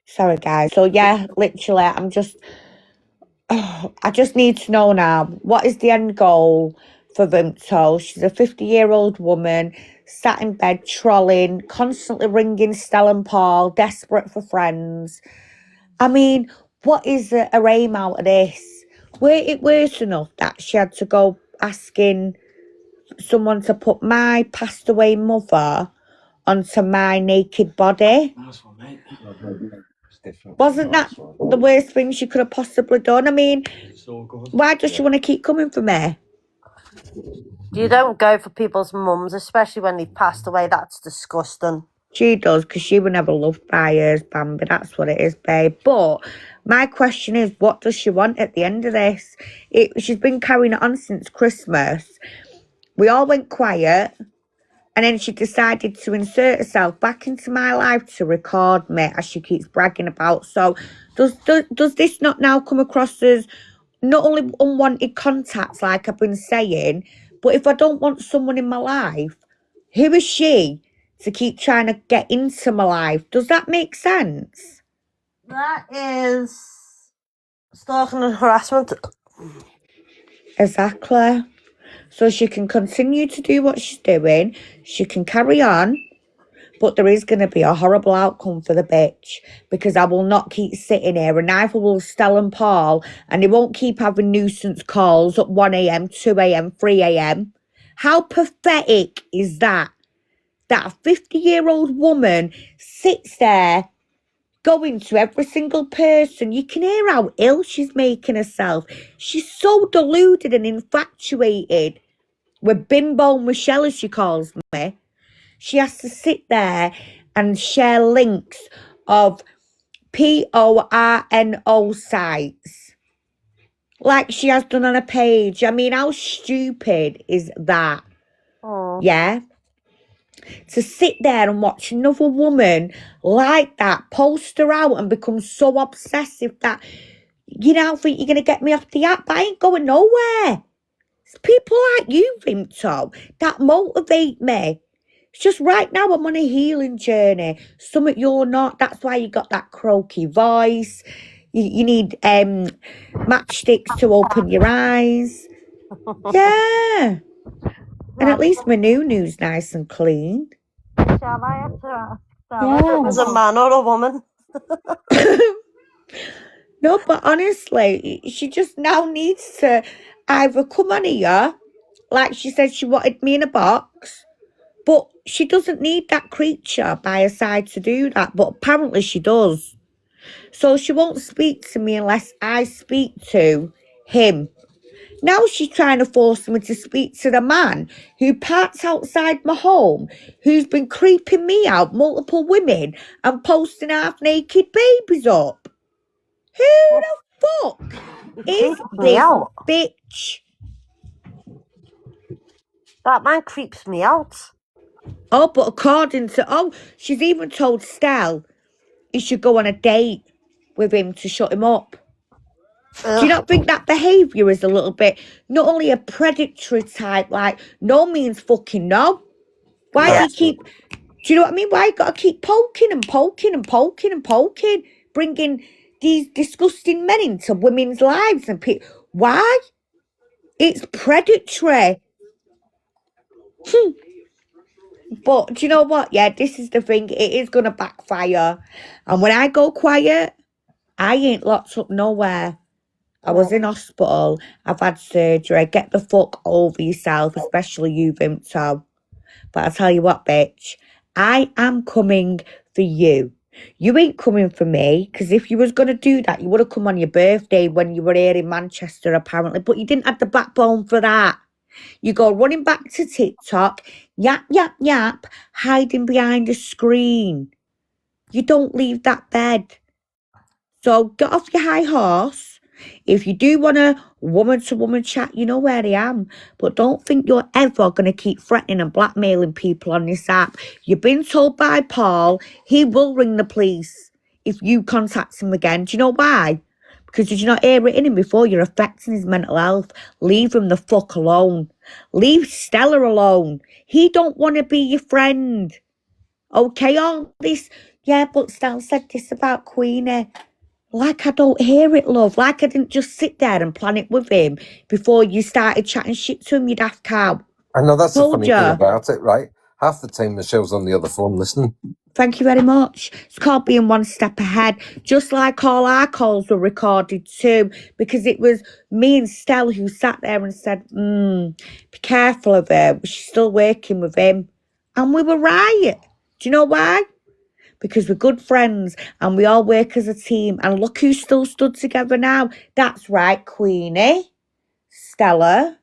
S2: Sorry, guys. So, yeah, literally, I just need to know now, what is the end goal for Vimto? She's a 50-year-old woman, sat in bed, trolling, constantly ringing Stella and Paul, desperate for friends. I mean, what is her aim out of this? Were it worse enough that she had to go asking someone to put my passed away mother onto my naked body?
S4: Nice one, mate.
S2: Wasn't that the worst thing she could have possibly done? I mean,
S4: So good.
S2: why does she want to keep coming for me?
S3: You don't go for people's mums, especially when they've passed away. That's disgusting.
S2: She does, because she was never loved by hers, Bambi. That's what it is, babe. But my question is, what does she want at the end of this? She's been carrying it on since Christmas. We all went quiet. And then she decided to insert herself back into my life to record me, as she keeps bragging about. So does this not now come across as not only unwanted contacts, like I've been saying, but if I don't want someone in my life, who is she to keep trying to get into my life? Does that make sense?
S3: That is stalking and harassment.
S2: Exactly. So she can continue to do what she's doing. She can carry on. But there is going to be a horrible outcome for the bitch, because I will not keep sitting here, and neither will Stella and Paul, and they won't keep having nuisance calls at 1am, 2am, 3am. How pathetic is that? That a 50-year-old woman sits there going to every single person. You can hear how ill she's making herself. She's so deluded and infatuated with Bimbo Michelle, as she calls me. She has to sit there and share links of porno sites like she has done on a page. I mean, how stupid is that?
S3: Oh.
S2: Yeah? To sit there and watch another woman like that post her out and become so obsessive that you now think you're going to get me off the app, but I ain't going nowhere. It's people like you, Vimto, that motivate me. It's just right now I'm on a healing journey. Something you're not. That's why you got that croaky voice. You need matchsticks to open your eyes. Yeah. And at least my new-new's nice and clean.
S3: Shall I have to tell if it was a man or a woman?
S2: No, but honestly, she just now needs to either come on here, like she said she wanted me in a box, but she doesn't need that creature by her side to do that, but apparently she does. So she won't speak to me unless I speak to him. Now she's trying to force me to speak to the man who parks outside my home, who's been creeping me out, multiple women, and posting half-naked babies up. Who the fuck is this bitch?
S3: That man creeps me out.
S2: Oh, but according to... she's even told Stell he should go on a date with him to shut him up.
S3: Ugh.
S2: Do you not think that behaviour is a little bit, not only a predatory type, like, no means fucking no? Why do you keep... Do you know what I mean? Why you got to keep poking and poking and poking and poking, bringing these disgusting men into women's lives and people? Why? It's predatory. But do you know what? Yeah, this is the thing. It is going to backfire. And when I go quiet, I ain't locked up nowhere. I was in hospital. I've had surgery. Get the fuck over yourself, especially you, Vimto. But I tell you what, bitch, I am coming for you. You ain't coming for me, because if you was going to do that, you would have come on your birthday when you were here in Manchester, apparently. But you didn't have the backbone for that. You go running back to TikTok, yap, yap, yap, hiding behind a screen. You don't leave that bed. So get off your high horse. If you do want a woman-to-woman chat, you know where I am. But don't think you're ever going to keep threatening and blackmailing people on this app. You've been told by Paul he will ring the police if you contact him again. Do you know why? Because did you not hear it in him before? You're affecting his mental health. Leave him the fuck alone. Leave Stella alone. He don't want to be your friend. Okay, all this... Yeah, but Stella said this about Queenie. Like I don't hear it, love. Like I didn't just sit there and plan it with him before you started chatting shit to him, you daft cow.
S1: I know that's the
S2: Told
S1: funny
S2: ya.
S1: thing about it, right? Half the time Michelle's on the other phone listening.
S2: Thank you very much. It's called being one step ahead. Just like all our calls were recorded too, because it was me and Stella who sat there and said, be careful of her. She's still working with him. And we were right. Do you know why? Because we're good friends and we all work as a team. And look who's still stood together now. That's right, Queenie, Stella,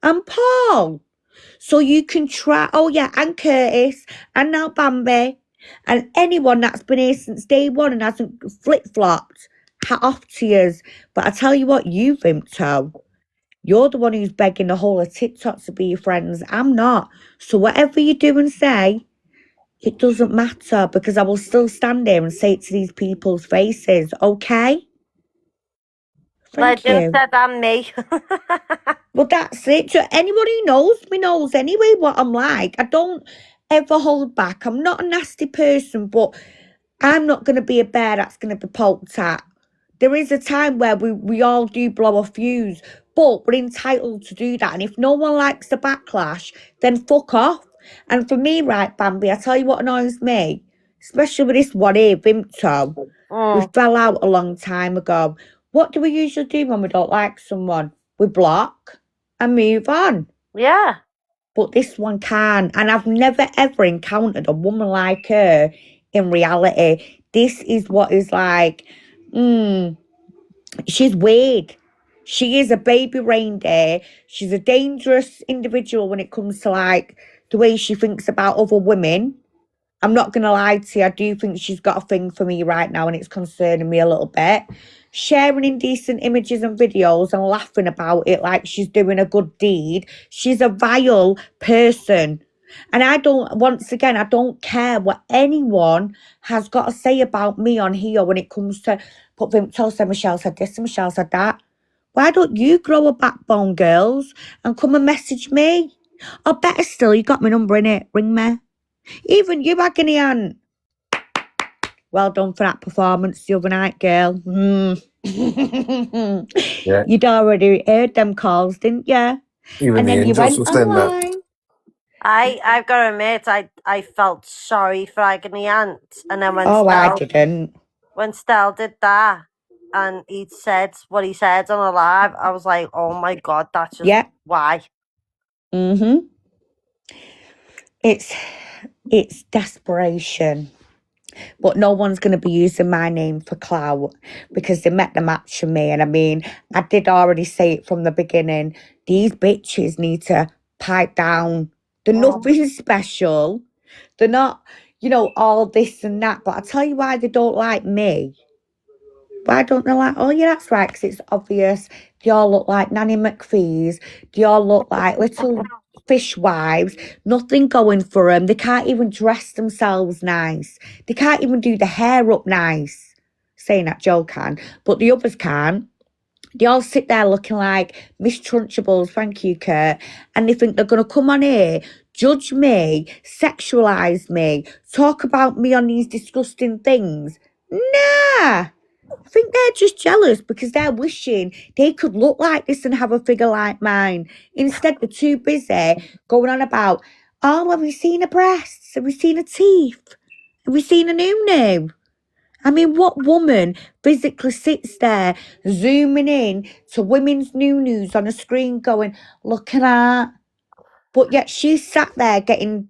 S2: and Paul. So you can try, and Curtis, and now Bambi, and anyone that's been here since day one and hasn't flip-flopped, hat off to yous. But I tell you what, you, Vimto, you're the one who's begging the whole of TikTok to be your friends. I'm not. So whatever you do and say, it doesn't matter, because I will still stand here and say it to these people's faces, okay? Thank you.
S3: Legend said I'm me.
S2: Well, that's it. So anyone who knows me knows anyway what I'm like. I don't ever hold back. I'm not a nasty person, but I'm not going to be a bear that's going to be poked at. There is a time where we all do blow a fuse, but we're entitled to do that. And if no one likes the backlash, then fuck off. And for me, right, Bambi, I tell you what annoys me, especially with this one here, Vimto. We fell out a long time ago. What do we usually do when we don't like someone? We block and move on.
S3: Yeah.
S2: But this one can. And I've never ever encountered a woman like her in reality. This is what is like, she's weird. She is a baby reindeer. She's a dangerous individual when it comes to like the way she thinks about other women. I'm not going to lie to you. I do think she's got a thing for me right now and it's concerning me a little bit. Sharing indecent images and videos and laughing about it like she's doing a good deed. She's a vile person. And I don't care what anyone has got to say about me on here when it comes to, but Vimto said Michelle said this and Michelle said that. Why don't you grow a backbone, girls, and come and message me? Or better still, you got my number in it. Ring me. Even you, agony aunt. Well done for that performance the other night, girl.
S1: Yeah.
S2: You'd already heard them calls, didn't you?
S1: Even
S2: And
S1: the
S2: then you
S1: angels
S2: went
S1: will stand that.
S2: online.
S3: I've got to admit, I felt sorry for Agony Aunt. And then when
S2: I didn't.
S3: when Stel did that and he said what he said on a live, I was like, oh my God, that's just why.
S2: It's desperation. But no one's going to be using my name for clout because they met the match for me. And I mean, I did already say it from the beginning. These bitches need to pipe down. They're nothing special. They're not, all this and that. But I tell you why they don't like me. Why don't they like, oh yeah, that's right, because it's obvious. They all look like Nanny McPhee's. They all look like little fishwives. Nothing going for them. They can't even dress themselves nice. They can't even do the hair up nice. Saying that Joe can, but the others can't. They all sit there looking like Miss Trunchables, thank you, Kurt, and they think they're going to come on here, judge me, sexualise me, talk about me on these disgusting things. Nah! I think they're just jealous because they're wishing they could look like this and have a figure like mine. Instead, they're too busy going on about, oh, have we seen her breasts? Have we seen her teeth? Have we seen a new? I mean, what woman physically sits there zooming in to women's news on a screen going, looking at, but yet she's sat there getting,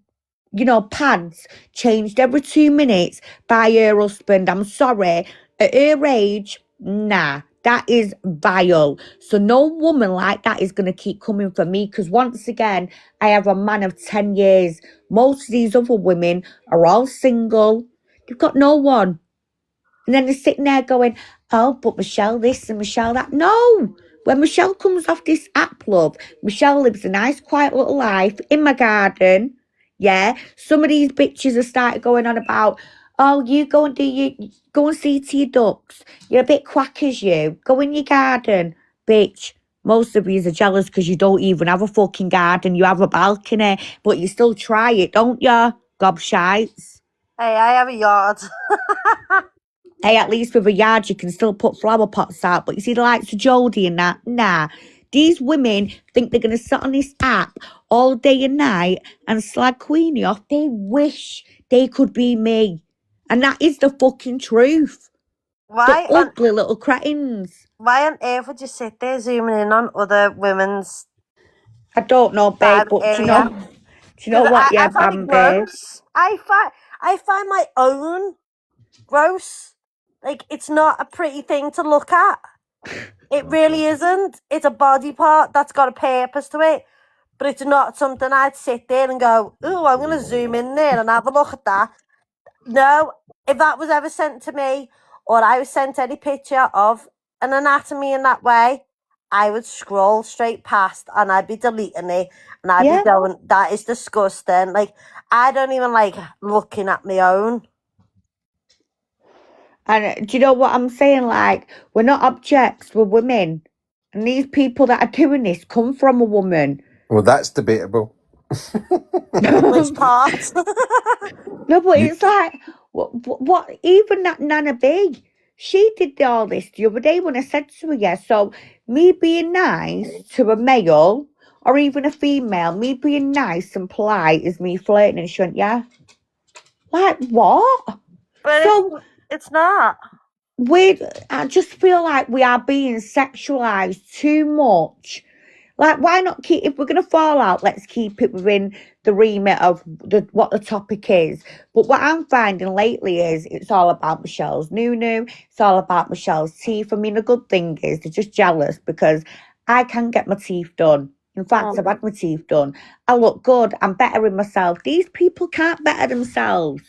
S2: pads changed every 2 minutes by her husband. I'm sorry. At her age, nah, that is vile. So no woman like that is going to keep coming for me because once again, I have a man of 10 years. Most of these other women are all single. They've got no one. And then they're sitting there going, oh, but Michelle this and Michelle that. No! When Michelle comes off this app, love, Michelle lives a nice, quiet little life in my garden. Yeah? Some of these bitches have started going on about, oh, you go and see to your ducks. You're a bit quackers, you. Go in your garden. Bitch, most of you are jealous because you don't even have a fucking garden. You have a balcony, but you still try it, don't you? Gobshites.
S3: Hey, I have a yard.
S2: Hey, at least with a yard, you can still put flower pots out. But you see the likes of Jodie and that? Nah. These women think they're going to sit on this app all day and night and slag Queenie off. They wish they could be me. And that is the fucking truth.
S3: Why
S2: The ugly little cretins.
S3: Why on earth would you sit there zooming in on other women's...
S2: I don't know, babe, but do you know what?
S3: I find it gross. I find my own gross. Like, it's not a pretty thing to look at. It really isn't. It's a body part that's got a purpose to it. But it's not something I'd sit there and go, ooh, I'm going to zoom in there and have a look at that. No, if that was ever sent to me or I was sent any picture of an anatomy in that way, I would scroll straight past and I'd be deleting it and I'd be going, that is disgusting. Like, I don't even like looking at my own.
S2: And do you know what I'm saying? Like, we're not objects, we're women. And these people that are doing this come from a woman.
S1: Well, that's debatable.
S3: Which part?
S2: No, but it's like, what, even that Nana B, she did all this the other day when I said to her, yeah, so me being nice to a male or even a female, me being nice and polite is me flirting, and she went, yeah. Like, what?
S3: But
S2: So
S3: it's not.
S2: I just feel like we are being sexualized too much. Like, why not keep, if we're going to fall out, let's keep it within the remit of what the topic is. But what I'm finding lately is it's all about Michelle's noo-noo. It's all about Michelle's teeth. I mean, the good thing is they're just jealous because I can get my teeth done. In fact, I've had my teeth done. I look good. I'm bettering myself. These people can't better themselves.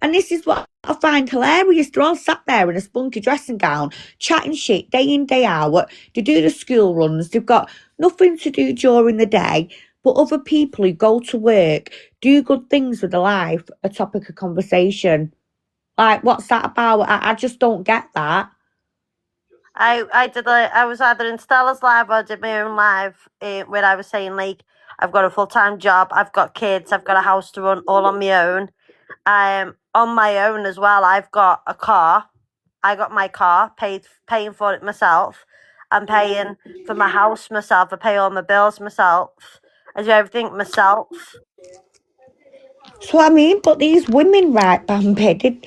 S2: And this is what I find hilarious. They're all sat there in a spunky dressing gown, chatting shit day in, day out. They do the school runs. They've got nothing to do during the day. But other people who go to work, do good things with their life, a topic of conversation. Like, what's that about? I just don't get that.
S3: I was either in Stella's live or did my own live where I was saying, like, I've got a full-time job, I've got kids, I've got a house to run all on my own. On my own as well, I've got a car. I got my car, paying for it myself. I'm paying for my house myself. I pay all my bills myself. I do everything myself.
S2: So, I mean, but these women, right, Bambi,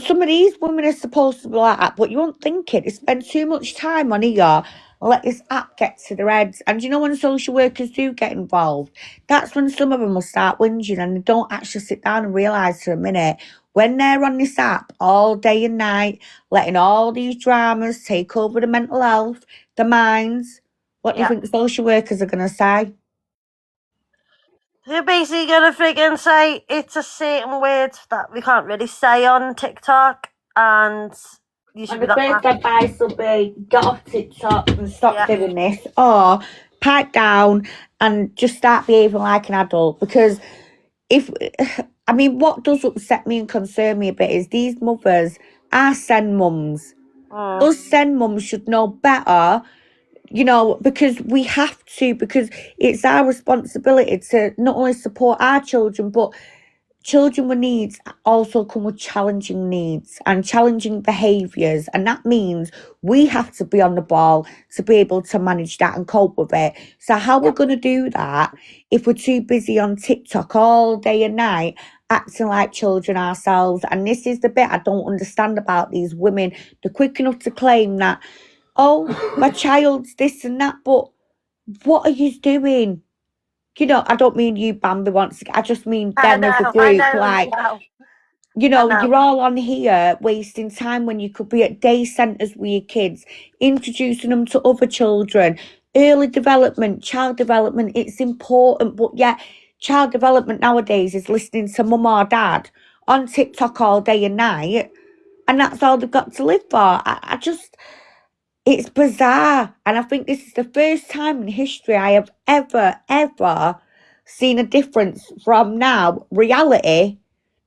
S2: some of these women are supposed to be like that, but you won't think it. They spend too much time on here and let this app get to their heads. And you know, when social workers do get involved, that's when some of them will start whinging and they don't actually sit down and realise for a minute when they're on this app all day and night, letting all these dramas take over the mental health, the minds. What do you think the social workers are going to say?
S3: They're basically going to friggin' say it's a certain word that we can't really say on TikTok, and you should
S2: And
S3: be
S2: the first advice will be get off TikTok and stop doing this, or pipe down and just start behaving like an adult. Because what does upset me and concern me a bit is these mothers are send mums. Us send mums should know better, because we have to, because it's our responsibility to not only support our children, but children with needs also come with challenging needs and challenging behaviours. And that means we have to be on the ball to be able to manage that and cope with it. So how we're going to do that if we're too busy on TikTok all day and night, acting like children ourselves? And this is the bit I don't understand about these women. They're quick enough to claim that, oh, my child's this and that, but what are you doing? I don't mean you, Bambi, I just mean them as a group. You're all on here wasting time when you could be at day centres with your kids, introducing them to other children. Early development, child development, it's important. But yeah, child development nowadays is listening to mum or dad on TikTok all day and night. And that's all they've got to live for. It's bizarre. And I think this is the first time in history I have ever seen a difference from now reality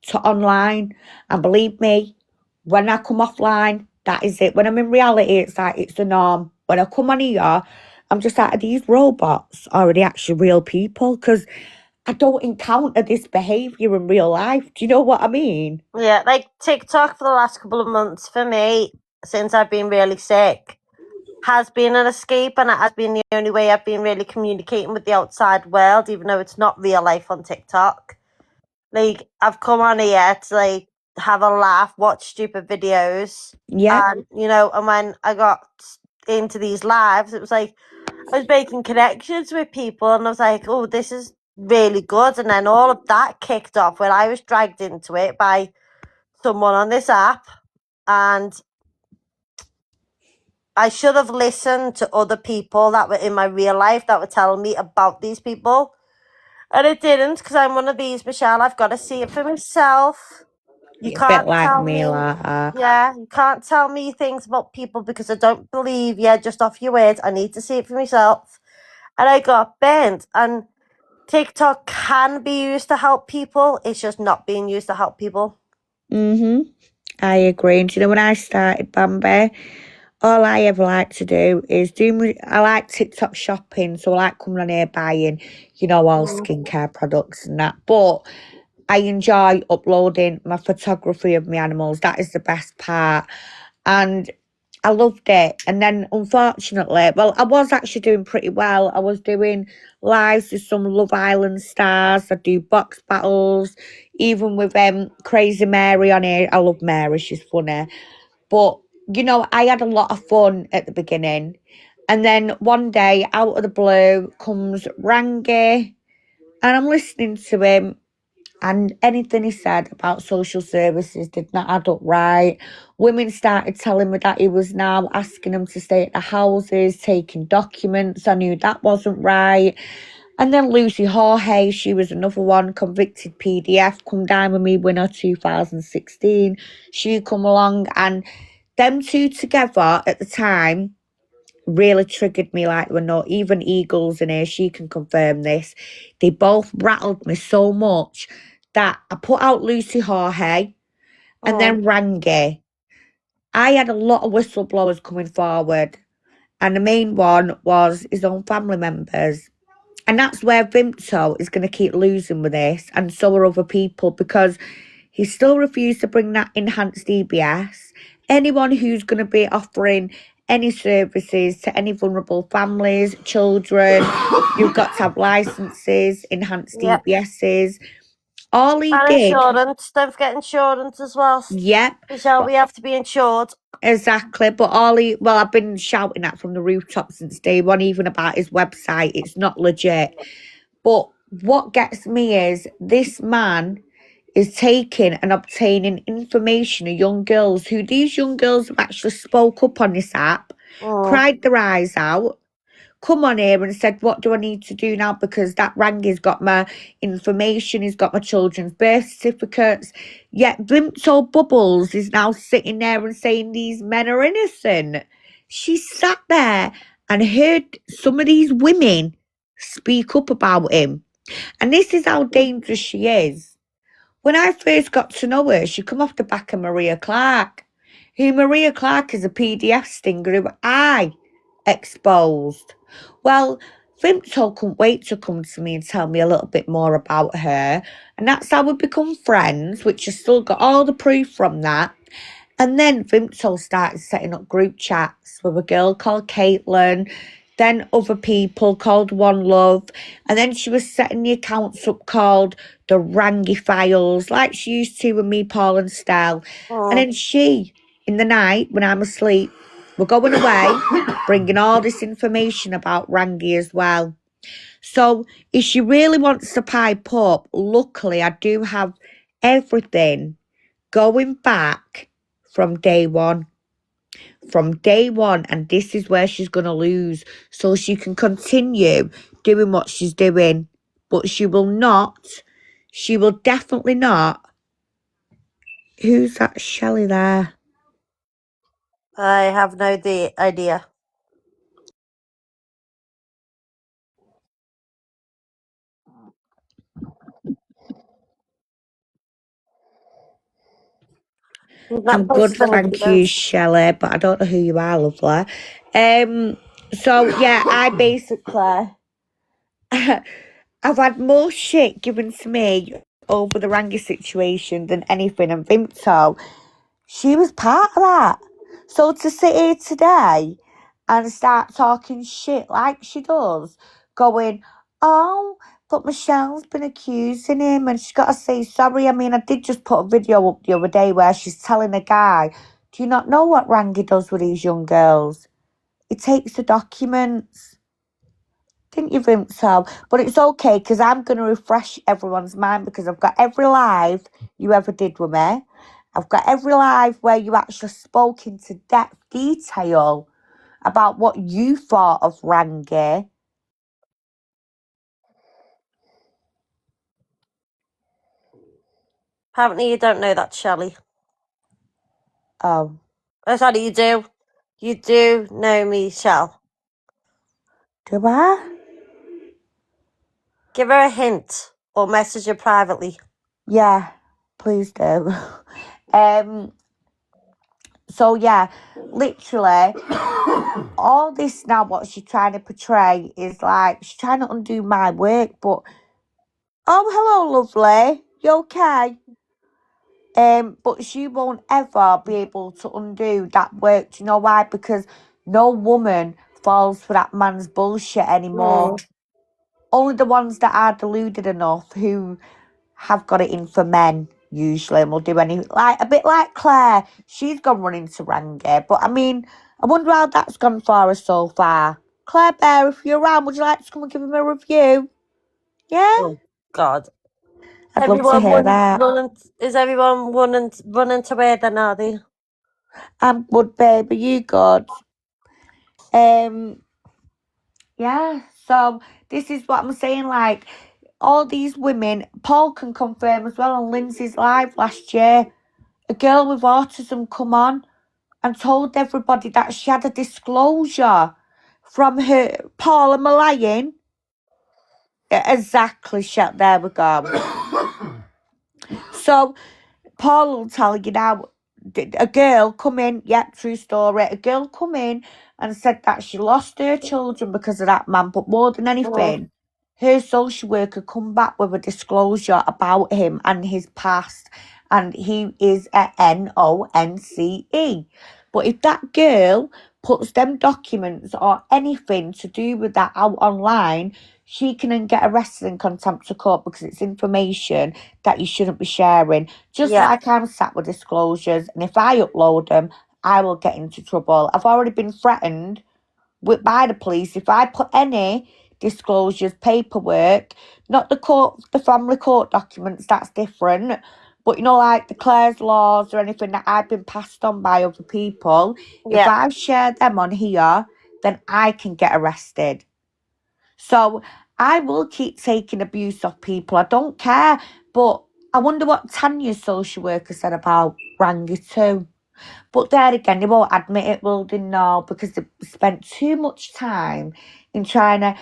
S2: to online. And believe me, when I come offline, that is it. When I'm in reality, it's like it's the norm. When I come on here, I'm just like, are these robots or are they actually real people? Because I don't encounter this behaviour in real life. Do you know what I mean?
S3: Yeah, like TikTok for the last couple of months for me, since I've been really sick, has been an escape, and it has been the only way I've been really communicating with the outside world, even though it's not real life on TikTok. Like, I've come on here to, like, have a laugh, watch stupid videos.
S2: Yeah.
S3: And, and when I got into these lives, it was like, I was making connections with people, and I was like, oh, this is really good. And then all of that kicked off when I was dragged into it by someone on this app, and I should have listened to other people that were in my real life that were telling me about these people. And it didn't, because I'm one of these, Michelle. I've got to see it for myself. You
S2: You're
S3: can't
S2: a bit like
S3: tell
S2: me,
S3: me.
S2: like that.
S3: Yeah, you can't tell me things about people because I don't believe you just off your words. I need to see it for myself. And I got burnt. And TikTok can be used to help people. It's just not being used to help people.
S2: I agree. And do you know when I started, Bambi, all I ever like to do is I like TikTok shopping, so I like coming on here buying, all skincare products and that. But I enjoy uploading my photography of my animals. That is the best part. And I loved it. And then, unfortunately, well, I was actually doing pretty well. I was doing lives with some Love Island stars. I do box battles, even with Crazy Mary on here. I love Mary, she's funny. But, you know, I had a lot of fun at the beginning. And then one day, out of the blue, comes Rangi. And I'm listening to him. And anything he said about social services did not add up right. Women started telling me that he was now asking them to stay at the houses, taking documents. I knew that wasn't right. And then Lucy Jorge, she was another one, convicted PDF, come down with me winner 2016. She come along, and them two together at the time really triggered me like we're not. Even Eagles in here, she can confirm this. They both rattled me so much that I put out Lucy Jorge and then Rangi. I had a lot of whistleblowers coming forward, and the main one was his own family members. And that's where Vimto is going to keep losing with this, and so are other people, because he still refused to bring that enhanced DBS. Anyone who's going to be offering any services to any vulnerable families, children, you've got to have licenses, enhanced
S3: Yep.
S2: DBSs. All he
S3: And
S2: did,
S3: insurance. Don't forget insurance as well.
S2: yep,
S3: Michelle, we have to be insured.
S2: exactly. But well, I've been shouting that from the rooftop since day one, even about his website. It's not legit. But what gets me is this man is taking and obtaining information of young girls, who these young girls have actually spoke up on this app, cried their eyes out, come on here and said, what do I need to do now? Because that Rangi's got my information, he's got my children's birth certificates. Yet Blimto Bubbles is now sitting there and saying these men are innocent. She sat there and heard some of these women speak up about him. And this is how dangerous she is. When I first got to know her, she come off the back of Maria Clark. Who Maria Clark is a PDF stinger who I exposed. Well, Vimto couldn't wait to come to me and tell me a little bit more about her. And that's how we become friends, which I still got all the proof from that. And then Vimto started setting up group chats with a girl called Caitlin, then other people called One Love, and then she was setting the accounts up called the Rangi Files, like she used to with me, Paul and Stell. And then she, in the night when I'm asleep, we're going away, bringing all this information about Rangi as well. So if she really wants to pipe up, luckily I do have everything going back from day one. From day one, and this is where she's going to lose. So she can continue doing what she's doing, but she will definitely not. Who's that Shelley there?
S3: I have no idea.
S2: I'm good, thank you, Shelley, but I don't know who you are, lovely. So yeah, I basically I've had more shit given to me over the Rangi situation than anything, and Vimto, she was part of that. So to sit here today and start talking shit like she does, going, oh, but Michelle's been accusing him and she's got to say sorry. I mean, I did just put a video up the other day where she's telling a guy, do you not know what Rangi does with these young girls? He takes the documents. Didn't you think so? But it's okay, because I'm going to refresh everyone's mind, because I've got every live you ever did with me. I've got every live where you actually spoke into depth detail about what you thought of Rangi.
S3: Apparently you don't know that, Shelley.
S2: Oh.
S3: Oh, sorry, you do. You do know me, Shell.
S2: Do I?
S3: Give her a hint or message her privately.
S2: Yeah, please do. So yeah, literally, all this now, what she's trying to portray is like, she's trying to undo my work, but, oh, hello, lovely. You okay? But she won't ever be able to undo that work. Do you know why? Because no woman falls for that man's bullshit anymore. Only the ones that are deluded enough who have got it in for men usually and will do anything. Like a bit like Claire. She's gone running to Rangi. But I mean, I wonder how that's gone for her so far. Claire Bear, if you're around, would you like to come and give him a review? Yeah?
S3: Oh, God.
S2: I'd love to hear that.
S3: Is everyone running to where then, are they?
S2: I'm good, baby. You good? Yeah. So this is what I'm saying. Like all these women, Paul can confirm as well on Lindsay's live last year. A girl with autism come on and told everybody that she had a disclosure from her Paul, am I lying? Exactly. Shut. There we go. So Paul will tell you now, a girl come in, yeah, true story, a girl come in and said that she lost her children because of that man, but more than anything, her social worker come back with a disclosure about him and his past, and he is a NONCE. But if that girl puts them documents or anything to do with that out online, she can then get arrested in contempt of court because it's information that you shouldn't be sharing. Just like I'm sat with disclosures, and if I upload them, I will get into trouble. I've already been threatened by the police if I put any disclosures, paperwork, not the family court documents, that's different. But you know, like the Clare's laws or anything that I've been passed on by other people, if I share them on here, then I can get arrested. So I will keep taking abuse off people. I don't care. But I wonder what Tanya's social worker said about Rangi too. But there again, they won't admit it, will they? No, because they spent too much time in trying to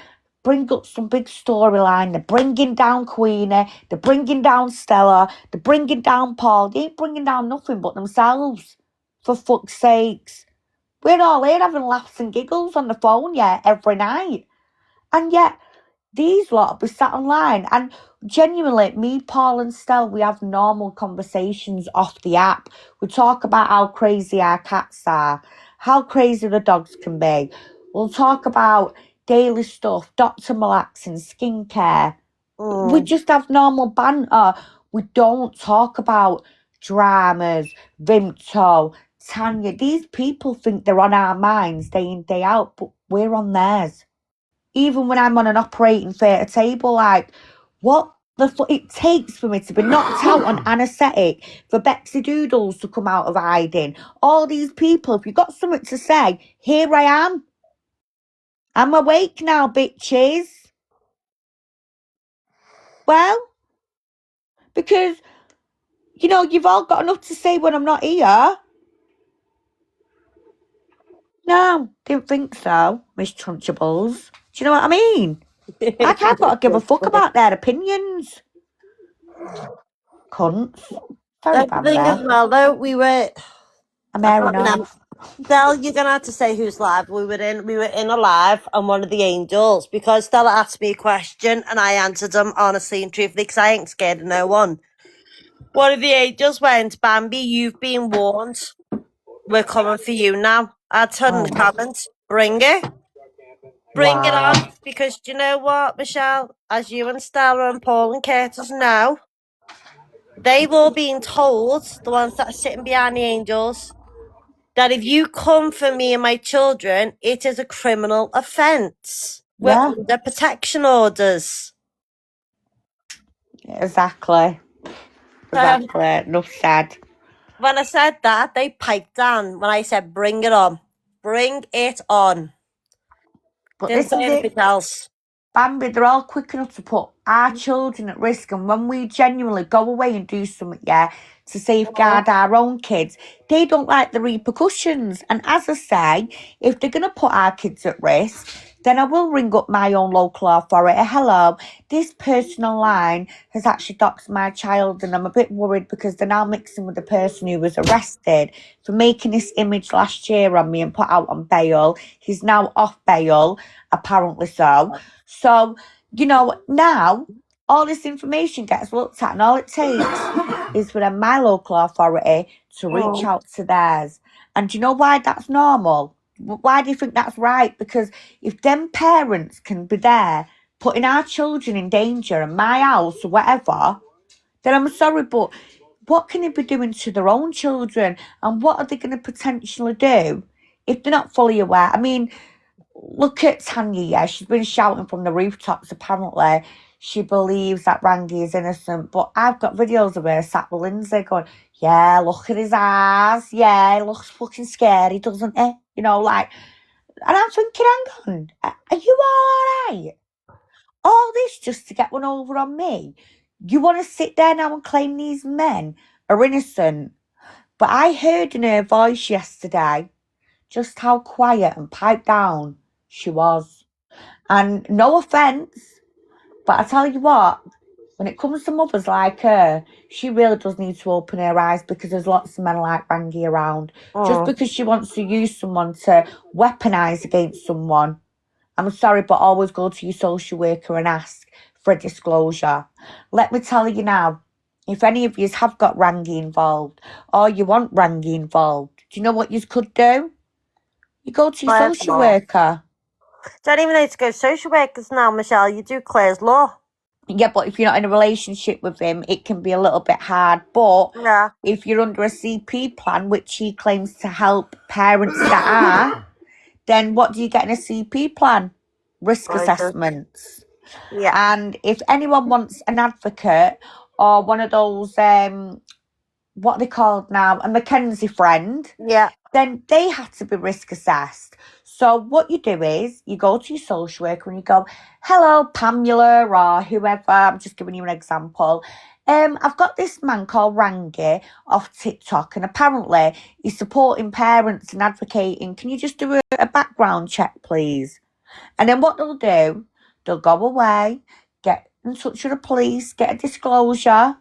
S2: bring up some big storyline. They're bringing down Queenie, they're bringing down Stella, they're bringing down Paul. They ain't bringing down nothing but themselves, for fuck's sakes. We're all here having laughs and giggles on the phone, yeah, every night. And yet, these lot be sat online, and genuinely, me, Paul and Stell, we have normal conversations off the app. We talk about how crazy our cats are, how crazy the dogs can be. We'll talk about daily stuff, Dr. Malaxin, skincare. We just have normal banter. We don't talk about dramas, Vimto, Tanya. These people think they're on our minds day in, day out, but we're on theirs. Even when I'm on an operating theatre table, like, what the fuck it takes for me to be knocked out on anaesthetic, for Betsy Doodles to come out of hiding. All these people, if you've got something to say, here I am. I'm awake now, bitches. Well, because, you know, you've all got enough to say when I'm not here. No, didn't think so, Miss Trunchables. Do you know what I mean? Like, I've got to give a fuck about their opinions. Cunts. Sorry,
S3: The thing as
S2: Bambi.
S3: well, though, we were.
S2: I'm airing off.
S3: Del, you're gonna have to say who's live. We were in a live on one of the angels because Stella asked me a question and I answered them honestly and truthfully because I ain't scared of no one. One of the angels went, Bambi, you've been warned. We're coming for you now. I told in the comments, bring it. Bring it on. Because do you know what, Michelle? As you and Stella and Paul and Curtis know, they've all been told, the ones that are sitting behind the angels, that if you come for me and my children, it is a criminal offence. We're under protection orders.
S2: Exactly. Enough said.
S3: When I said that, they piped down. When I said, bring it on. Bring it on.
S2: But
S3: Didn't
S2: this
S3: say
S2: is
S3: anything else.
S2: Bambi, they're all quick enough to put our children at risk, and when we genuinely go away and do something, to safeguard our own kids, they don't like the repercussions. And as I say, if they're going to put our kids at risk, then I will ring up my own local authority. Hello, this person online has actually doxed my child, and I'm a bit worried because they're now mixing with the person who was arrested for making this image last year on me and put out on bail. He's now off bail, apparently so. So, you know, now all this information gets looked at, and all it takes is for my local authority to reach out to theirs. And do you know why that's normal? Why do you think that's right? Because if them parents can be there putting our children in danger in my house or whatever, then I'm sorry, but what can they be doing to their own children? And what are they going to potentially do if they're not fully aware? I mean, look at Tanya, yeah, she's been shouting from the rooftops, apparently. She believes that Rangi is innocent, but I've got videos of her sat with Lindsay going, yeah, look at his eyes, yeah, he looks fucking scary, doesn't he? You know, like, and I'm thinking, hang on, are you all alright? All this just to get one over on me? You want to sit there now and claim these men are innocent? But I heard in her voice yesterday just how quiet and piped down she was. And no offence, but I tell you what, when it comes to mothers like her, she really does need to open her eyes, because there's lots of men like Rangi around. Just because she wants to use someone to weaponise against someone, I'm sorry, but always go to your social worker and ask for a disclosure. Let me tell you now, if any of you have got Rangi involved, or you want Rangi involved, do you know what you could do? You go to your social worker.
S3: Don't even need to go to social workers now, Michelle. You do Claire's Law.
S2: Yeah, but if you're not in a relationship with him, it can be a little bit hard. But
S3: Yeah.
S2: if you're under a CP plan, which he claims to help parents that are, then what do you get in a CP plan? Risk assessments.
S3: Yeah.
S2: And if anyone wants an advocate or one of those, what are they called now, a Mackenzie friend,
S3: Yeah.
S2: then they have to be risk assessed. So what you do is you go to your social worker and you go, hello, Pamela, or whoever, I'm just giving you an example. I've got this man called Rangi off TikTok, and apparently he's supporting parents and advocating. Can you just do a background check, please? And then what they'll do, they'll go away, get in touch with the police, get a disclosure,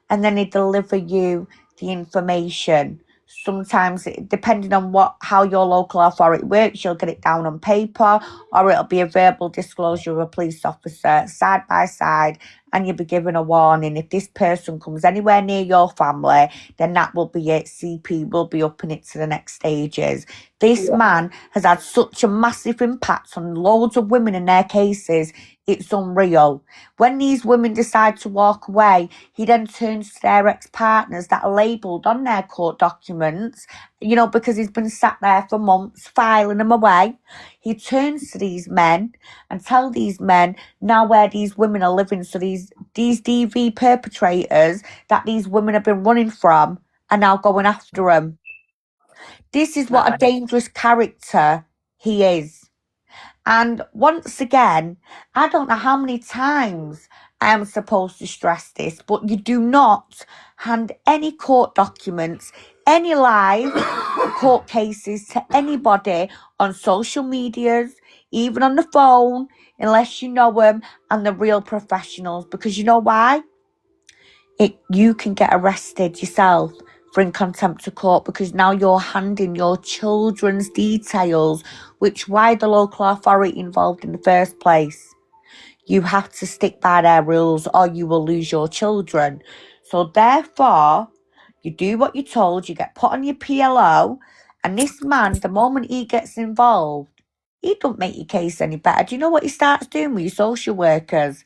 S2: and then they deliver you the information. Sometimes, depending on how your local authority works, you'll get it down on paper, or it'll be a verbal disclosure of a police officer side by side, and you'll be given a warning. If this person comes anywhere near your family, then that will be it. CP will be upping it to the next stages. This man has had such a massive impact on loads of women in their cases. It's unreal. When these women decide to walk away, he then turns to their ex-partners that are labelled on their court documents, you know, because he's been sat there for months filing them away. He turns to these men and tells these men now where these women are living. So these DV perpetrators that these women have been running from are now going after them. This is what a dangerous character he is. And once again, I don't know how many times I am supposed to stress this, but you do not hand any court documents, any live court cases to anybody on social medias, even on the phone, unless you know them and they're real professionals. Because you know why? You can get arrested yourself for in contempt of court, because now you're handing your children's details, which why the local authority involved in the first place. You have to stick by their rules or you will lose your children. So therefore, you do what you're told, you get put on your PLO, and this man, the moment he gets involved, he don't make your case any better. Do you know what he starts doing with your social workers?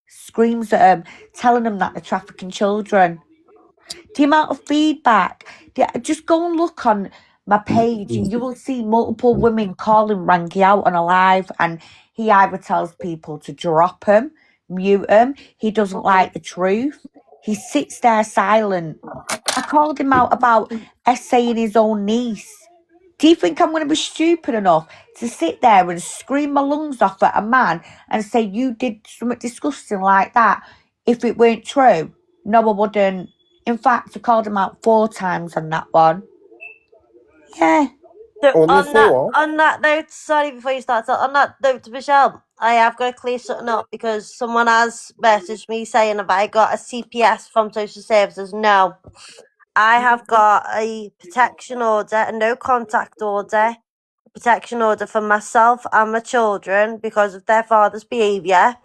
S2: Screams at them, telling them that they're trafficking children. The amount of feedback. Just go and look on my page and you will see multiple women calling Rangi out on a live, and he either tells people to drop him, mute him. He doesn't like the truth. He sits there silent. I called him out about essaying his own niece. Do you think I'm going to be stupid enough to sit there and scream my lungs off at a man and say you did something disgusting like that if it weren't true? No, I wouldn't. In fact, I called him out 4 times on that one. Yeah.
S3: So
S1: Only 4?
S3: on that note, sorry before you start, so on that note, Michelle, I have got to clear something up because someone has messaged me saying have I got a CPS from social services. No. I have got a protection order, a no contact order, protection order for myself and my children because of their father's behaviour.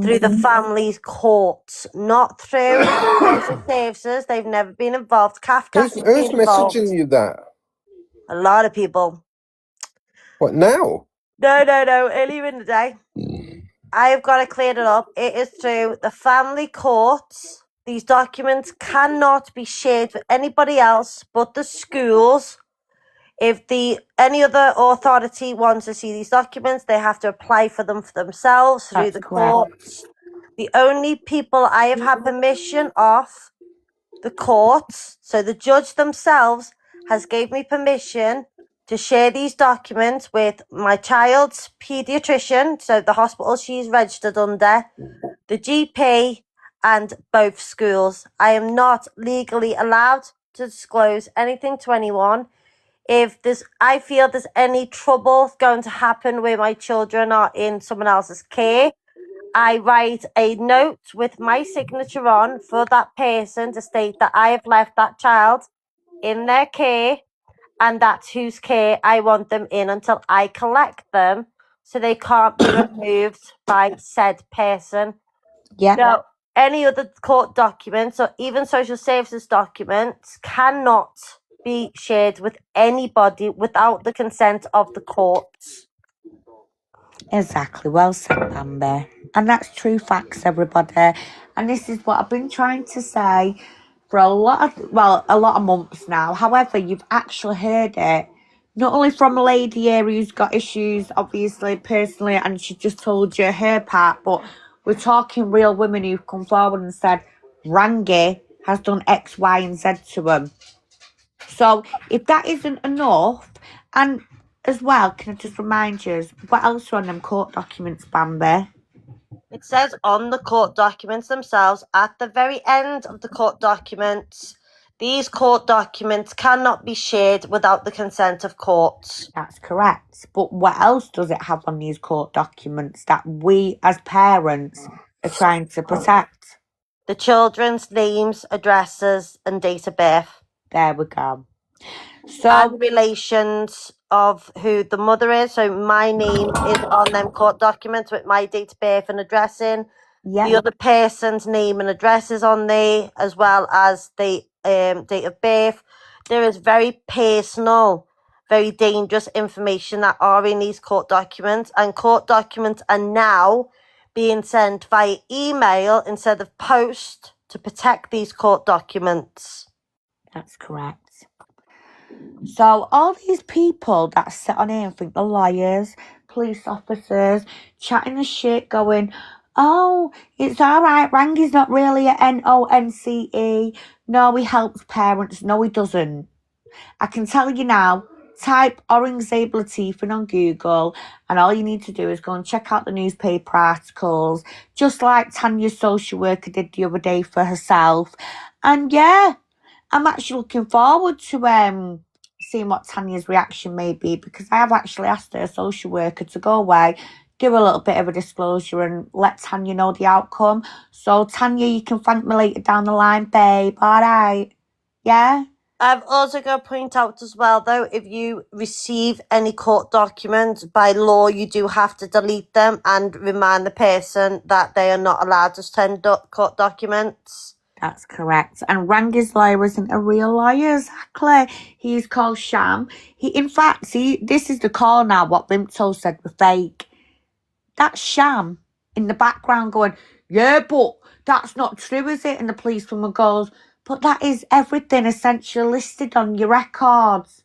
S3: through the family's courts, not through social services. They've never been involved. Kafka's
S1: Who's
S3: been involved.
S1: messaging you that?
S3: A lot of people.
S1: What now?
S3: No, earlier in the day. I have got to clear it up. It is through the family courts. These documents cannot be shared with anybody else but the schools. If any other authority wants to see these documents, they have to apply for them for themselves through
S2: That's
S3: the
S2: correct.
S3: courts. The only people I have had permission of the courts, so the judge themselves has gave me permission to share these documents with my child's paediatrician, so the hospital she's registered under, the GP, and both schools. I am not legally allowed to disclose anything to anyone. If I feel there's any trouble going to happen where my children are in someone else's care, I write a note with my signature on for that person to state that I have left that child in their care and that's whose care I want them in until I collect them, so they can't be removed by said person.
S2: Yeah.
S3: Now, any other court documents or even social services documents cannot be shared with anybody without the consent of the courts.
S2: Exactly. Well said, Bambi. And that's true facts, everybody. And this is what I've been trying to say for a lot of months now. However, you've actually heard it not only from a lady here who's got issues, obviously, personally, and she just told you her part, but we're talking real women who've come forward and said, Rangi has done X, Y, and Z to them. So if that isn't enough, and as well, can I just remind you, what else are on them court documents, Bambi?
S3: It says on the court documents themselves, at the very end of the court documents, these court documents cannot be shared without the consent of courts.
S2: That's correct. But what else does it have on these court documents that we as parents are trying to protect?
S3: The children's names, addresses, and date of birth.
S2: There we go. So,
S3: and relations of who the mother is. So my name is on them court documents with my date of birth and address in.
S2: yeah,
S3: The other person's name and address is on there, as well as the date of birth. There is very personal, very dangerous information that are in these court documents, and court documents are now being sent via email instead of post to protect these court documents.
S2: that's correct. So all these people that sit on here and think they're lawyers, police officers, chatting the shit, going, oh, it's all right, Rangi's not really a NONCE. No, he helps parents. No, he doesn't. I can tell you now, type Orange Zebra Teething on Google, and all you need to do is go and check out the newspaper articles, just like Tanya's social worker did the other day for herself. And yeah, I'm actually looking forward to seeing what Tanya's reaction may be, because I have actually asked her social worker to go away, do a little bit of a disclosure and let Tanya know the outcome. So Tanya, you can thank me later down the line, babe. All right? Yeah?
S3: I've also got to point out as well, though, if you receive any court documents, by law, you do have to delete them and remind the person that they are not allowed to send court documents.
S2: That's correct. And Rangi's lawyer isn't a real lawyer, exactly. He's called Sham. In fact, see, this is the call now, what Vimto said were fake. That's Sham in the background going, yeah, but that's not true, is it? And the policewoman goes, but that is everything essentially listed on your records.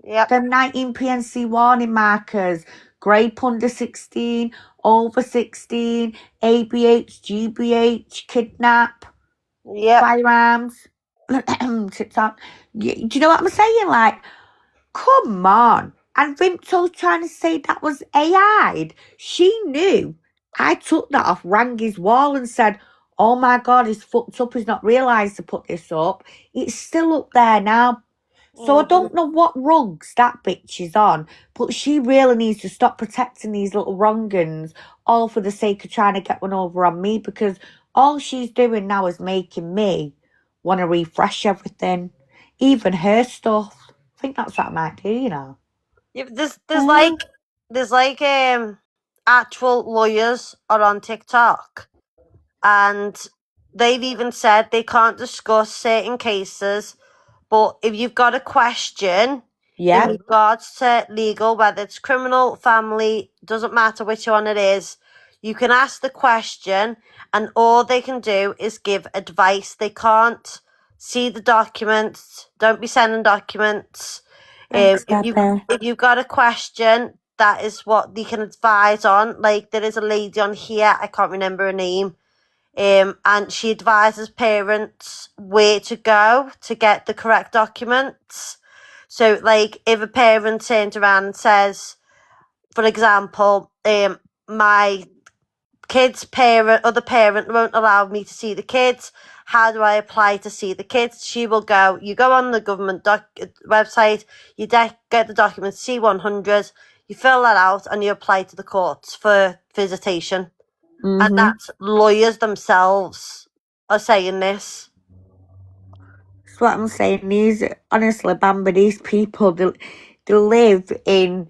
S3: Yep.
S2: Them 19 PNC warning markers, grape under 16, over 16, ABH, GBH, kidnap.
S3: Yep.
S2: Firearms, TikTok. Do you know what I'm saying? Like, come on. And Vimto's trying to say that was AI'd. She knew. I took that off Rangi's wall and said, oh my God, he's fucked up. He's not realised to put this up. It's still up there now. So I don't know what rugs that bitch is on, but she really needs to stop protecting these little wrong'uns, all for the sake of trying to get one over on me, because all she's doing now is making me want to refresh everything, even her stuff. I think that's what I might do, you know.
S3: There's like actual lawyers are on TikTok, and they've even said they can't discuss certain cases, but if you've got a question
S2: Yeah.
S3: in regards to legal, whether it's criminal, family, doesn't matter which one it is, you can ask the question, and all they can do is give advice. They can't see the documents. Don't be sending documents.
S2: Thanks,
S3: If you've got a question, that is what they can advise on. Like, there is a lady on here, I can't remember her name, and she advises parents where to go to get the correct documents. So, like, if a parent turns around and says, for example, my other parent won't allow me to see the kids, how do I apply to see the kids? She will go, you go on the government website, you get the document C100, you fill that out, and you apply to the courts for visitation. And that's lawyers themselves are saying this.
S2: That's what I'm saying. Honestly, Bambi, these people, they live in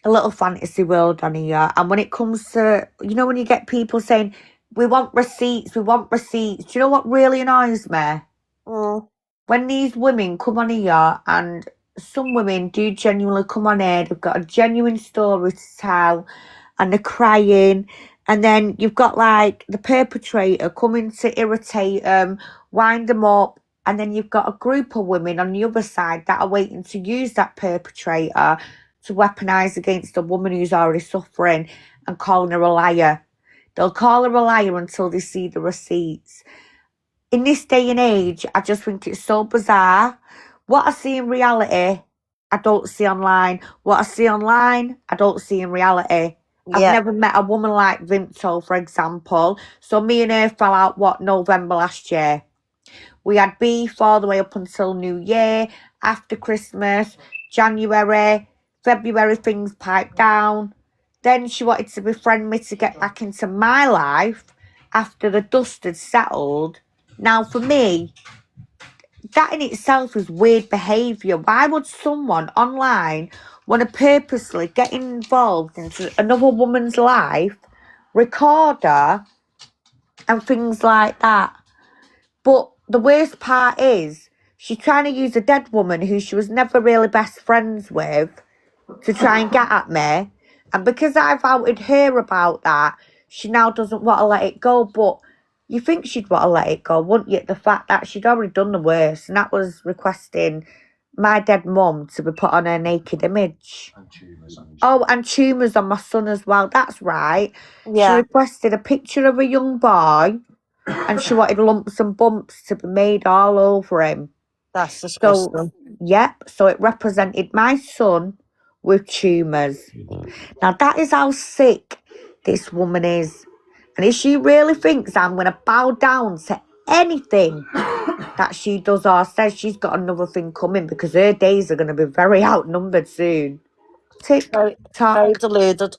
S2: a little fantasy world on here. And when it comes to, when you get people saying, we want receipts, do you know what really annoys me? When these women come on here, and some women do genuinely come on here, they've got a genuine story to tell, and they're crying, and then you've got like the perpetrator coming to irritate them, wind them up, and then you've got a group of women on the other side that are waiting to use that perpetrator to weaponise against a woman who's already suffering and calling her a liar. They'll call her a liar until they see the receipts. In this day and age, I just think it's so bizarre. What I see in reality, I don't see online. What I see online, I don't see in reality. I've never met a woman like Vinto, for example. So me and her fell out, November last year. We had beef all the way up until New Year, after Christmas, January, February, things piped down. Then she wanted to befriend me to get back into my life after the dust had settled. Now, for me, that in itself is weird behaviour. Why would someone online want to purposely get involved into another woman's life, record her, and things like that? But the worst part is, she's trying to use a dead woman who she was never really best friends with to try and get at me. And because I've outed her about that, she now doesn't want to let it go. But you think she'd want to let it go, wouldn't you? The fact that she'd already done the worst, and that was requesting my dead mum to be put on her naked image. And tumours on my son as well. That's right. She requested a picture of a young boy, and she wanted lumps and bumps to be made all over him.
S3: That's disgusting.
S2: So it represented my son with tumours. Now that is how sick this woman is. And if she really thinks I'm going to bow down to anything that she does or says, she's got another thing coming, because her days are going to be very outnumbered soon.
S3: Very deluded.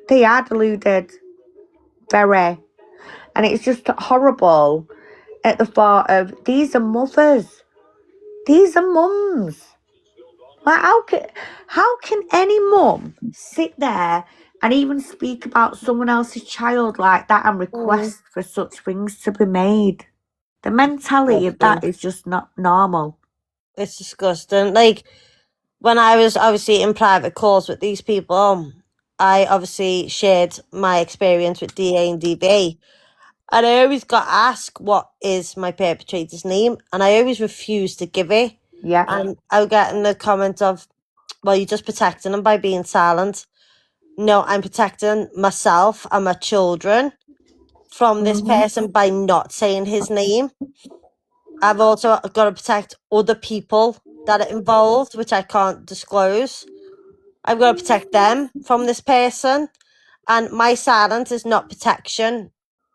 S2: They are deluded. Very. And it's just horrible at the thought of, these are mothers. These are mums. Like, how can any mum sit there and even speak about someone else's child like that and request for such things to be made? The mentality of that is just not normal.
S3: It's disgusting. Like, when I was obviously in private calls with these people, I obviously shared my experience with DA and DB. And I always got asked what is my perpetrator's name, and I always refused to give it.
S2: Yeah.
S3: And I would get in the comment of, well, you're just protecting him by being silent. No, I'm protecting myself and my children from this person by not saying his name. I've also got to protect other people that are involved, which I can't disclose. I've got to protect them from this person. And my silence is not protection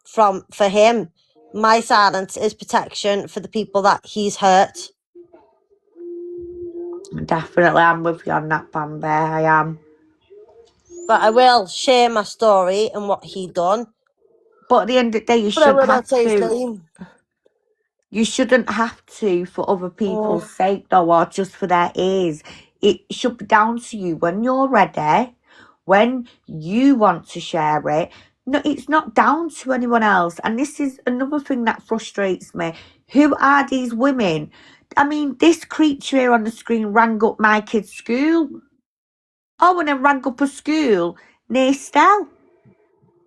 S3: for him. My silence is protection for the people that he's hurt.
S2: Definitely, I'm with you on that, Bambi. I am.
S3: But I will share my story and what he done.
S2: But at the end of the day, you shouldn't have to. You shouldn't have to for other people's sake, though, or just for their ears. It should be down to you when you're ready, when you want to share it, no, it's not down to anyone else. And this is another thing that frustrates me. Who are these women? I mean, this creature here on the screen rang up my kid's school. Oh, and then rang up a school near Stell.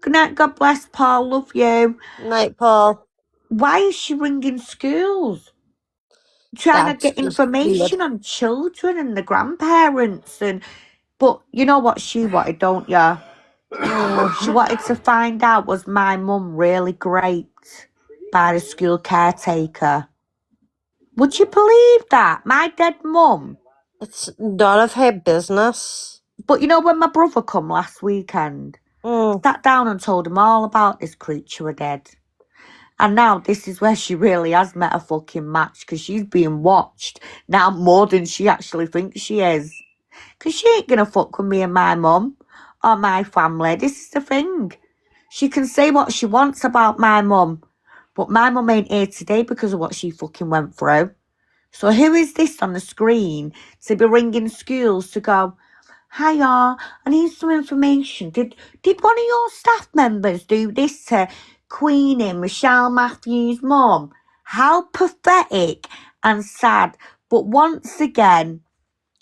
S2: Good night, God bless, Paul, love you.
S3: Night, Paul.
S2: Why is she ringing schools? Trying to
S3: That's
S2: get
S3: just weird.
S2: information on children and the grandparents. But you know what she wanted, don't you? She wanted to find out, was my mum really great by the school caretaker? Would you believe that? My dead mum.
S3: It's none of her business.
S2: But you know when my brother come last weekend, sat down and told him all about this creature I dead. And now this is where she really has met a fucking match, because she's being watched now more than she actually thinks she is. Because she ain't gonna fuck with me and my mum or my family. This is the thing. She can say what she wants about my mum, but my mum ain't here today because of what she fucking went through. So who is this on the screen to be ringing schools to go, hiya, I need some information. Did one of your staff members do this to Queenie, Michelle Matthews' mum? How pathetic and sad. But once again,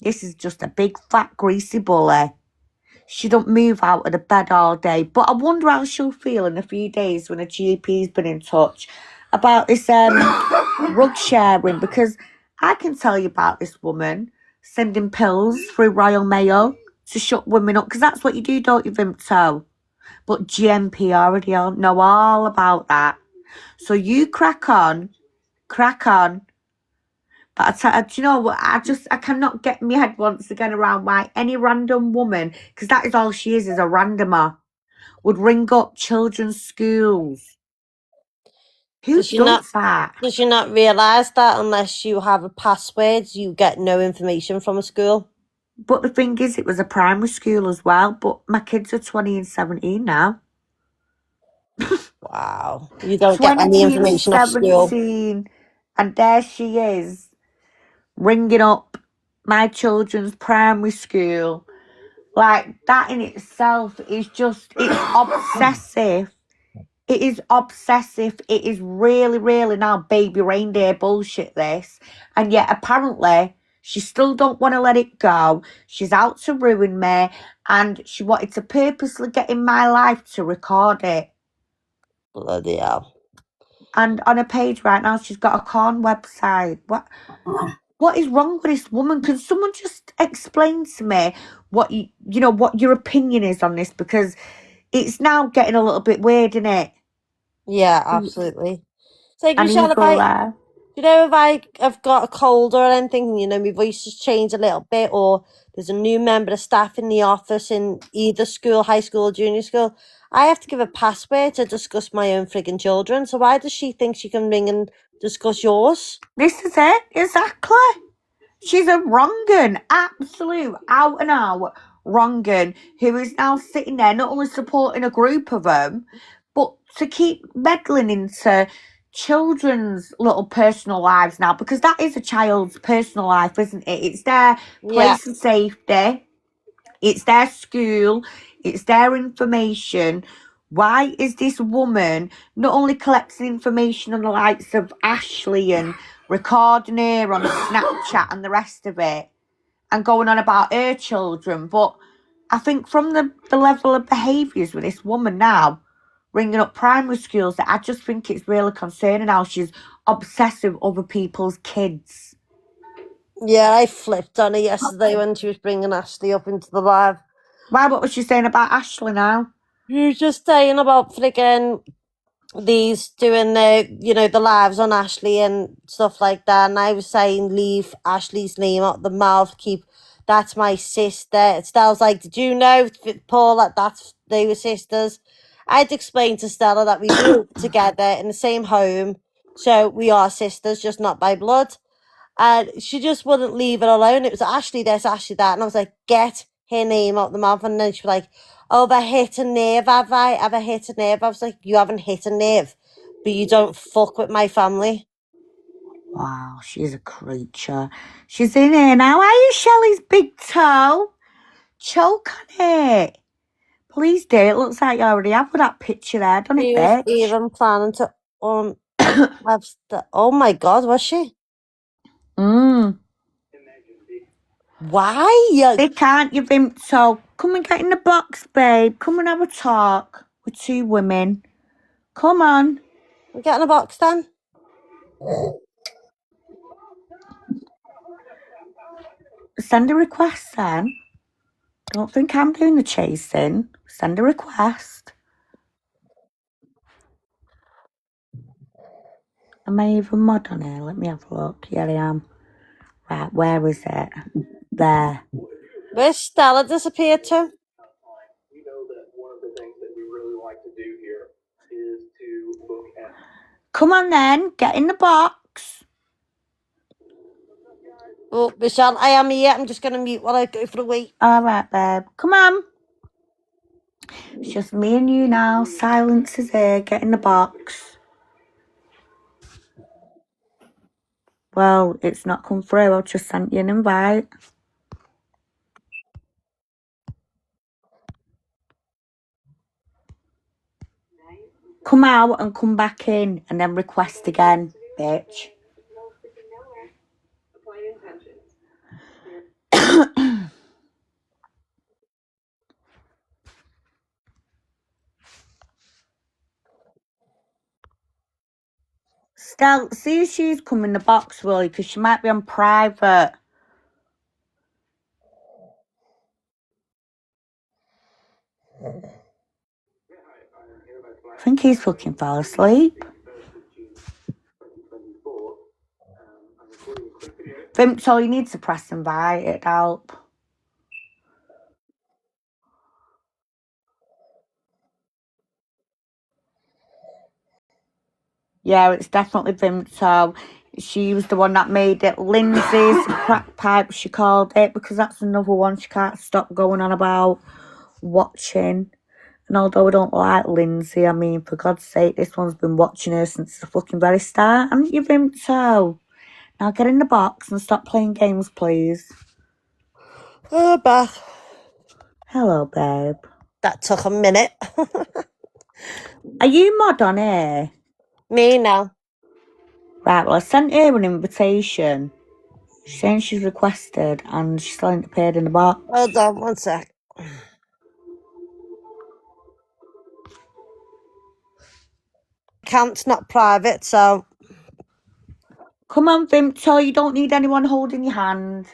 S2: this is just a big fat greasy bully. She don't move out of the bed all day. But I wonder how she'll feel in a few days when a GP's been in touch about this rug sharing, because I can tell you about this woman sending pills through Royal Mail to shut women up, because that's what you do, don't you, Vimto? But GMP already know all about that. So you crack on. But do you know what? I cannot get my head once again around why any random woman, because that is all she is a randomer, would ring up children's schools. Who does that?
S3: Does you not realise that unless you have a password, you get no information from a school?
S2: But the thing is, it was a primary school as well. But my kids are 20 and 17 now.
S3: Wow. You don't get any
S2: 20 and
S3: information off school.
S2: 17. And there she is, ringing up my children's primary school. Like, that in itself is just, it's obsessive. It is obsessive. It is really, really now baby reindeer bullshit, this. And yet, apparently, she still don't want to let it go. She's out to ruin me. And she wanted to purposely get in my life to record it.
S3: Bloody hell.
S2: And on her page right now, she's got a corn website. What is wrong with this woman? Can someone just explain to me what what your opinion is on this? Because it's now getting a little bit weird, isn't it?
S3: Yeah, absolutely. It's like,
S2: And
S3: Michelle, if I've got a cold or anything, my voice has changed a little bit, or there's a new member of staff in the office in either school, high school or junior school, I have to give a password to discuss my own frigging children. So why does she think she can ring and discuss yours?
S2: This is it, exactly. She's a wrong-un, absolute out and out wrong-un, who is now sitting there not only supporting a group of them, but to keep meddling into children's little personal lives now, because that is a child's personal life, isn't it? It's their place of safety, it's their school, it's their information. Why is this woman not only collecting information on the likes of Ashley and recording her on Snapchat and the rest of it and going on about her children, but I think from the level of behaviours with this woman now, ringing up primary schools, that I just think it's really concerning how she's obsessed with other people's kids.
S3: Yeah, I flipped on her yesterday when she was bringing Ashley up into the live.
S2: Why, what was she saying about Ashley now?
S3: You were just saying about friggin' these doing the lives on Ashley and stuff like that, and I was saying leave Ashley's name out the mouth, that's my sister. Stella's like, did you know, Paul, that they were sisters? I'd explained to Stella that we grew up together in the same home, so we are sisters, just not by blood. And she just wouldn't leave it alone. It was Ashley this, Ashley that, and I was like, get her name out the mouth. And then she was like, oh, have I hit a nerve, have I? Have I hit a nerve? I was like, you haven't hit a nerve, but you don't fuck with my family.
S2: Wow, she's a creature. She's in here now. Are you Shelley's big toe? Choke on it. Please do. It looks like you already have with that picture there, doesn't it,
S3: She was
S2: bitch?
S3: even planning to oh my god, was she? Why?
S2: They can't, you think so. Come and get in the box, babe. Come and have a talk with two women. Come on.
S3: Get in a box then.
S2: Send a request then. Don't think I'm doing the chasing. Send a request. Am I even mod on here? Let me have a look. Yeah, I am. Right, where is it? There.
S3: Where's Stella disappeared to?
S2: Come on then. Get in the box.
S3: Oh, Michelle, I am here. I'm just going to mute while I go for a wee.
S2: All right, babe. Come on. It's just me and you now. Silence is here. Get in the box. Well, it's not come through. I've just sent you an invite. Come out and come back in and then request again, bitch. Stell, see if she's come in the box, will you? Because she might be on private. I think he's fucking fell asleep. Vimps, all you need to press invite. It'd help. Yeah, it's definitely Vimto. She was the one that made it. Lindsay's crack pipe, she called it, because that's another one she can't stop going on about watching. And although I don't like Lindsay, I mean, for God's sake, this one's been watching her since the fucking very start, haven't you, Vimto? Now get in the box and stop playing games, please.
S3: Oh, back.
S2: Hello, babe.
S3: That took a minute.
S2: Are you mod on here?
S3: Me now.
S2: Right, well, I sent her an invitation. She's saying she's requested and she's still ain't appeared in the box.
S3: Hold on, one sec. Account's not private, so...
S2: Come on, Vimto, you don't need anyone holding your hand.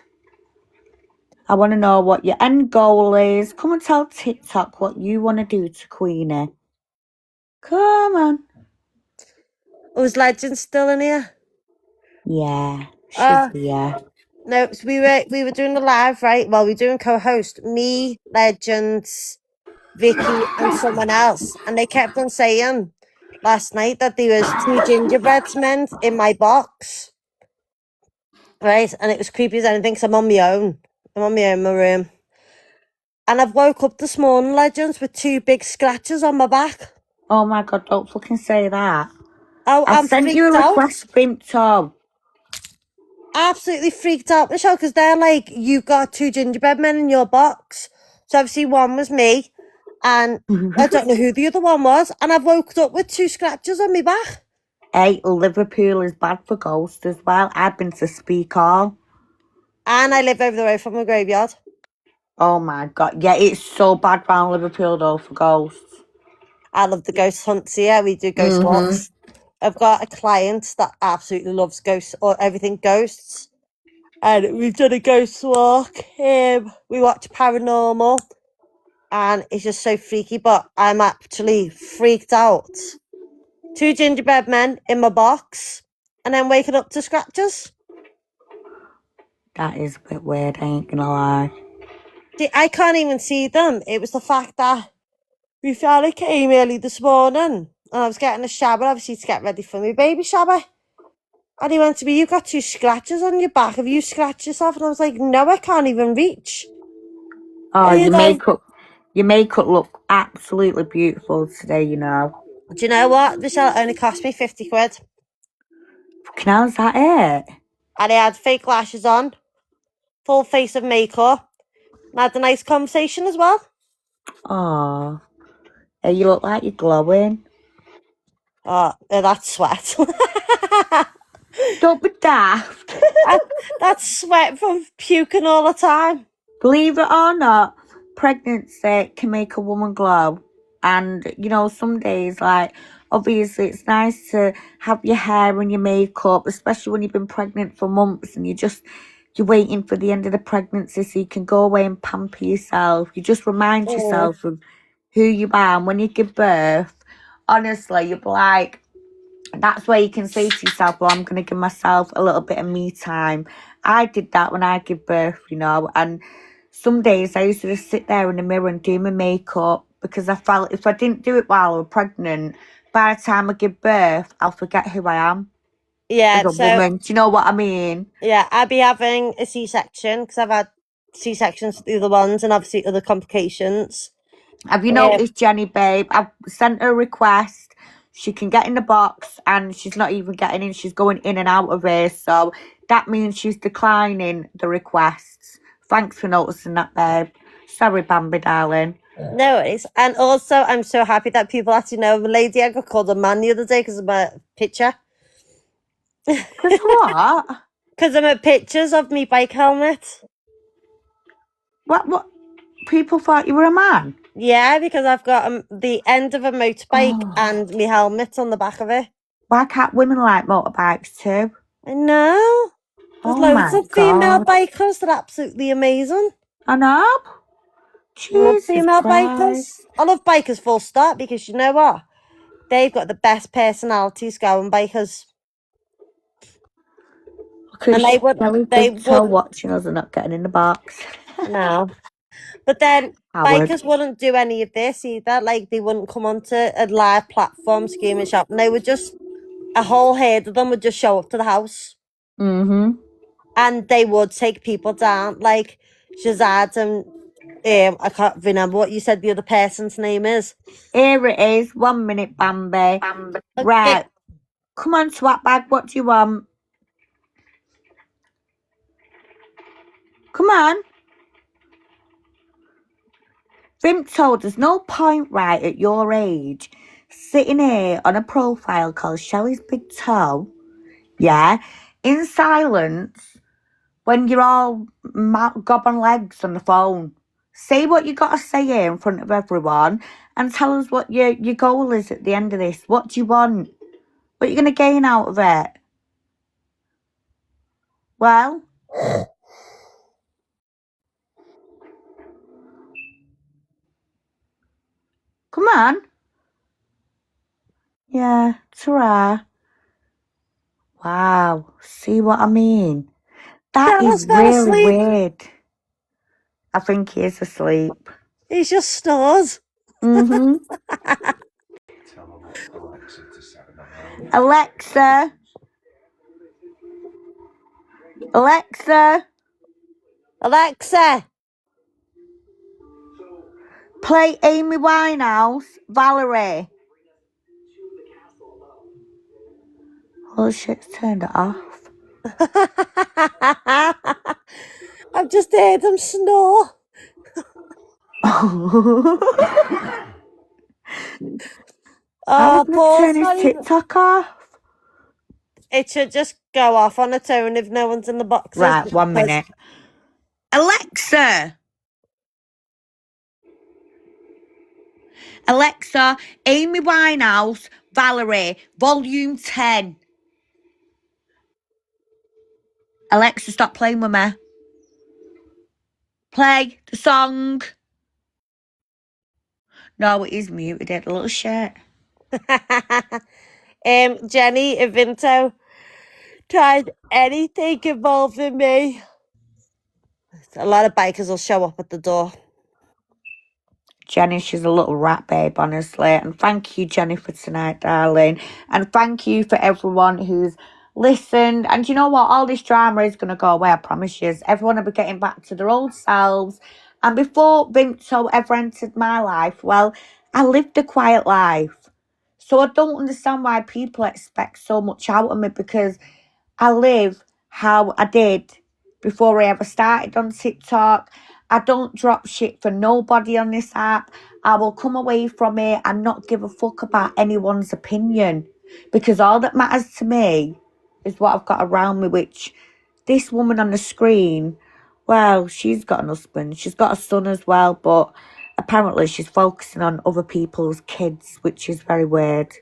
S2: I want to know what your end goal is. Come and tell TikTok what you want to do to Queenie. Come on.
S3: Was Legend still in here?
S2: Yeah, she's here.
S3: No, so we were doing the live, right? Well, we were doing co-host. Me, Legends, Vicky, and someone else. And they kept on saying last night that there was two gingerbread men in my box. Right? And it was creepy as anything because I'm on my own. I'm on my own in my room. And I've woke up this morning, Legends, with two big scratches on my back.
S2: Oh my God, don't fucking say that.
S3: Oh,
S2: I
S3: I'm
S2: sent
S3: freaked
S2: you a
S3: out.
S2: request, Vimto.
S3: Absolutely freaked out, Michelle, because they're like, you've got two gingerbread men in your box. So obviously one was me, and I don't know who the other one was, and I've woke up with two scratches on my back.
S2: Hey, Liverpool is bad for ghosts as well. I've been to Speak All.
S3: And I live over the road from a graveyard.
S2: Oh my God. Yeah, it's so bad round Liverpool though for ghosts.
S3: I love the ghost hunts here. We do ghost walks. I've got a client that absolutely loves ghosts or everything ghosts. And we've done a ghost walk. We watch paranormal. And it's just so freaky, but I'm actually freaked out. Two gingerbread men in my box, and then waking up to scratches.
S2: That is a bit weird, I ain't gonna lie.
S3: See, I can't even see them. It was the fact that we finally came early this morning, and I was getting a shower, obviously, to get ready for my baby shower. And he went to me, "You got two scratches on your back. Have you scratched yourself?" And I was like, "No, I can't even reach."
S2: Oh,
S3: And he's like,
S2: your makeup look absolutely beautiful today, you know.
S3: "Do you know what? This only cost me 50 quid.
S2: Fucking hell, is that it?
S3: And I had fake lashes on, full face of makeup, and had a nice conversation as well."
S2: Oh, hey, you look like you're glowing.
S3: Oh, that's sweat.
S2: Don't be daft.
S3: That's sweat from puking all the time.
S2: Believe it or not, pregnancy can make a woman glow. And, you know, some days, like, obviously it's nice to have your hair and your makeup, especially when you've been pregnant for months and you're waiting for the end of the pregnancy so you can go away and pamper yourself. You just remind yourself of who you are. And when you give birth, honestly, you'll be like, that's where you can say to yourself, well, I'm going to give myself a little bit of me time. I did that when I give birth, you know, and some days I used to just sit there in the mirror and do my makeup because I felt if I didn't do it while I was pregnant, by the time I give birth, I'll forget who I am as
S3: Yeah,
S2: a
S3: so
S2: woman. Do you know what I mean?
S3: yeah, I'd be having a C-section because I've had C-sections, the other ones, and obviously other complications.
S2: Have you noticed, Jenny, babe? I've sent her a request. She can get in the box and she's not even getting in. She's going in and out of here. So that means she's declining the requests. Thanks for noticing that, babe. Sorry, Bambi, darling.
S3: No worries. And also, I'm so happy that people actually know the lady I got called a man the other day because of my picture.
S2: Because what?
S3: Because I'm at pictures of me bike helmet.
S2: What? People thought you were a man?
S3: Yeah, because I've got the end of a motorbike
S2: Oh.
S3: and my helmet on the back of it.
S2: Why can't women like motorbikes too?
S3: I know. There's
S2: Oh
S3: loads
S2: my
S3: of female
S2: God.
S3: bikers that are absolutely amazing.
S2: I know.
S3: Love
S2: Jesus
S3: female bikers.
S2: Christ.
S3: I love bikers full stop because you know what? They've got the best personalities going, bikers.
S2: Because
S3: And they
S2: Big Toe
S3: would,
S2: watching us and not getting in the box.
S3: no. But then
S2: Howard.
S3: bikers wouldn't do any of this either. Like they wouldn't come onto a live platform scheming shop. And they would just, a whole herd of them would just show up to the house.
S2: Mm-hmm.
S3: And they would take people down. Like Shazad and I can't remember what you said the other person's name is.
S2: Here it is. 1 minute, Bambi.
S3: Okay.
S2: Right. Come on, swap bag. What do you want? Come on. Vimp told there's no point, right, at your age, sitting here on a profile called Shelley's Big Toe, yeah, in silence, when you're all gob on legs on the phone. Say what you got to say here in front of everyone and tell us what your goal is at the end of this. What do you want? What are you going to gain out of it? Well, come on. Yeah, ta-ra. Wow, see what I mean? That
S3: Dallas
S2: is
S3: fell
S2: really
S3: asleep.
S2: weird. I think he is asleep.
S3: He just snores.
S2: Mm-hmm. Alexa. Alexa,
S3: Alexa.
S2: play Amy Winehouse, Valerie. Oh shit, it's turned it off.
S3: I've just heard him snore.
S2: How
S3: Oh,
S2: was not
S3: Paul's
S2: turn his
S3: not even.
S2: TikTok off?
S3: It should just go off on its own if no one's in the boxes.
S2: Right, 1 minute. Alexa. Alexa, Amy Winehouse, Valerie, volume 10. Alexa, stop playing with me. Play the song. No, it is muted, it little shit.
S3: Jenny, if Vinto tried anything involving me, a lot of bikers will show up at the door.
S2: Jenny, she's a little rat babe, honestly. And thank you, Jenny, for tonight, darling. And thank you for everyone who's listened. And you know what? All this drama is going to go away, I promise you. Everyone will be getting back to their old selves. And before Vinto ever entered my life, well, I lived a quiet life. So I don't understand why people expect so much out of me because I live how I did before I ever started on TikTok. I don't drop shit for nobody on this app. I will come away from it and not give a fuck about anyone's opinion. Because all that matters to me is what I've got around me, which this woman on the screen, well, she's got an husband. She's got a son as well, but apparently she's focusing on other people's kids, which is very weird.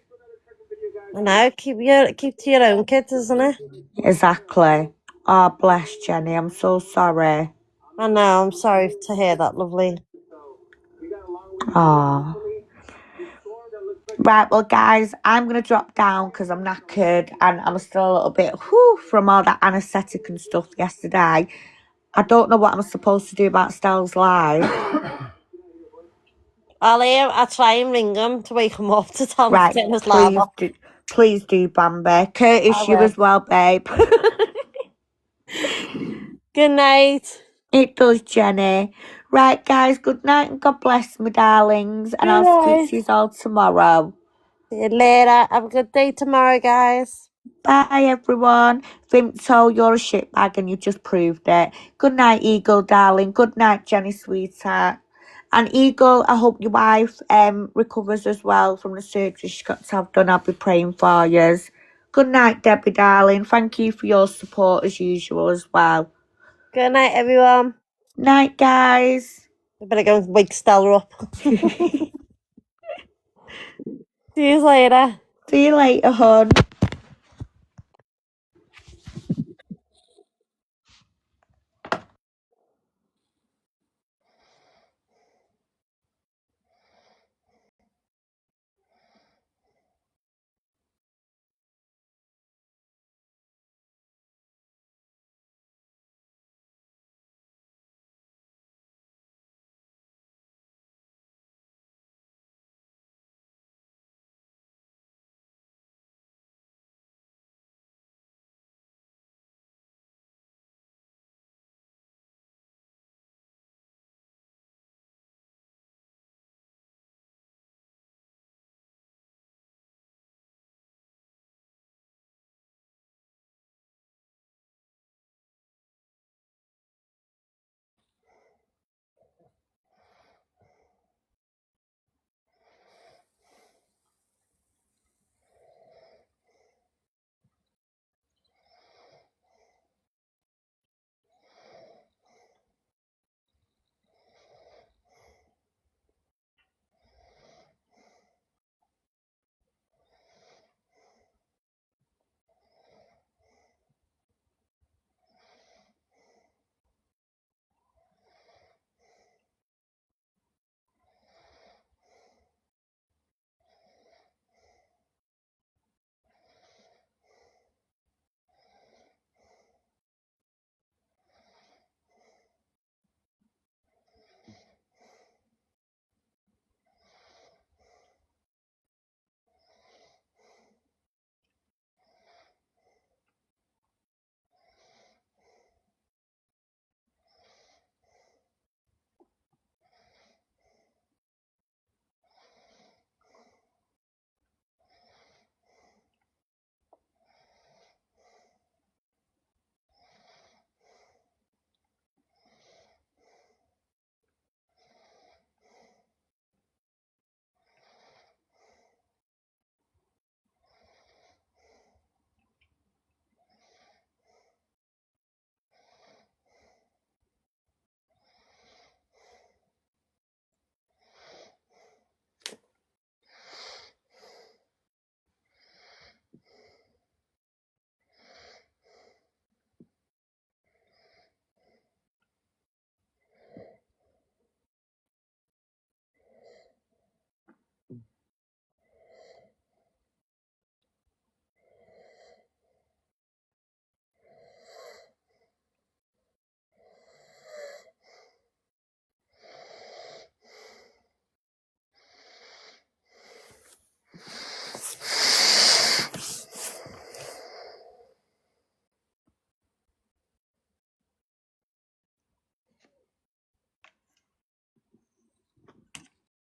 S3: I know, keep to your own kids, isn't it?
S2: Exactly. Oh, bless Jenny. I'm so sorry.
S3: I know, I'm sorry to hear that, lovely.
S2: Oh. Right, well, guys, I'm going to drop down because I'm knackered and I'm still a little bit from all that anaesthetic and stuff yesterday. I don't know what I'm supposed to do about Stell's live.
S3: I'll try and ring him to wake him up to tell him
S2: Right,
S3: to turn his live off.
S2: please do, Bambi. Curtis,
S3: I
S2: you
S3: will.
S2: as well, babe.
S3: Good night.
S2: It does, Jenny. Right, guys, good night and God bless, my darlings. And I'll speak to you all tomorrow.
S3: See you later. Have a good day tomorrow, guys.
S2: Bye, everyone. Vimto, you're a shitbag and you just proved it. Good night, Eagle, darling. Good night, Jenny, sweetheart. And Eagle, I hope your wife recovers as well from the surgery she's got to have done. I'll be praying for you. Good night, Debbie, darling. Thank you for your support as usual as well.
S3: Good night, everyone.
S2: Night, guys.
S3: I better go and wake Stella up. See you later.
S2: See you later, hon.